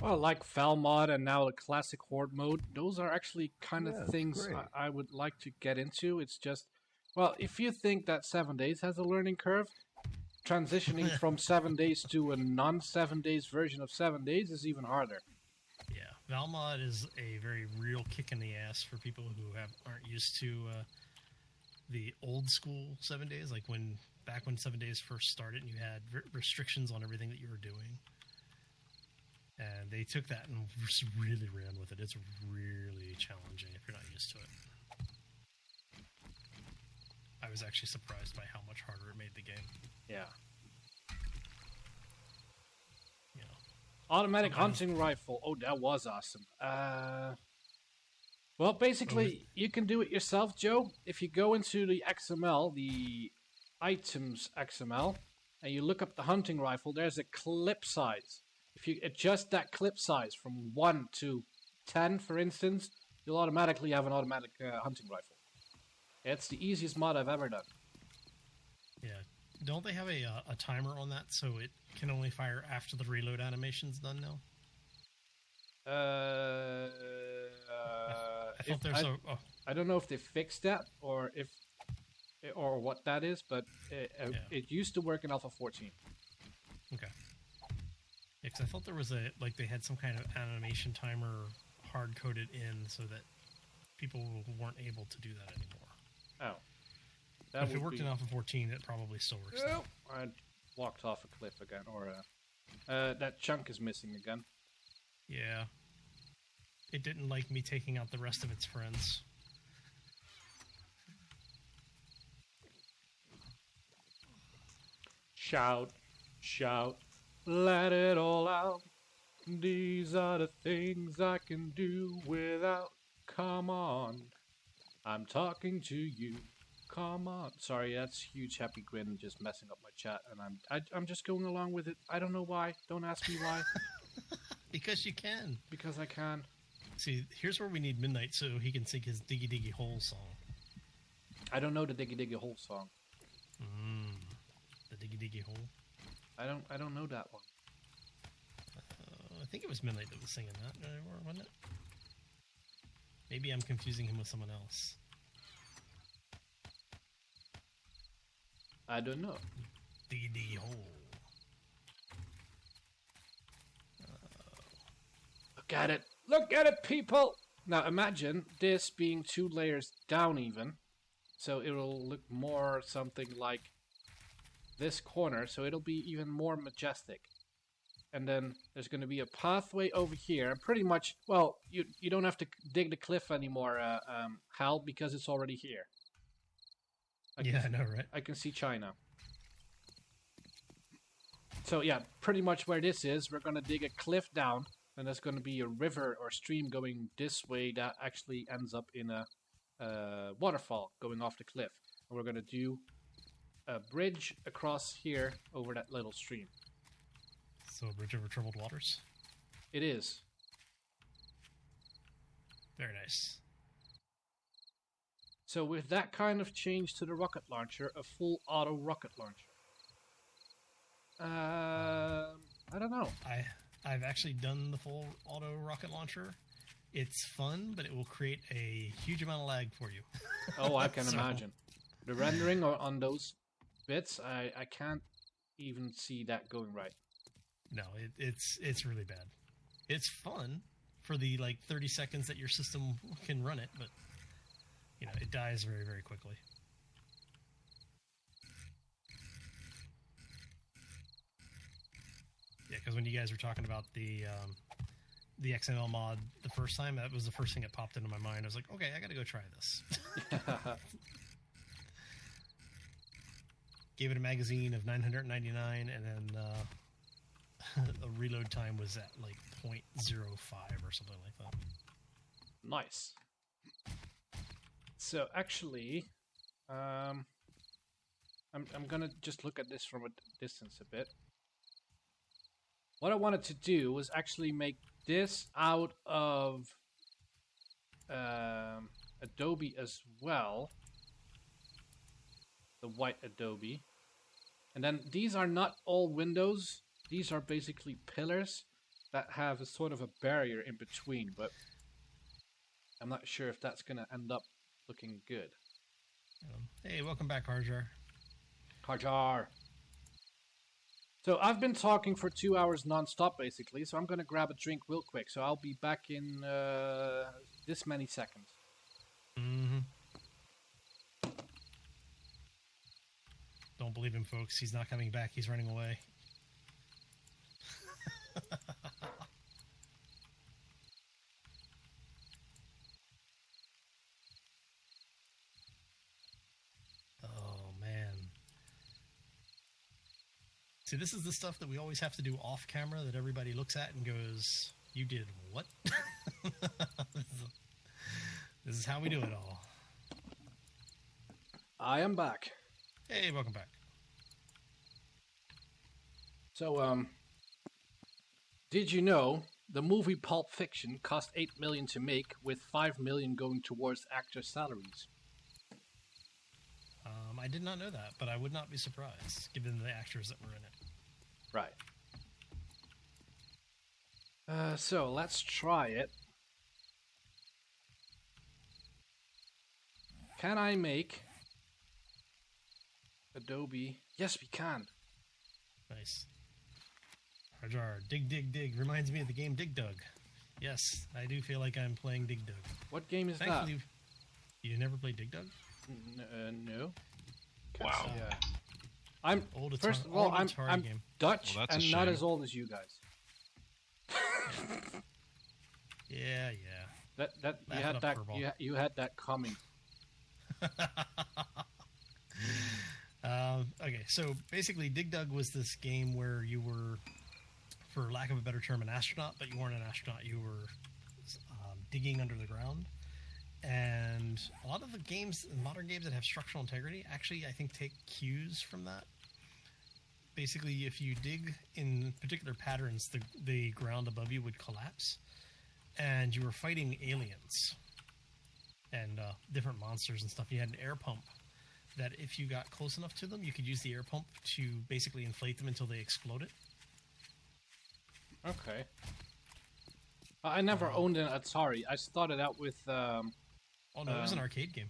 S1: Well, like Val mod and now the classic horde mode, those are actually kind of
S6: Yeah, it's
S1: things
S6: great.
S1: I would like to get into. It's just, well, if you think that 7 days has a learning curve, transitioning from 7 days to a non-7 days version of 7 days is even harder.
S2: Yeah, Valmod is a very real kick in the ass for people who aren't used to the old school 7 days, like back when 7 days first started and you had restrictions on everything that you were doing. And they took that and just really ran with it. It's really challenging if you're not used to it. I was actually surprised by how much harder it made the game.
S1: Yeah.
S2: You know.
S1: Automatic
S2: Sometimes-
S1: hunting rifle. Oh, that was awesome. Well, basically, you can do it yourself, Joe. If you go into the XML, the items XML, and you look up the hunting rifle, there's a clip size. If you adjust that clip size from 1 to 10, for instance, you'll automatically have an automatic hunting rifle. It's the easiest mod I've ever done.
S2: Yeah. Don't they have a timer on that so it can only fire after the reload animation's done now? I thought there's
S1: I don't know if they fixed that or what that is, but it used to work in Alpha 14.
S2: Okay. Yeah, because I thought there was they had some kind of animation timer hard-coded in so that people weren't able to do that anymore.
S1: Oh.
S2: If it worked in Alpha 14, it probably still works.
S1: Oh, I walked off a cliff again, or that chunk is missing again.
S2: Yeah. It didn't like me taking out the rest of its friends.
S1: Shout, shout, let it all out. These are the things I can do without. Come on, I'm talking to you. Come on. Sorry, that's huge happy grin just messing up my chat, and I'm just going along with it. I don't know why. Don't ask me why.
S2: Because you can.
S1: Because I can.
S2: See, here's where we need Midnight so he can sing his Diggy Diggy Hole song.
S1: I don't know the Diggy Diggy Hole song.
S2: The Diggy Diggy Hole.
S1: I don't know that one.
S2: I think it was Midnight that was singing that, wasn't it? Maybe I'm confusing him with someone else.
S1: I don't know.
S2: Diggy Diggy Hole.
S1: Look at it. Look at it, people. Now imagine this being 2 layers down even. So it'll look more something like this corner. So it'll be even more majestic. And then there's going to be a pathway over here. And pretty much, well, you don't have to dig the cliff anymore, Hal, because it's already here.
S2: I know, right?
S1: I can see China. So yeah, pretty much where this is, we're going to dig a cliff down. And there's going to be a river or stream going this way that actually ends up in a waterfall going off the cliff. And we're going to do a bridge across here over that little stream.
S2: So a bridge over troubled waters?
S1: It is.
S2: Very nice.
S1: So with that kind of change to the rocket launcher, a full auto rocket launcher. I don't know.
S2: I've actually done the full auto rocket launcher. It's fun, but it will create a huge amount of lag for you.
S1: Oh, I can
S2: So-
S1: imagine. The rendering on those bits, I can't even see that going right.
S2: No, it's really bad. It's fun for the 30 seconds that your system can run it, but it dies very, very quickly. Yeah, because when you guys were talking about the XML mod the first time, that was the first thing that popped into my mind. I was like, okay, I got to go try this. Gave it a magazine of 999, and then a reload time was at 0.05 or something like that.
S1: Nice. So actually, I'm gonna just look at this from a distance a bit. What I wanted to do was actually make this out of Adobe as well. The white Adobe. And then these are not all windows. These are basically pillars that have a sort of a barrier in between, but I'm not sure if that's going to end up looking good.
S2: Hey, welcome back, Harjar.
S1: Karjar. So I've been talking for 2 hours non-stop basically, so I'm going to grab a drink real quick. So I'll be back in this many seconds.
S2: Mm-hmm. Don't believe him, folks. He's not coming back. He's running away. Oh, man. See, this is the stuff that we always have to do off camera that everybody looks at and goes, you did what? This is how we do it all.
S1: I am back.
S2: Hey, welcome back.
S1: So, did you know the movie Pulp Fiction cost $8 million to make, with $5 million going towards actors' salaries?
S2: I did not know that, but I would not be surprised, given the actors that were in it.
S1: Right. So, let's try it. Can I make Adobe? Yes, we can.
S2: Nice. Harjar, Dig Dig Dig reminds me of the game Dig Dug. Yes, I do feel like I'm playing Dig Dug.
S1: What game is
S2: Thankfully, you never played Dig Dug?
S1: No.
S7: Wow.
S1: Yeah. I'm
S2: Old Atari-
S1: first of all,
S2: old Atari
S1: I'm
S2: game.
S1: Dutch
S3: Well, that's a
S1: and not
S3: shame.
S1: as old as you guys.
S2: Yeah.
S1: That
S2: Laugh
S1: you
S2: it
S1: had
S2: up,
S1: that
S2: Furball.
S1: you had that coming.
S2: Okay, so basically Dig Dug was this game where you were, for lack of a better term, an astronaut, but you weren't an astronaut. You were digging under the ground. And a lot of the games, modern games that have structural integrity, actually, I think, take cues from that. Basically, if you dig in particular patterns, the ground above you would collapse. And you were fighting aliens and different monsters and stuff. You had an air pump that if you got close enough to them, you could use the air pump to basically inflate them until they exploded.
S1: Okay. I never owned an Atari. I started out with.
S2: Oh no, it was an arcade game.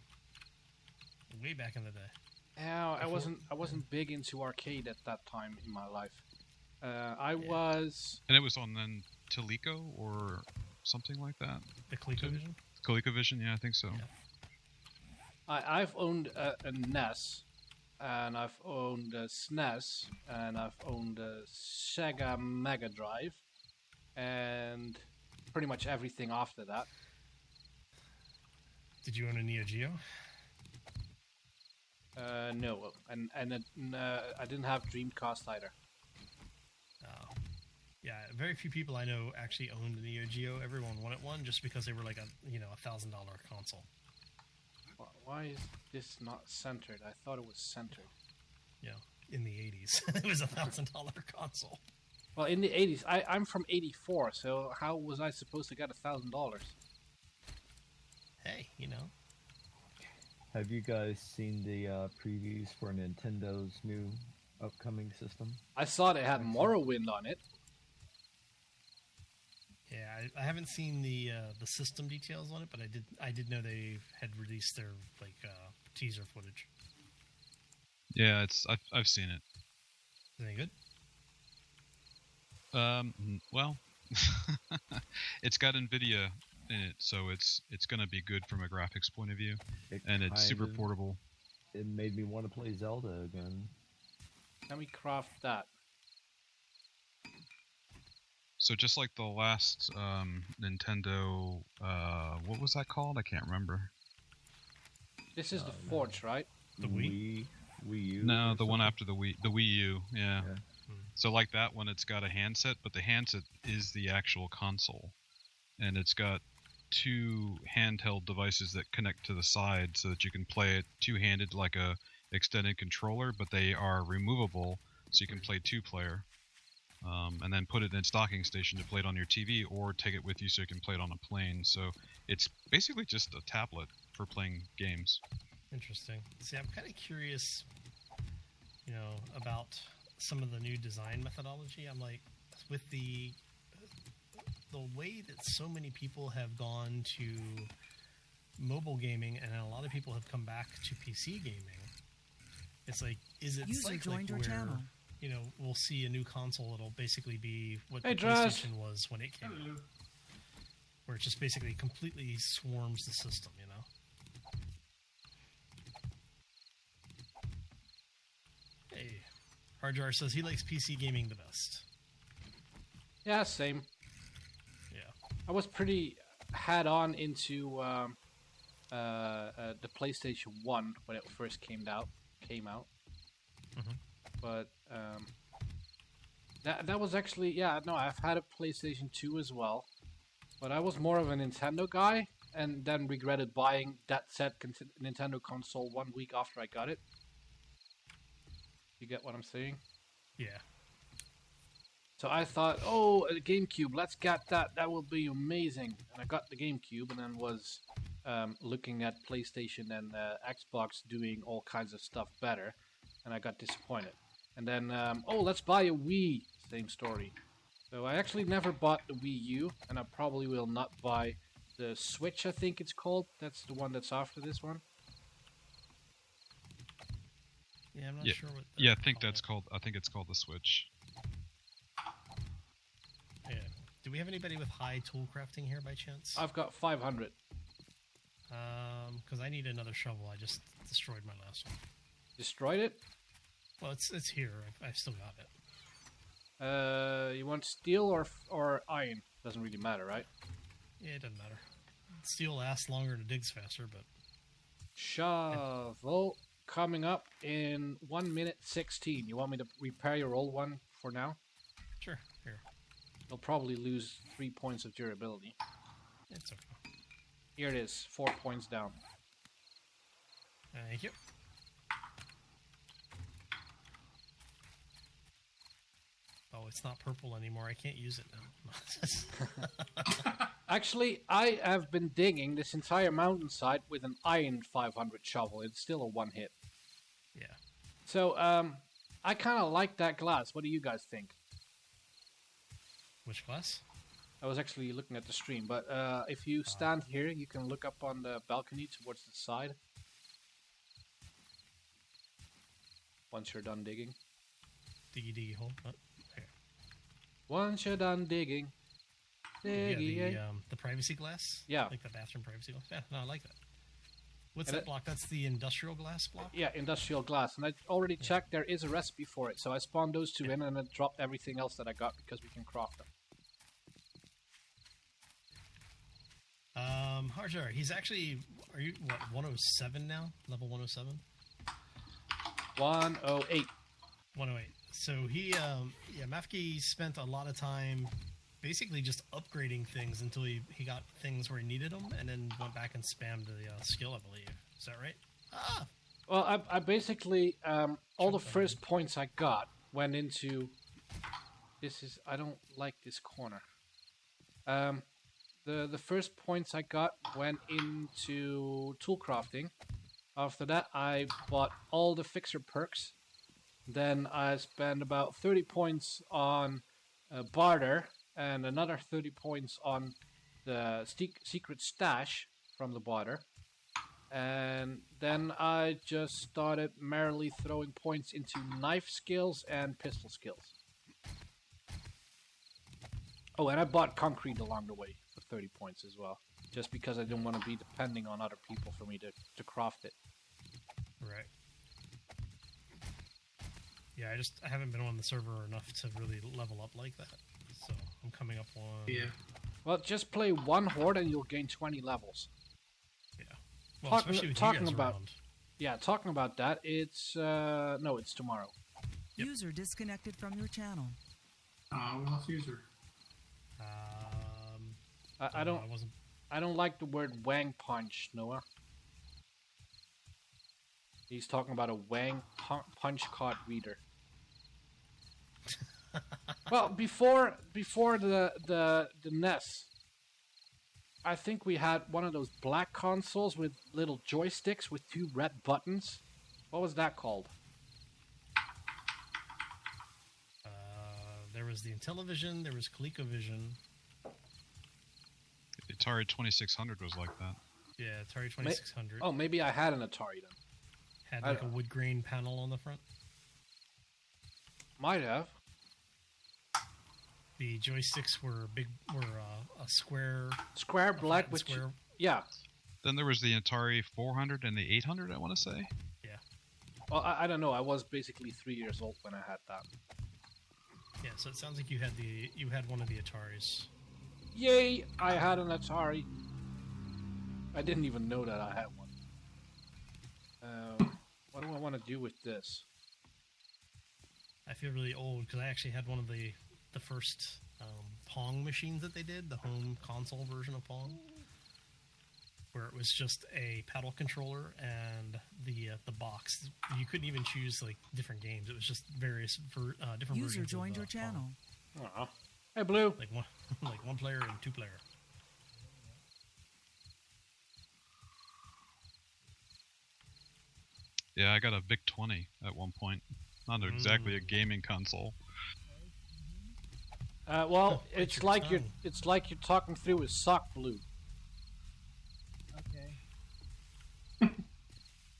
S2: Way back in the day.
S1: I wasn't big into arcade at that time in my life. I was.
S3: And it was on then Teleco or something like that.
S2: The ColecoVision.
S3: ColecoVision, yeah, I think so.
S2: Yeah.
S1: I've owned a NES, and I've owned a SNES, and I've owned a Sega Mega Drive, and pretty much everything after that.
S2: Did you own a Neo Geo?
S1: No, and I didn't have Dreamcast either.
S2: Oh. Yeah, very few people I know actually owned a Neo Geo. Everyone wanted one just because they were like a $1,000 console.
S1: Why is this not centered? I thought it was centered.
S2: Yeah, in the 80s. It was a $1,000 console.
S1: Well, in the 80s, I'm from 84, so how was I supposed to get $1,000?
S2: Hey,
S6: Have you guys seen the previews for Nintendo's new upcoming system?
S1: I saw they had Morrowind on it.
S2: Yeah, I haven't seen the system details on it, but I did know they had released their teaser footage.
S3: Yeah, I've seen it.
S2: Is it any good?
S3: Well, it's got NVIDIA in it, so it's gonna be good from a graphics point of view, and it's super portable.
S6: It made me want to play Zelda again.
S1: Can we craft that?
S3: So just like the last Nintendo, what was that called? I can't remember.
S1: This is the Forge, right?
S2: The Wii?
S6: Wii U?
S3: No, the one after the Wii U. Yeah.
S6: Yeah.
S3: So like that one, it's got a handset, but the handset is the actual console, and it's got 2 handheld devices that connect to the side so that you can play it two-handed like a extended controller, but they are removable, so you can play 2-player. And then put it in a docking station to play it on your TV, or take it with you so you can play it on a plane. So it's basically just a tablet for playing games.
S2: Interesting. See, I'm kind of curious, about some of the new design methodology. I'm like, with the way that so many people have gone to mobile gaming, and a lot of people have come back to PC gaming. It's like, is it
S4: User joined your channel.
S2: We'll see a new console that'll basically be what
S1: Hey,
S2: the PlayStation was when it came out. Where it just basically completely swarms the system, Hey, Hardjar says he likes PC gaming the best.
S1: Yeah, same.
S2: Yeah.
S1: I was pretty head-on into the PlayStation 1 when it first came out.
S2: Mhm.
S1: But that was actually, I've had a PlayStation 2 as well, but I was more of a Nintendo guy, and then regretted buying that said Nintendo console 1 week after I got it. You get what I'm saying?
S2: Yeah.
S1: So I thought, oh, a GameCube, let's get that. That will be amazing. And I got the GameCube, and then was looking at PlayStation and Xbox doing all kinds of stuff better, and I got disappointed. And then, let's buy a Wii. Same story. So I actually never bought the Wii U, and I probably will not buy the Switch, I think it's called. That's the one that's after this one.
S2: Yeah, I'm not
S3: Yeah.
S2: sure what.
S3: Yeah, I think it's called the Switch.
S2: Yeah. Do we have anybody with high tool crafting here by chance?
S1: I've got 500.
S2: Because I need another shovel. I just destroyed my last one.
S1: Destroyed it?
S2: Well, it's here. I've still got it.
S1: You want steel or iron? Doesn't really matter, right?
S2: Yeah, it doesn't matter. Steel lasts longer and it digs faster, but...
S1: Shovel coming up in 1 minute 16. You want me to repair your old one for now?
S2: Sure, here.
S1: You'll probably lose 3 points of durability.
S2: It's okay.
S1: Here it is, 4 points down.
S2: Thank you. Oh, it's not purple anymore. I can't use it now.
S1: Actually, I have been digging this entire mountainside with an iron 500 shovel. It's still a one hit.
S2: Yeah.
S1: So, I kind of like that glass. What do you guys think?
S2: Which glass?
S1: I was actually looking at the stream, but if you stand here, you can look up on the balcony towards the side. Once you're done digging.
S2: Diggy hole. Oh, here.
S1: Once you're done digging. Diggy,
S2: Yeah, the privacy glass?
S1: Yeah.
S2: Like the bathroom privacy glass? Yeah, no, I like that. What's
S1: And
S2: that block? That's the industrial glass block?
S1: Yeah, industrial glass. And I already checked, there is a recipe for it. So I spawned those two in and then dropped everything else that I got because we can craft them.
S2: Harjar, he's actually, are you, 107 now? Level 107?
S1: 108.
S2: 108. So he, Mafki spent a lot of time basically just upgrading things until he got things where he needed them, and then went back and spammed the skill, I believe. Is that right? Ah!
S1: Well, I basically, all the first points I got went into... I don't like this corner. The first points I got went into tool crafting, After that, I bought all the fixer perks. Then I spent about 30 points on barter and another 30 points on the secret stash from the barter. And then I just started merrily throwing points into knife skills and pistol skills. Oh, and I bought concrete along the way for 30 points as well. Just because I didn't want to be depending on other people for me to craft it.
S2: Right. Yeah, I haven't been on the server enough to really level up like that. So I'm coming up on...
S8: Yeah.
S1: Well, just play one horde and you'll gain 20 levels.
S2: Yeah. Well, especially with you guys
S1: about
S2: around.
S1: Yeah, talking about that, it's no, it's tomorrow.
S2: Yep.
S4: User disconnected from your channel.
S8: We lost user.
S1: I don't like the word wang punch, Noah. He's talking about a wang punch card reader. Well, before the NES, I think we had one of those black consoles with little joysticks with 2 red buttons. What was that called?
S2: There was the Intellivision, there was ColecoVision.
S3: Atari 2600 was like that.
S2: Yeah, Atari 2600.
S1: Oh, maybe I had an Atari then.
S2: Had like a wood grain panel on the front.
S1: Might have.
S2: The joysticks were a square.
S1: Square black with
S2: square.
S1: Yeah.
S3: Then there was the Atari 400 and the 800, I want to say.
S2: Yeah.
S1: Well, I don't know. I was basically 3 years old when I had that.
S2: Yeah, so it sounds like you had one of the Ataris.
S1: Yay! I had an Atari. I didn't even know that I had one. What do I want to do with this?
S2: I feel really old because I actually had one of the first Pong machines that they did, the home console version of Pong, where it was just a paddle controller and the box. You couldn't even choose like different games. It was just various different
S4: User
S2: versions.
S4: joined
S2: of,
S4: your channel.
S1: Aw. Hey, Blue.
S2: Like one player and 2 player.
S3: Yeah, I got a VIC 20 at one point. Not exactly a gaming console.
S1: Well,
S2: Bite
S1: it's
S2: your
S1: like
S2: tongue.
S1: you're talking through his sock, Blue.
S9: Okay.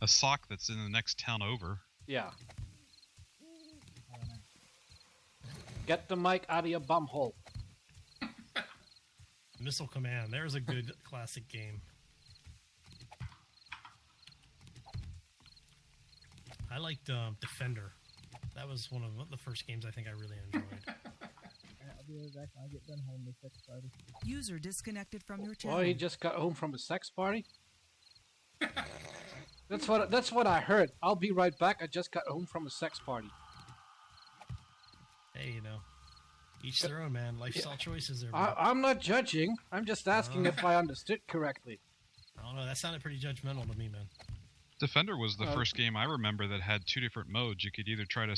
S3: A sock that's in the next town over.
S1: Yeah. Get the mic out of your bum hole.
S2: Missile Command. There's a good classic game. I liked Defender. That was one of the first games I think I really enjoyed.
S9: I'll be right back when I get done home with sex party.
S4: User disconnected from your channel.
S1: Oh, he just got home from a sex party? That's what I heard. I'll be right back. I just got home from a sex party.
S2: Hey, you know, each their own, man. Lifestyle choices there.
S1: I'm not judging. I'm just asking if I understood correctly.
S2: I don't know. That sounded pretty judgmental to me, man.
S3: Defender was the first game I remember that had 2 different modes. You could either try to,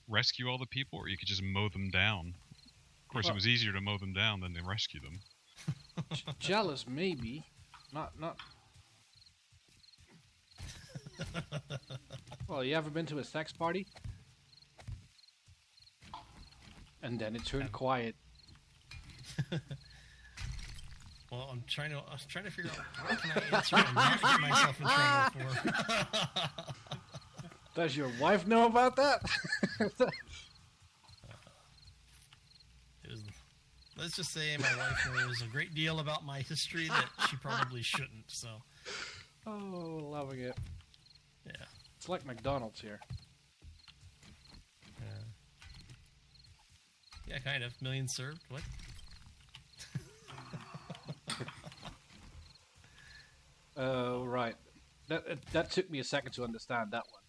S3: rescue all the people, or you could just mow them down. Of course, it was easier to mow them down than to rescue them.
S1: Jealous, maybe. Not. Well, you ever been to a sex party? And then it turned quiet.
S2: Well, I'm trying to figure out what can I answer and not get myself in trouble for.
S1: Does your wife know about that?
S2: Let's just say my wife knows a great deal about my history that she probably shouldn't. So.
S1: Oh, loving it.
S2: Yeah.
S1: It's like McDonald's here.
S2: Yeah, kind of. Millions served. What?
S1: Oh, right. That took me a second to understand that one.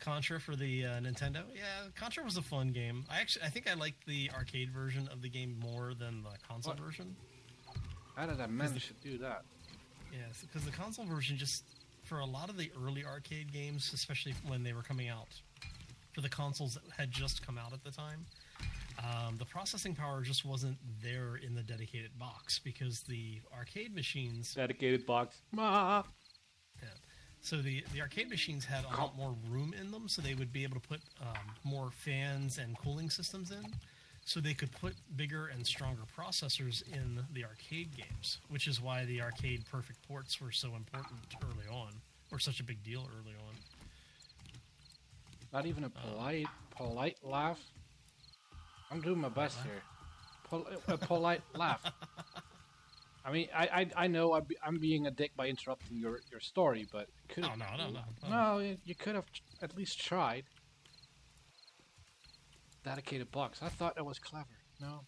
S2: Contra for the Nintendo. Yeah, Contra was a fun game. I think I liked the arcade version of the game more than the console version.
S1: How did I manage to do that?
S2: Yes, because the console version just, for a lot of the early arcade games, especially when they were coming out, for the consoles that had just come out at the time, The processing power just wasn't there in the dedicated box because the arcade machines.
S1: Dedicated box. Ah.
S2: Yeah. So the arcade machines had a lot more room in them, so they would be able to put more fans and cooling systems in, so they could put bigger and stronger processors in the arcade games, which is why the arcade perfect ports were so important early on, or such a big deal early on.
S1: Not even a polite laugh. I'm doing my best here. A polite laugh. I mean, I know I'm being a dick by interrupting your story, but could no, you could have at least tried. Dedicated box. I thought that was clever. No.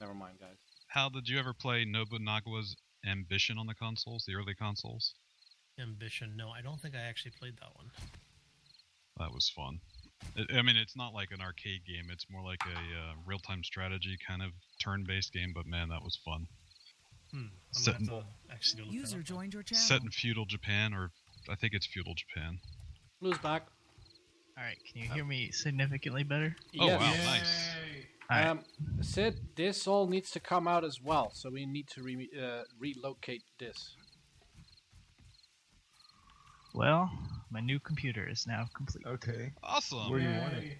S1: Never mind, guys.
S3: Hal, did you ever play Nobunagawa's Ambition on the consoles, the early consoles?
S2: Ambition? No, I don't think I actually played that one.
S3: That was fun. I mean, it's not like an arcade game. It's more like a real-time strategy kind of turn-based game. But man, that was fun.
S2: Actually go look
S4: User
S2: that up.
S4: joined your channel.
S3: Set in feudal Japan, or I think it's feudal Japan.
S1: Blue's back.
S9: Alright, can you hear me significantly better?
S3: Oh
S1: Yes.
S3: wow, nice.
S9: Alright.
S1: Sid, this all needs to come out as well, so we need to relocate this.
S9: Well, my new computer is now complete.
S6: Okay.
S3: Awesome.
S6: Where do you want it?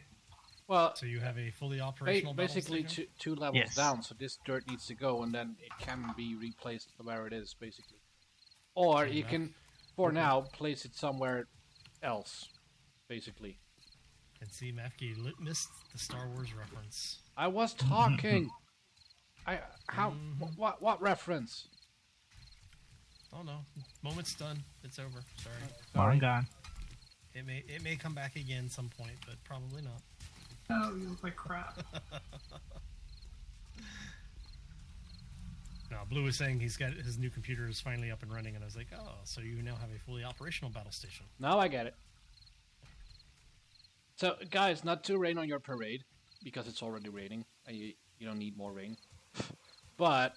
S1: Well,
S2: So you have a fully operational battle
S1: basically
S2: station?
S1: two levels
S9: Yes.
S1: down, so this dirt needs to go, and then it can be replaced where it is, basically. Or you can, for now, place it somewhere else, basically.
S2: And see, Mafki missed the Star Wars reference.
S1: I was talking. What reference?
S2: Oh no, moment's done. It's over. Sorry.
S9: Long gone.
S2: It may come back again some point, but probably not.
S8: Oh, you look like crap.
S2: No, Blue was saying he's got his new computer is finally up and running, and I was like, oh, so you now have a fully operational battle station.
S1: Now I get it. So, guys, not to rain on your parade, because it's already raining. You don't need more rain. But,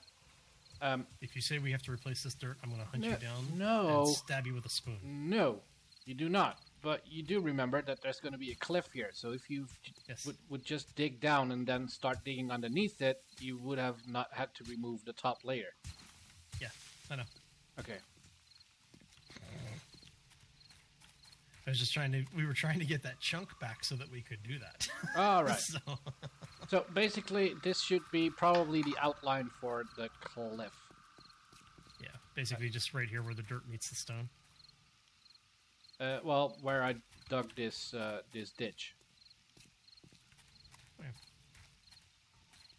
S2: If you say we have to replace this dirt, I'm going to hunt you down
S1: no.
S2: and stab you with a spoon.
S1: No, you do not. But you do remember that there's going to be a cliff here. So if you
S2: Yes.
S1: would just dig down and then start digging underneath it, you would have not had to remove the top layer.
S2: Yeah, I know.
S1: Okay.
S2: I was just we were trying to get that chunk back so that we could do that.
S1: All right.
S2: So,
S1: So basically, this should be probably the outline for the cliff.
S2: yeah, basically just right here where the dirt meets the stone.
S1: Well, where I dug this ditch.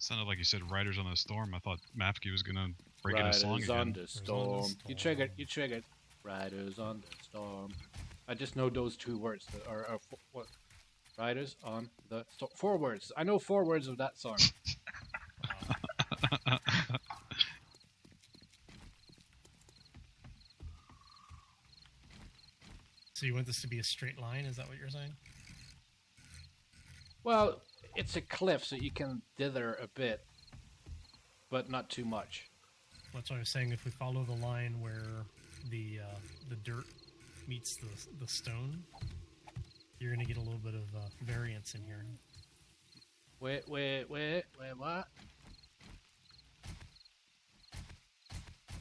S3: Sounded like you said "Riders on the Storm." I thought Mafki was gonna break into
S1: Riders
S3: song
S1: on
S3: again.
S1: the storm. You triggered. Riders on the storm. I just know those two words. What? Riders on the storm. 4 words. I know 4 words of that song.
S2: So you want this to be a straight line? Is that what you're saying?
S1: Well, it's a cliff, so you can dither a bit, but not too much.
S2: That's what I was saying. If we follow the line where the dirt meets the stone, you're going to get a little bit of variance in here.
S1: Wait, what?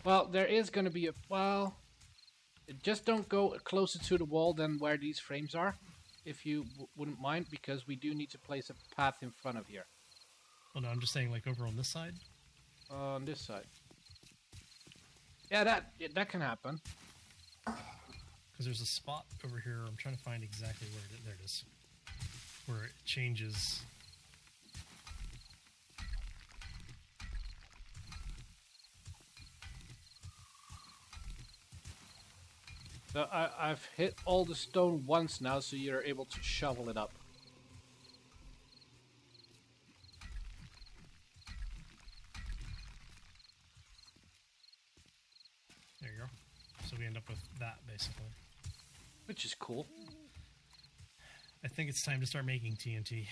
S1: Well, there is going to be just don't go closer to the wall than where these frames are, if you wouldn't mind, because we do need to place a path in front of here.
S2: Well, no, I'm just saying, like over on this side.
S1: On this side. Yeah, that can happen.
S2: Because there's a spot over here. I'm trying to find exactly where there it is. Where it changes.
S1: So I've hit all the stone once now, so you're able to shovel it up.
S2: There you go. So we end up with that, basically.
S1: Which is cool.
S2: I think it's time to start making TNT.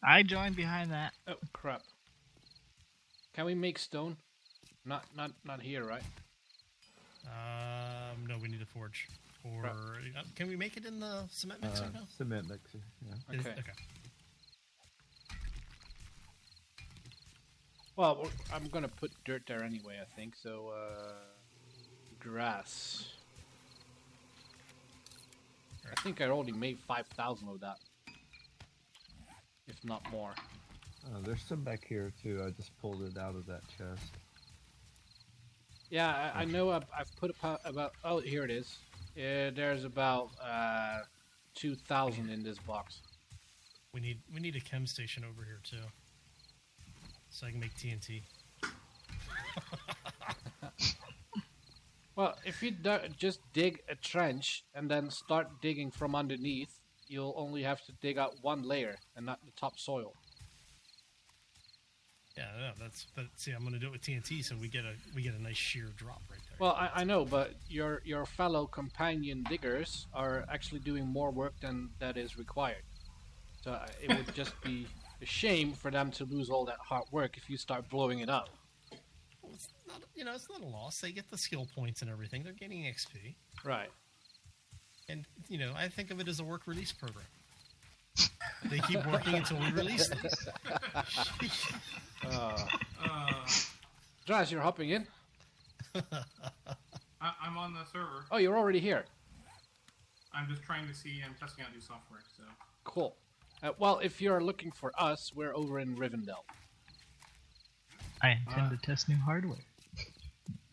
S9: I joined behind that.
S1: Oh crap! Can we make stone? Not here, right?
S2: No, we need a forge. Or can we make it in the cement mixer now?
S6: Cement mixer, yeah.
S1: Okay.
S2: Okay.
S1: Well, I'm gonna put dirt there anyway, I think. So, grass. I think I already made 5,000 of that, if not more.
S6: There's some back here too. I just pulled it out of that chest.
S1: Yeah, I know. I've put about. Oh, here it is. There's about 2,000 in this box.
S2: We need a chem station over here too, so I can make TNT.
S1: Well, if you just dig a trench and then start digging from underneath, you'll only have to dig out one layer and not the topsoil.
S2: Yeah, but see, I'm gonna do it with TNT, so we get a nice sheer drop right there.
S1: Well, I know, but your fellow companion diggers are actually doing more work than that is required. So it would just be a shame for them to lose all that hard work if you start blowing it up.
S2: Well, it's not, it's not a loss. They get the skill points and everything. They're getting XP,
S1: Right.
S2: and I think of it as a work release program. They keep working until we release them.
S1: Draz, you're hopping in?
S8: I'm on the server.
S1: Oh, you're already here.
S8: I'm just trying to see. I'm testing out new software. So
S1: Cool. Well, if you're looking for us, we're over in Rivendell.
S9: I intend to test new hardware.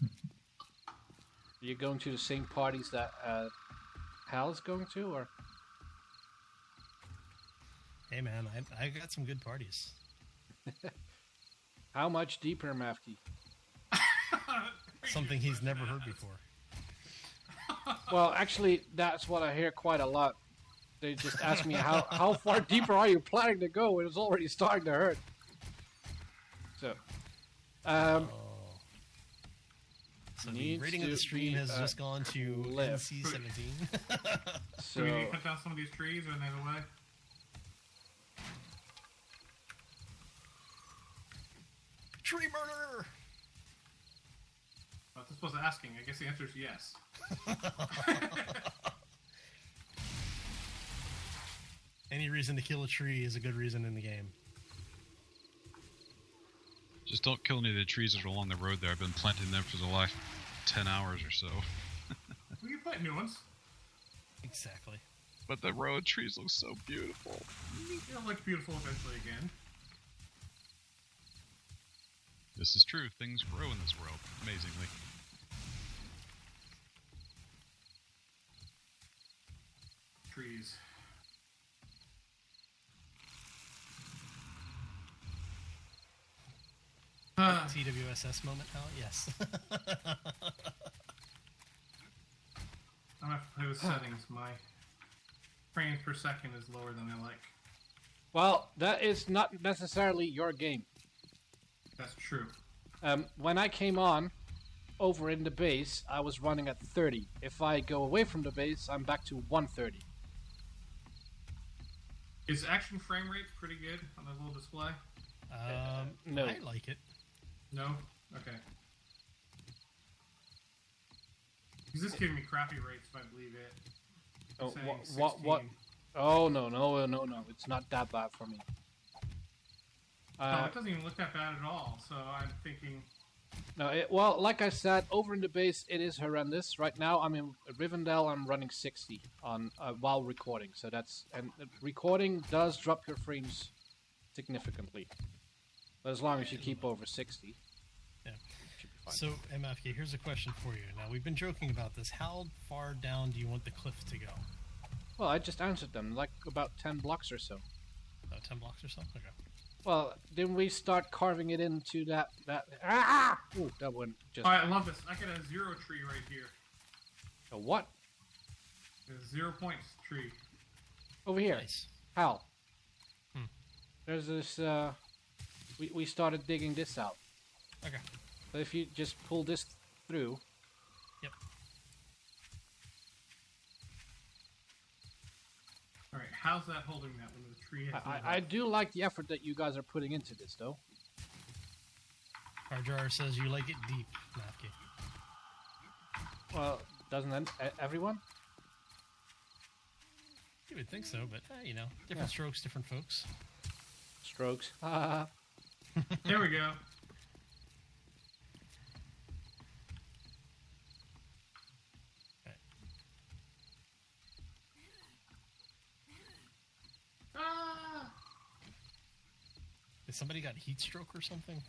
S1: Are you going to the same parties that Hal is going to, or?
S2: Hey man, I got some good parties.
S1: How much deeper, Mafki?
S2: Something he's never heard before.
S1: Well, actually, that's what I hear quite a lot. They just ask me, how far deeper are you planning to go? And it's already starting to hurt. So,
S2: So the rating of the stream has just gone to
S1: left.
S2: NC-17.
S1: So,
S8: do we need to cut down some of these trees or another way?
S2: Tree murder!
S8: Well, this was asking. I guess the answer is yes.
S2: Any reason to kill a tree is a good reason in the game.
S3: Just don't kill any of the trees that are along the road there. I've been planting them for the last 10 hours or so.
S8: We can plant new ones.
S2: Exactly.
S3: But the road trees look so beautiful.
S8: It'll look beautiful eventually again.
S3: This is true. Things grow in this world, amazingly.
S8: Trees.
S2: TWSS moment, Hal? Yes.
S8: I'm gonna have to play with settings. My frames per second is lower than I like.
S1: well, that is not necessarily your game.
S8: That's true.
S1: When I came on over in the base, I was running at 30. If I go away from the base, I'm back to 130.
S8: Is action frame rate pretty good on the little display?
S1: No.
S2: I like it.
S8: No? Okay. He's just giving me crappy rates if I believe it.
S1: Oh,
S8: Saying
S1: what?
S8: 16.
S1: Oh, no. It's not that bad for me.
S8: No, it doesn't even look that bad at all, so I'm thinking...
S1: No, well, like I said, over in the base, it is horrendous. Right now, I'm in Rivendell. I'm running 60 on while recording. So recording does drop your frames significantly, but as long as you keep over 60,
S2: Yeah.
S1: should be fine.
S2: So, MFK, here's a question for you. Now, we've been joking about this. How far down do you want the cliff to go?
S1: Well, I just answered them, like about 10 blocks or so.
S2: About 10 blocks or so? Okay.
S1: Well, then we start carving it into that. Ooh, that one just.
S8: Alright, I love this. I got a 0 tree right here.
S1: A what?
S8: A 0 points tree.
S1: Over here.
S2: Nice.
S1: How?
S2: Hmm.
S1: There's this. We started digging this out.
S2: Okay.
S1: So if you just pull this through.
S2: Yep.
S8: Alright, how's that holding that when the tree has
S1: I do like the effort that you guys are putting into this, though.
S2: Our jar says you like it deep, Napki.
S1: Well, doesn't everyone?
S2: You would think so, but you know, different strokes, different folks.
S1: Strokes.
S8: There we go.
S2: Okay. Has somebody got heat stroke or something?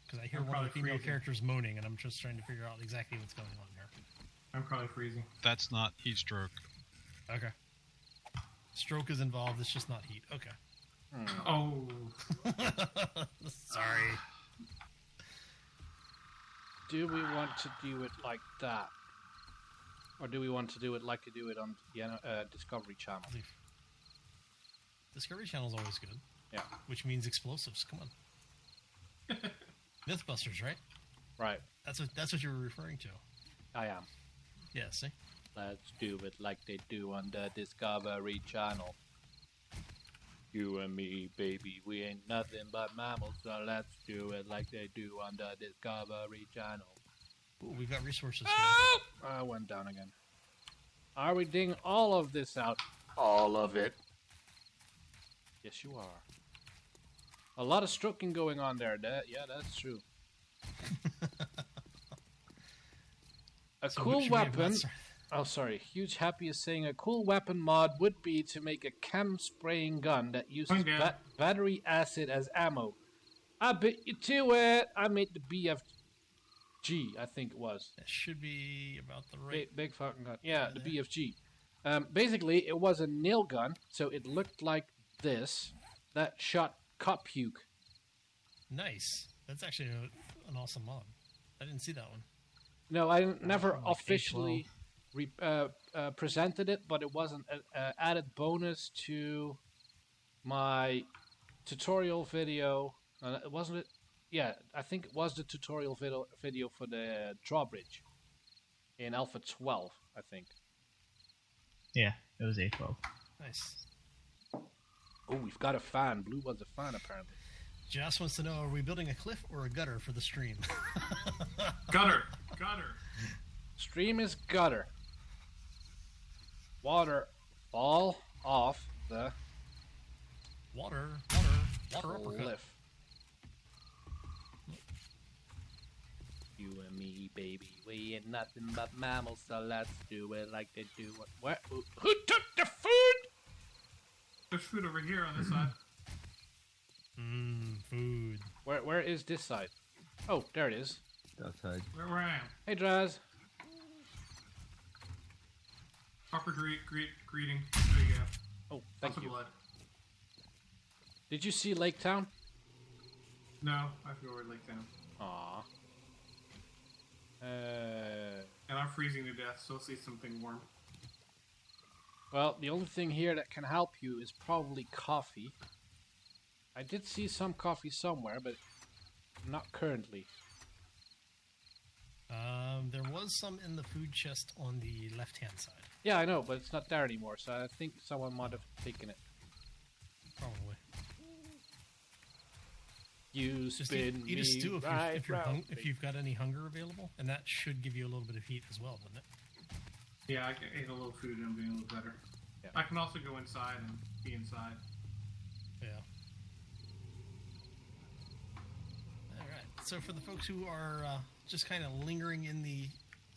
S2: Because I hear
S8: I'm
S2: one of the
S8: probably
S2: female
S8: freezing.
S2: characters moaning, and I'm just trying to figure out exactly what's going on here.
S8: I'm probably freezing.
S3: That's not heat stroke.
S2: Okay. Stroke is involved. It's just not heat. Okay.
S8: Oh.
S2: Sorry.
S1: Do we want to do it like that? Or do we want to do it like you do it on the Discovery Channel?
S2: Discovery Channel's always good.
S1: Yeah.
S2: Which means explosives. Come on. Mythbusters, right?
S1: Right.
S2: That's what you were referring to.
S1: I am.
S2: Yeah, see?
S1: Let's do it like they do on the Discovery Channel. You and me, baby, we ain't nothing but mammals, so let's do it like they do on the Discovery Channel.
S2: Ooh, we've got resources here.
S1: Oh! I went down again. Are we digging all of this out? All of it. Yes, you are. A lot of stroking going on there. Yeah, that's true. A
S2: So
S1: cool
S2: should we have
S1: weapon.
S2: that started?
S1: Oh, sorry. Huge Happy is saying a cool weapon mod would be to make a chem spraying gun that uses
S8: Okay.
S1: battery acid as ammo. I bet you to it. I made the BFG, I think it was.
S2: That should be about the right.
S1: Big fucking gun. Yeah, the
S2: there.
S1: BFG. Basically, it was a nail gun, so it looked like this. That shot cop puke.
S2: Nice. That's actually an awesome mod. I didn't see that one.
S1: No, I never
S9: like
S1: officially presented it, but it was an added bonus to my tutorial video. Wasn't it? Yeah, I think it was the tutorial video for the drawbridge in Alpha 12, I think.
S9: Yeah, it was A12.
S2: Nice.
S1: Oh, we've got a fan. Blue was a fan, apparently.
S2: Joss wants to know, are we building a cliff or a gutter for the stream?
S8: Gutter.
S1: Stream is gutter. Water fall off the
S2: Water uppercut.
S1: cliff. You and me, baby, we ain't nothing but mammals, so let's do it like they do. What? Who took the food?
S8: There's food over here on this side.
S2: Food.
S1: Where is this side? Oh, there it is.
S6: That side.
S8: Where I am.
S1: Hey, Draz.
S8: Proper greeting. There you go.
S1: Oh, thank
S8: Lots of
S1: you.
S8: blood.
S1: Did you see Lake Town?
S8: No, I have to go over Lake Town.
S1: Aw.
S8: And I'm freezing to death, so let's see something warm.
S1: Well, the only thing here that can help you is probably coffee. I did see some coffee somewhere, but not currently.
S2: There was some in the food chest on the left-hand side.
S1: Yeah, I know, but it's not there anymore, so I think someone might have taken it.
S2: Probably.
S1: You
S2: Just
S1: spin
S2: eat a
S1: me
S2: stew
S1: right round,
S2: if you've got any hunger available, and that should give you a little bit of heat as well, doesn't it?
S8: Yeah, I ate a little food and I'm doing a little better.
S1: Yeah.
S8: I can also go inside and be inside.
S2: Yeah. All right. So for the folks who are just kind of lingering in the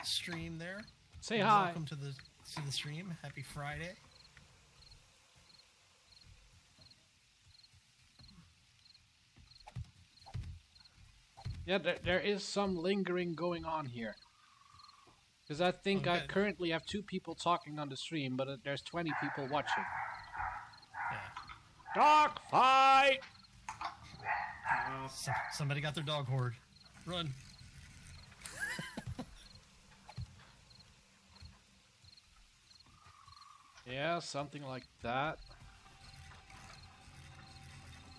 S2: stream there,
S1: Say hi.
S2: welcome to the stream. Happy Friday.
S1: Yeah, there is some lingering going on here. Because I think I
S2: Okay.
S1: currently have 2 people talking on the stream, but there's 20 people watching.
S2: Yeah.
S1: Dog fight!
S2: Somebody got their dog horde. Run.
S1: Yeah, something like that.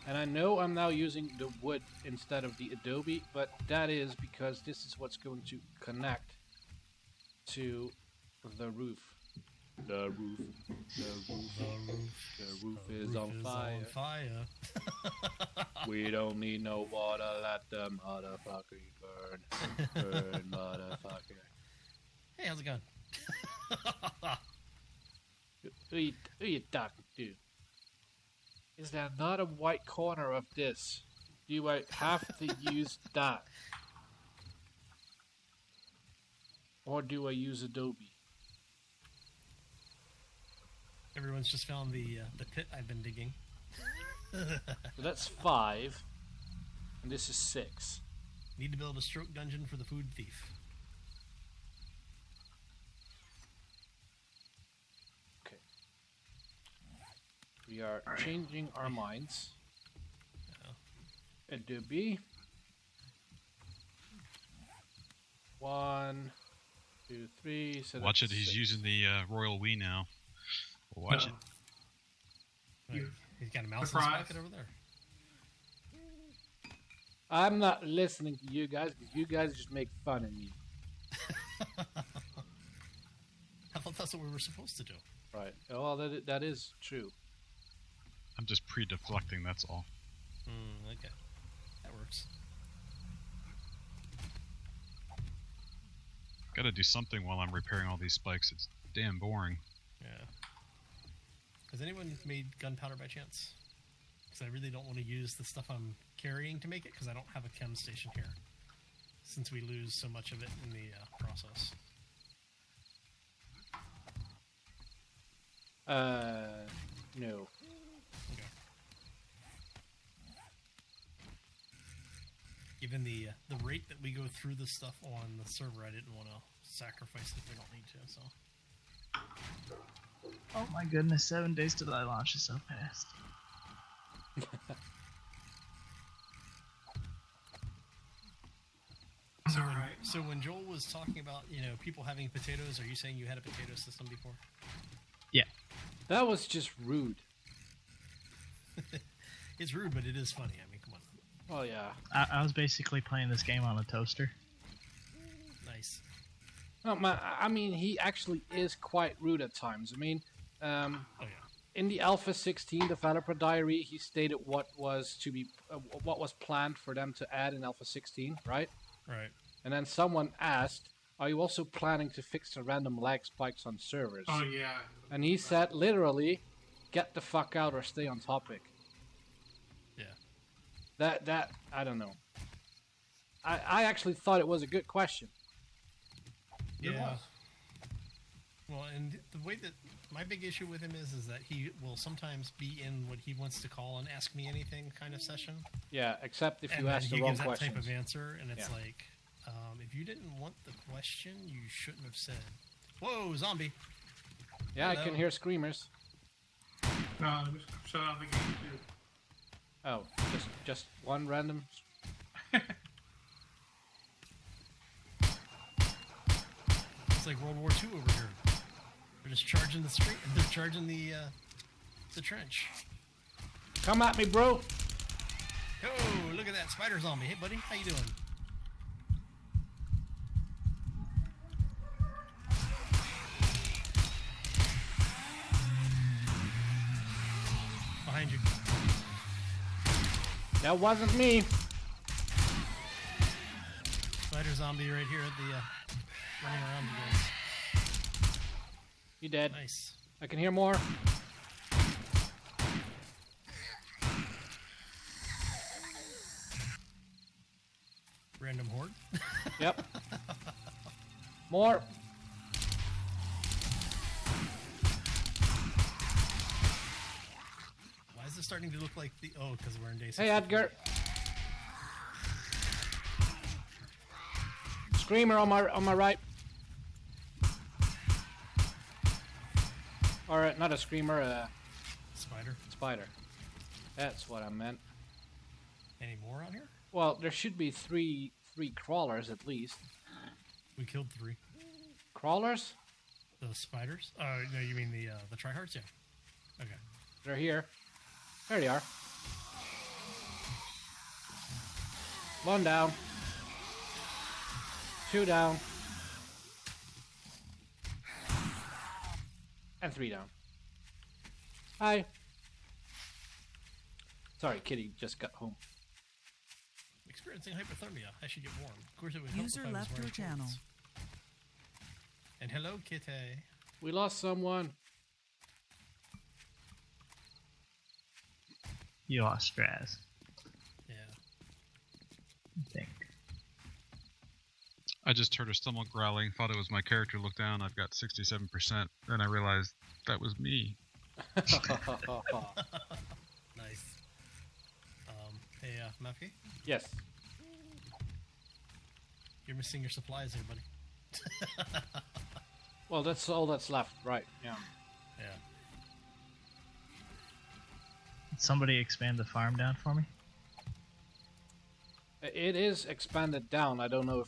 S1: And I know I'm now using the wood instead of the Adobe, but that is because this is what's going to connect to the roof. The roof. The roof. The roof is on fire. We don't need no water, let the motherfucker burn. Burn, motherfucker.
S2: Hey, how's it going?
S1: Who you talking to? Is there not a white corner of this? Do I have to use that? Or do I use Adobe?
S2: Everyone's just found the pit I've been digging.
S1: So that's 5. And this is 6.
S2: Need to build a stroke dungeon for the food thief.
S1: Okay. We are changing our minds. Adobe. 1, 2, 3. So
S3: Watch it.
S1: that's
S3: He's
S1: 6.
S3: using the royal we now. Watch it.
S2: He's got a mouse in his pocket over there.
S1: I'm not listening to you guys because you guys just make fun of me.
S2: I thought that's what we were supposed to do.
S1: Right. Well, that is true.
S3: I'm just pre-deflecting, that's all.
S2: Okay. That works.
S3: Gotta do something while I'm repairing all these spikes. It's damn boring.
S2: Yeah. Has anyone made gunpowder by chance? Because I really don't want to use the stuff I'm carrying to make it, because I don't have a chem station here. Since we lose so much of it in the process.
S1: No.
S2: Okay. Given the rate that we go through the stuff on the server, I didn't want to sacrifice it if we don't need to, so.
S9: Oh my goodness, 7 days till I launch is so fast.
S2: So when Joel was talking about, people having potatoes, are you saying you had a potato system before?
S9: Yeah.
S1: That was just rude.
S2: It's rude, but it is funny. I mean, come on.
S1: Well, yeah.
S9: I was basically playing this game on a toaster.
S2: Nice.
S1: No, I mean, he actually is quite rude at times. I mean,
S2: Oh, yeah.
S1: in the Alpha 16 developer diary, he stated what was planned for them to add in Alpha 16, right?
S2: Right.
S1: And then someone asked, "Are you also planning to fix the random lag spikes on servers?"
S8: Oh yeah.
S1: And he said, literally, "Get the fuck out or stay on topic."
S2: Yeah.
S1: That I don't know. I actually thought it was a good question.
S2: Yeah. Well, and the way that my big issue with him is that he will sometimes be in what he wants to call an "ask me anything" kind of session.
S1: Yeah, except if
S2: And
S1: you
S2: then
S1: ask
S2: he
S1: the wrong
S2: gives that
S1: questions.
S2: type of answer, and it's
S1: Yeah.
S2: like, if you didn't want the question, you shouldn't have said. Whoa, zombie!
S1: Yeah, I
S2: Hello.
S1: can hear screamers.
S8: No, just shut off the game too.
S1: Oh, just one random.
S2: It's like World War II over here. They're just charging the street. They're charging the trench.
S1: Come at me, bro.
S2: Oh, look at that spider zombie. Hey, buddy, how you doing? Behind you.
S1: That wasn't me.
S2: Spider zombie right here at the running around you guys.
S1: You dead.
S2: Nice.
S1: I can hear more.
S2: Random horde.
S1: Yep. More.
S2: Why is it starting to look like the... Oh, because we're in day 6.
S1: Hey, Edgar. Screamer on my right. Or not a screamer, a
S2: Spider.
S1: spider. That's what I meant.
S2: Any more on here?
S1: Well, there should be three crawlers at least.
S2: We killed 3.
S1: Crawlers?
S2: The spiders? No, you mean the tryhards? Yeah. Okay.
S1: They're here. There they are. One down. 2 down. And 3 down. Hi. Sorry, Kitty just got home.
S2: Experiencing hypothermia. I should get warm. Of course, it would help
S4: User
S2: if I was
S4: left your
S2: wearing
S4: channel.
S2: shorts. And hello, Kitty.
S1: We lost someone.
S10: You lost Straz,
S2: Yeah.
S10: I think.
S3: I just heard a stomach growling, thought it was my character, looked down, I've got 67%, then I realized that was me.
S2: Nice. Hey, Mafia,
S1: Yes.
S2: you're missing your supplies there, buddy.
S1: Well, that's all that's left, right? Yeah.
S2: Yeah.
S10: Did somebody expand the farm down for me?
S1: It is expanded down. I don't know if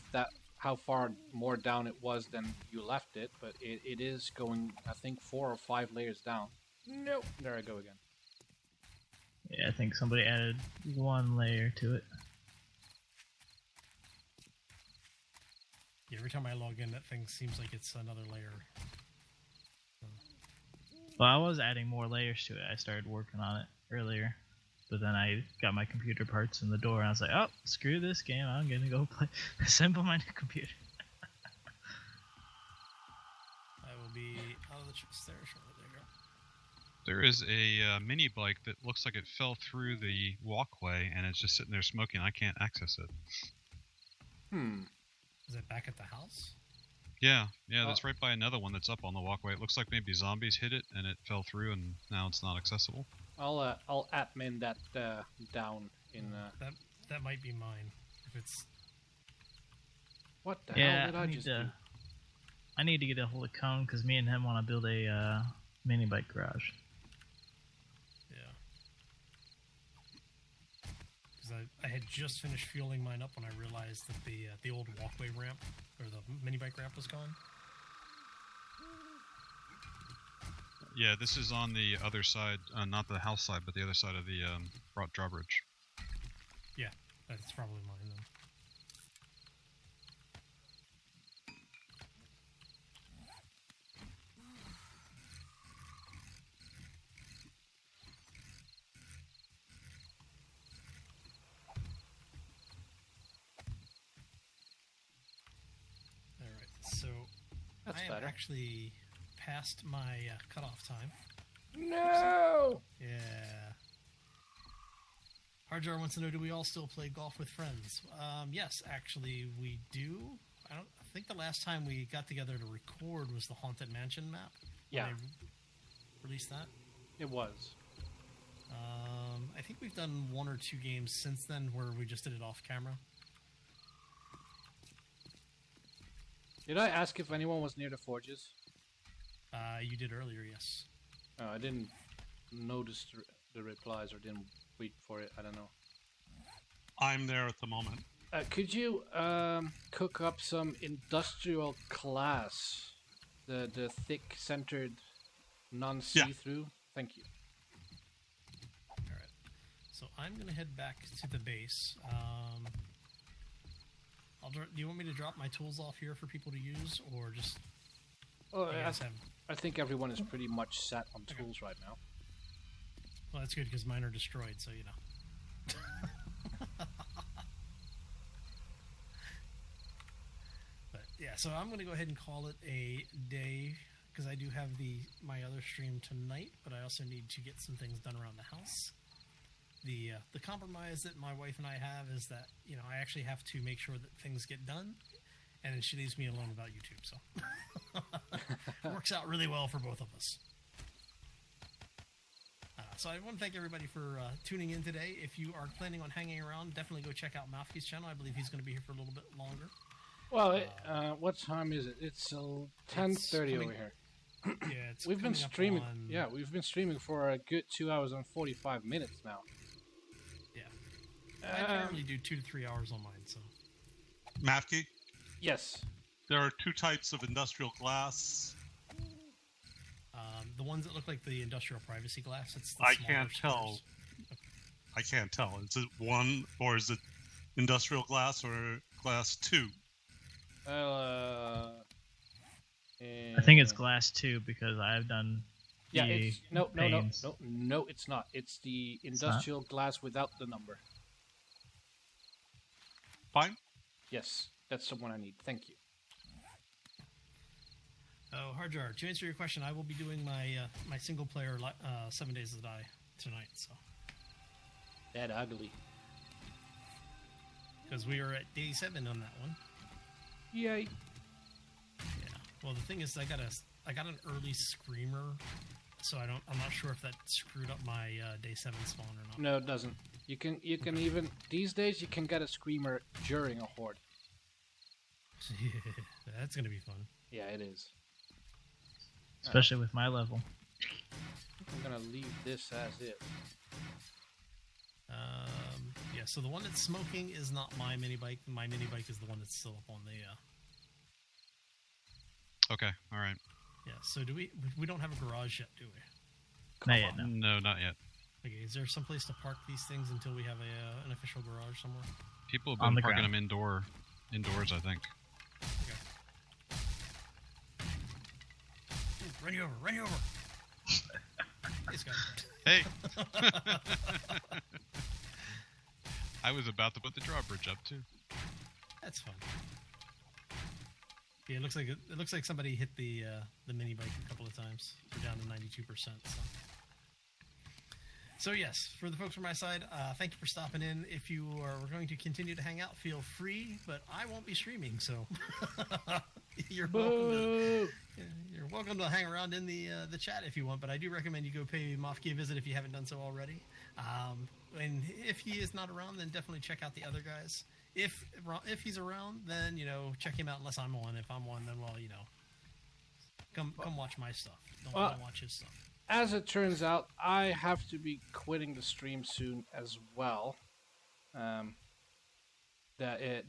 S1: how far more down it was than you left it, but it is going, I think, 4 or 5 layers down. Nope. There I go again.
S10: Yeah, I think somebody added 1 layer to it.
S2: Yeah, every time I log in, that thing seems like it's another layer.
S10: Well, I was adding more layers to it. I started working on it earlier, but then I got my computer parts in the door, and I was like, "Oh, screw this game! I'm gonna go assemble my new computer."
S2: I will be out of the chest there shortly. There you go.
S3: There is a mini bike that looks like it fell through the walkway, and it's just sitting there smoking. I can't access it.
S2: Is it back at the house?
S3: Yeah, that's right by another one that's up on the walkway. It looks like maybe zombies hit it, and it fell through, and now it's not accessible.
S1: I'll admin that down in.
S2: That might be mine. If it's
S1: What the hell did I just do?
S10: I need to get a hold of Cone because me and him want to build a mini bike garage.
S2: yeah. Because I had just finished fueling mine up when I realized that the old walkway ramp or the mini bike ramp was gone.
S3: Yeah, this is on the other side, not the house side, but the other side of the drawbridge.
S2: Yeah, that's probably mine then. All right, so
S1: That's
S2: I am
S1: better.
S2: actually past my cutoff time.
S1: No!
S2: Yeah. Hardjar wants to know, do we all still play golf with friends? Yes, actually, we do. I think the last time we got together to record was the Haunted Mansion map. when
S1: Yeah.
S2: they released that.
S1: It was.
S2: I think we've done 1 or 2 games since then where we just did it off camera.
S1: Did I ask if anyone was near the forges?
S2: You did earlier, yes.
S1: Oh, I didn't notice the replies or didn't wait for it. I don't know.
S5: I'm there at the moment.
S1: Could you cook up some industrial glass? The thick centered, non-see-through? Thank you.
S2: Alright. So I'm going to head back to the base. Do you want me to drop my tools off here for people to use, or just...
S1: Oh,
S2: you guys have...
S1: I think everyone is pretty much set on tools right now.
S2: Well, that's good, because mine are destroyed, so you know. But yeah, so I'm going to go ahead and call it a day, because I do have my other stream tonight, but I also need to get some things done around the house. The compromise that my wife and I have is that, you know, I actually have to make sure that things get done, and then she leaves me alone about YouTube, so it works out really well for both of us. So I want to thank everybody for tuning in today. If you are planning on hanging around, definitely go check out Mafki's channel. I believe he's going to be here for a little bit longer.
S1: Well, what time is it? It's 10:30 over here.
S2: Yeah, it's
S1: We've been
S2: coming up
S1: streaming.
S2: on-
S1: Yeah, we've been streaming for a good 2 hours and 45 minutes now.
S2: I currently do 2 to 3 hours on mine, so.
S5: Mafki,
S1: Yes.
S5: there are 2 types of industrial glass.
S2: The ones that look like the industrial privacy glass. It's the
S5: I
S2: smaller
S5: can't tell.
S2: squares.
S5: I can't tell. Is it 1 or is it industrial glass or glass 2?
S10: I think it's glass 2 because I've done.
S1: Yeah,
S10: the
S1: it's no,
S10: panes.
S1: it's not. It's the industrial glass without the number.
S5: Fine.
S1: Yes, that's the one I need. Thank you.
S2: Oh, Hardjar, to answer your question, I will be doing my my single player 7 Days to Die tonight. So
S1: That ugly.
S2: because we are at day 7 on that one.
S1: Yay.
S2: Yeah. Well, the thing is, I got an early screamer, so I'm not sure if that screwed up my day 7 spawn or not.
S1: No, it doesn't. You can even these days you can get a screamer during a horde.
S2: That's gonna be fun.
S1: Yeah, it is.
S10: Especially with my level.
S1: I'm gonna leave this as it.
S2: Yeah. So the one that's smoking is not my mini bike. My mini bike is the one that's still up on the.
S3: Okay, all right.
S2: Yeah. So do we don't have a garage yet, do we?
S10: Not yet, no.
S3: No, not yet.
S2: Okay. Is there some place to park these things until we have an official garage somewhere?
S3: People have
S10: On
S3: been
S10: the
S3: parking
S10: ground.
S3: them indoors, I think.
S2: Okay. Ooh, run you over! Run you over! Hey, Scott.
S3: Hey! I was about to put the drawbridge up, too.
S2: That's fun. Yeah, it looks like somebody hit the mini bike a couple of times. We're down to 92%. So yes, for the folks from my side, thank you for stopping in. If you are going to continue to hang out, feel free. But I won't be streaming, so you're welcome to hang around in the chat if you want. But I do recommend you go pay Mofki a visit if you haven't done so already. And if he is not around, then definitely check out the other guys. If he's around, then check him out. Unless I'm on. If I'm on, then come watch my stuff. Don't watch his stuff.
S1: As it turns out, I have to be quitting the stream soon as well. That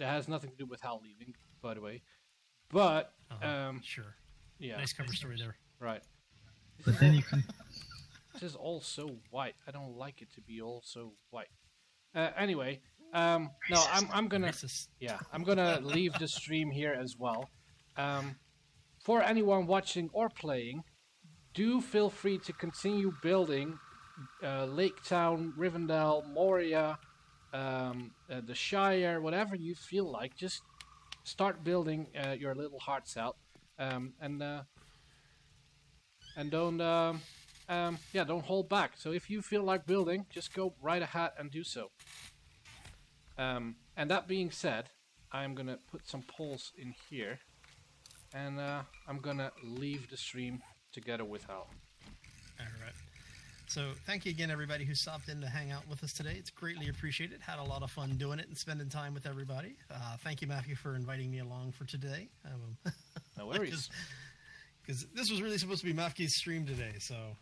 S1: has nothing to do with Hal leaving, by the way. But
S2: sure,
S1: yeah,
S2: nice cover story there.
S1: Right.
S10: But then you can.
S1: This is all so white. I don't like it to be all so white. Anyway, no, I'm gonna leave the stream here as well. For anyone watching or playing, do feel free to continue building Lake Town, Rivendell, Moria, the Shire, whatever you feel like. Just start building your little hearts out, and don't hold back. So if you feel like building, just go right ahead and do so. And that being said, I'm gonna put some polls in here, and I'm gonna leave the stream together with Hal.
S2: All right. So thank you again, everybody who stopped in to hang out with us today. It's greatly appreciated. Had a lot of fun doing it and spending time with everybody. Thank you, Matthew, for inviting me along for today.
S1: No worries.
S2: Because this was really supposed to be Mafki's stream today, so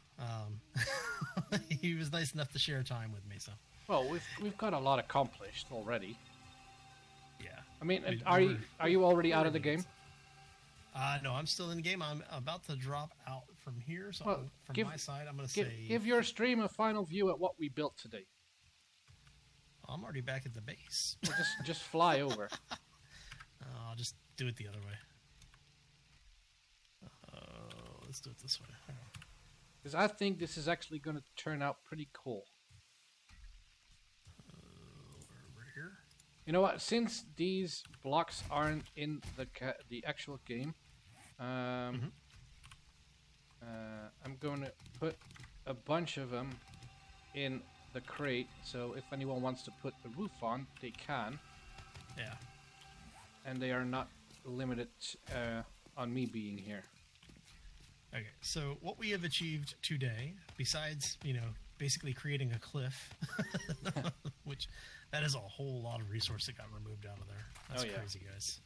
S2: he was nice enough to share time with me. So
S1: well, we've got a lot accomplished already.
S2: Yeah.
S1: I mean, are you already out of the game?
S2: No, I'm still in the game. I'm about to drop out from here. So
S1: Well,
S2: from my side, I'm going to say...
S1: Give your stream a final view at what we built today.
S2: I'm already back at the base.
S1: Well, just fly over.
S2: I'll just do it the other way. Let's do it this way.
S1: Because I think this is actually going to turn out pretty cool.
S2: Over here.
S1: You know what? Since these blocks aren't in the actual game, I'm going to put a bunch of them in the crate. So if anyone wants to put the roof on, they can.
S2: Yeah.
S1: And they are not limited on me being here.
S2: Okay, so what we have achieved today, besides, basically creating a cliff, which that is a whole lot of resource that got removed out of there. That's crazy, guys.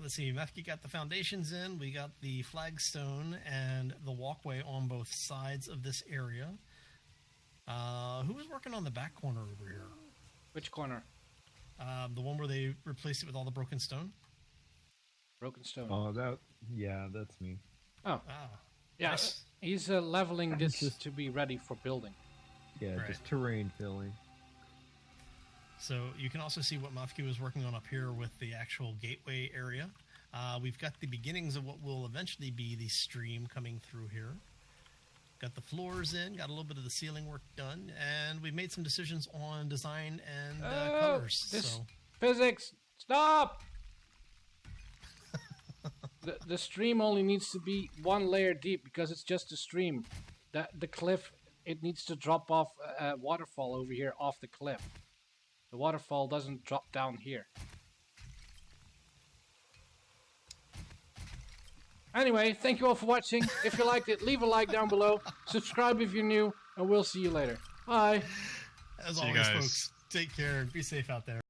S2: Let's see, Mefki got the foundations in, we got the flagstone and the walkway on both sides of this area. Who was working on the back corner over here?
S1: Which corner?
S2: The one where they replaced it with all the broken stone?
S1: Broken stone.
S6: Oh, that's me.
S1: Oh. Yeah,
S2: Nice.
S1: he's leveling this to be ready for building.
S6: Yeah,
S2: Right.
S6: just terrain filling.
S2: So you can also see what Mafki was working on up here with the actual gateway area. We've got the beginnings of what will eventually be the stream coming through here. Got the floors in, got a little bit of the ceiling work done, and we've made some decisions on design and colors.
S1: This
S2: So
S1: physics, stop! The stream only needs to be 1 layer deep because it's just a stream. The cliff, it needs to drop off a waterfall over here off the cliff. The waterfall doesn't drop down here. Anyway, thank you all for watching. If you liked it, leave a like down below. Subscribe if you're new, and we'll see you later. Bye.
S2: As
S3: See you
S2: always,
S3: guys.
S2: folks, take care and be safe out there.